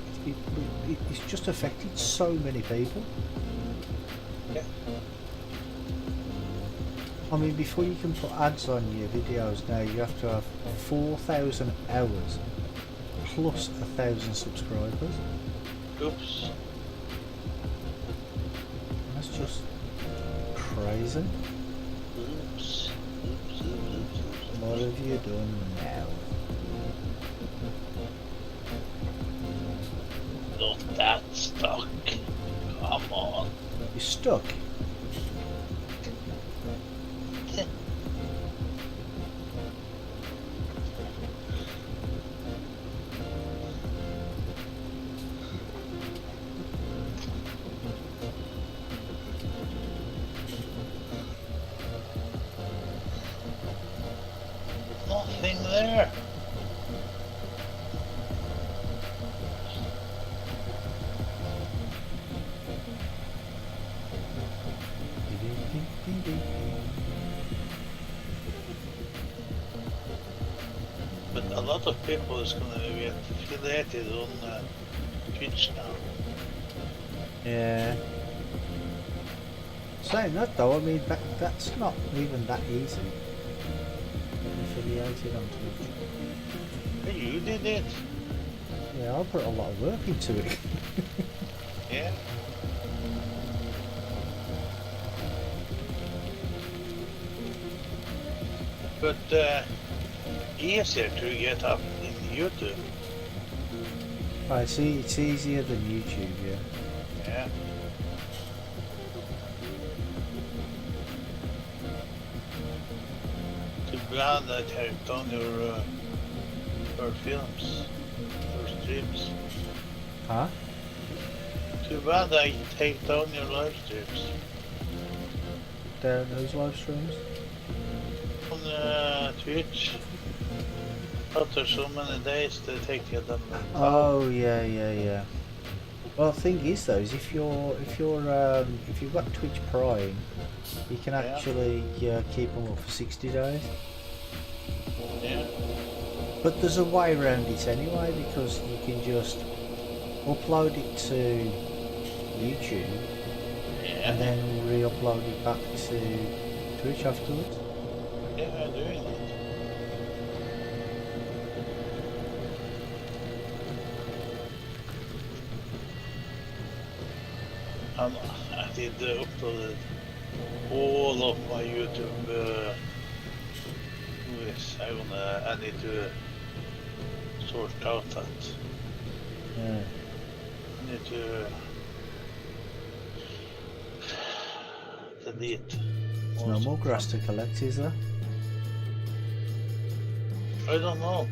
it's just affected so many people. Yeah. I mean, before you can put ads on your videos now, you have to have 4,000 hours plus 1,000 subscribers. Oops. That's just crazy. Oops. What have you done now? Not that stuck. Come on. You're stuck. Nothing there. But a lot of people is going to be affiliated on Twitch now. Yeah. Saying that though, I mean that's not even that easy. Affiliated on Twitch. Hey, you did it. Yeah, I put a lot of work into it. Yeah. But easier to get up in YouTube. I see, it's easier than YouTube, yeah. Yeah. Too bad that you've done your films, your streams. Huh? Too bad I take down your live streams. Those live streams? On Twitch. After so many days they take you down. Oh yeah. Well, the thing is though, is if you've got Twitch Prime, you can actually keep them up for 60 days. Yeah. But there's a way around it anyway, because you can just upload it to YouTube and then re-upload it back to Twitch afterwards. Yeah, I'm doing it. I did upload all of my YouTube movies. I need to sort out that. Yeah. I need to delete. There's no more grass to collect, is there? I don't know.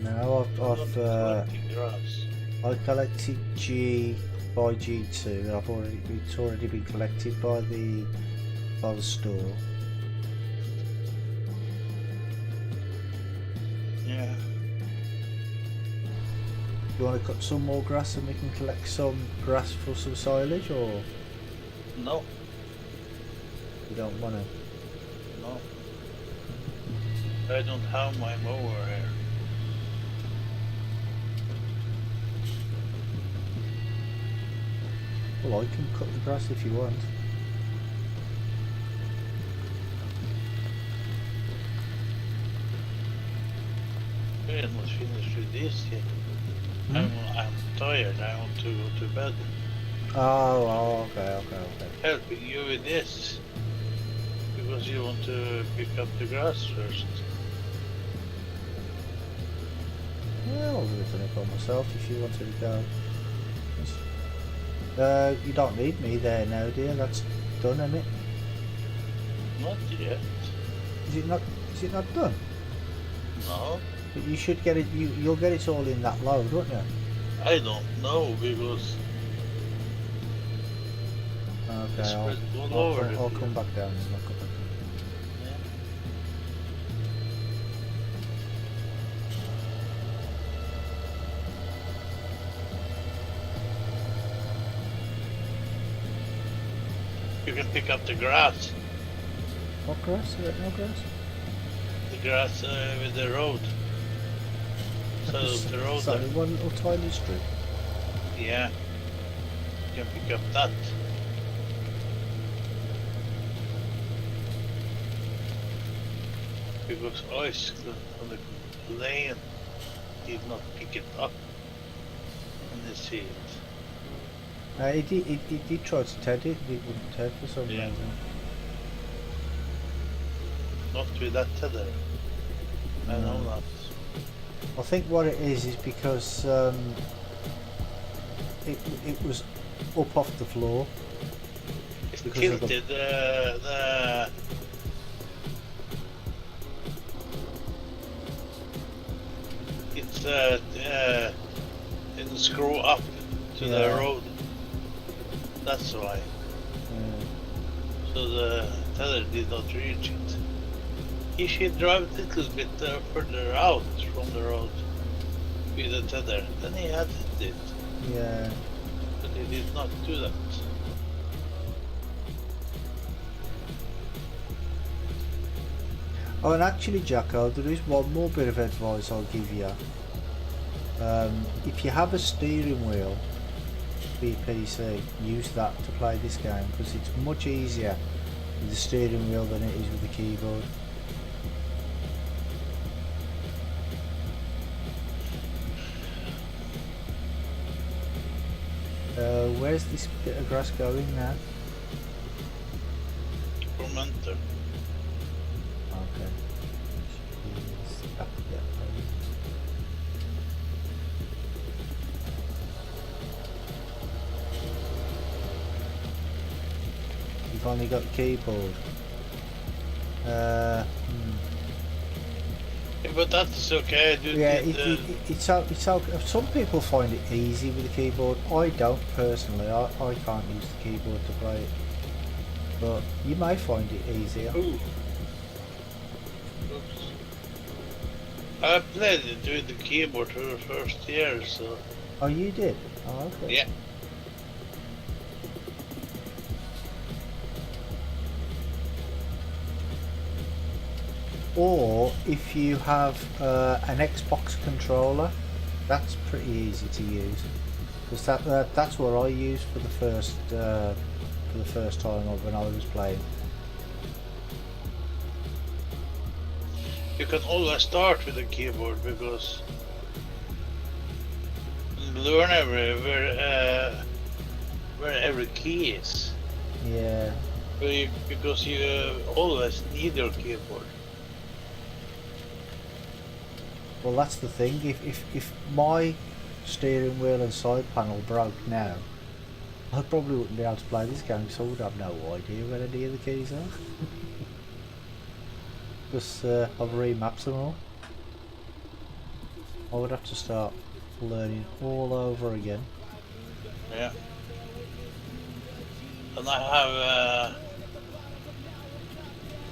No, I'm not collecting grass. I collected G by G2. It's already been collected by the store. Yeah. You want to cut some more grass and we can collect some grass for some silage, or No. you don't want to? No. I don't have my mower here. Well, I can cut the grass if you want. I must finish with this yet. I'm tired. I want to go to bed. Oh, okay. Helping you with this because you want to pick up the grass first. Well, I'll do it by myself if you wanted to go. You don't need me there now, dear. That's done, isn't it? Not yet. Is it not? Is it not done? No. But you should get it. You'll get it all in that load, won't you? I don't know because Okay, it's I'll come back down. I'll come back down. Yeah. You can pick up the grass. What grass? Is it no grass? The grass with the road. So the road. Sorry, one little tiny strip. Yeah. You can pick up that. Because ice on the lane did not pick it up in the seat. It did try to TED it, it wouldn't TED for some Yeah. reason. Not with that tether. I know that. I think what it is because it was up off the floor. It's Because of the- tilted the didn't screw up to the Yeah. road. That's why. So the tether did not reach it. He should drive a little bit further out from the road with the tether. Then he had it, Yeah. but he did not do that. Oh, and actually, Jacko, there is one more bit of advice I'll give you. If you have a steering wheel for your PC, use that to play this game because it's much easier with the steering wheel than it is with the keyboard. Where's this bit of grass going now? Fermenter. Okay. You've only got the keyboard. Yeah, but that's okay. Yeah, it's okay. Some people find it easy with the keyboard. I don't personally. I can't use the keyboard to play it. But you may find it easier. Ooh. Oops. I played it with the keyboard for the first year, so Oh, you did? Oh, okay. yeah. Or if you have an Xbox controller, that's pretty easy to use. Because that's what I used for the first time when I was playing. You can always start with the keyboard because you learn where every key is. Yeah. Because you always need your keyboard. Well, that's the thing. If my steering wheel and side panel broke now, I probably wouldn't be able to play this game because I would have no idea where any of the keys are. Because I've remapped them all. I would have to start learning all over again. Yeah. And I have,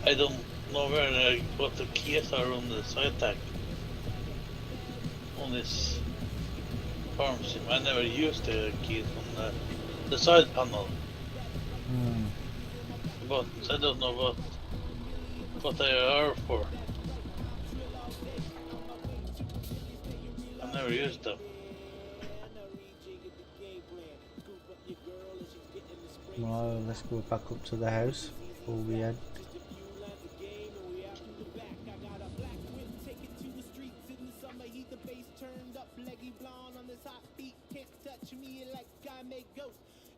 I don't know what the keys are on the side tag. On this farm sim. I never used the keys on the side panel. But I don't know what they are for. I never used them. Well, let's go back up to the house before we end.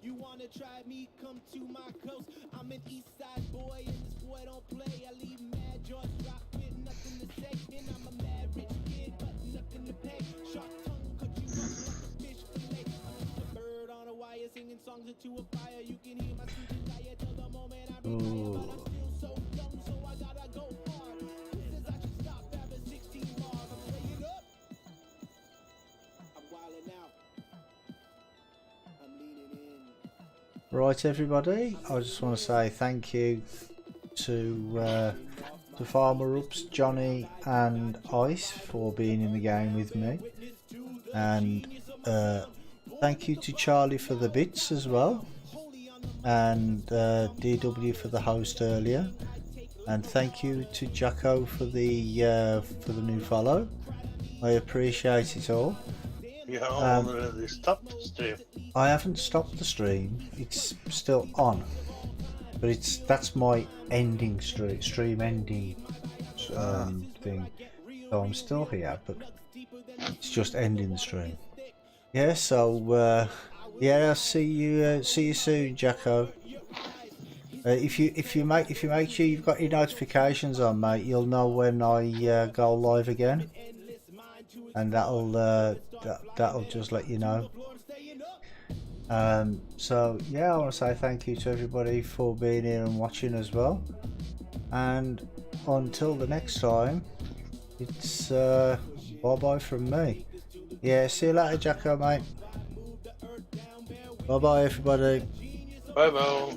You wanna try me? Come to my coast. I'm an east side boy and this boy don't play. I leave mad jaws drop with nothing to say. And I'm a mad rich kid, but nothing to pay. Sharp tongue, cut you up like a fish fillet. I'm just a bird on a wire singing songs into a fire. You can hear my sweet desire till the moment I retire. But I'm still so young, so I gotta go hard. Who says I should stop having 16 bars? I'm playing up. I'm wilding out. I'm leaning in. Right, everybody, I just want to say thank you to Farmer Ups, Johnny and Ice for being in the game with me, and thank you to Charlie for the bits as well, and DW for the host earlier, and thank you to Jacko for the new follow. I appreciate it all. You have already stopped the stream. I haven't stopped the stream. It's still on, but that's my ending stream ending thing. So I'm still here, but it's just ending the stream. Yeah. So yeah, I'll see you soon, Jacko. If you make sure you've got your notifications on, mate, you'll know when I go live again, and that'll just let you know. So yeah, I want to say thank you to everybody for being here and watching as well, and until the next time, it's bye bye from me. Yeah, see you later, Jacko, mate. Bye bye, everybody. Bye bye.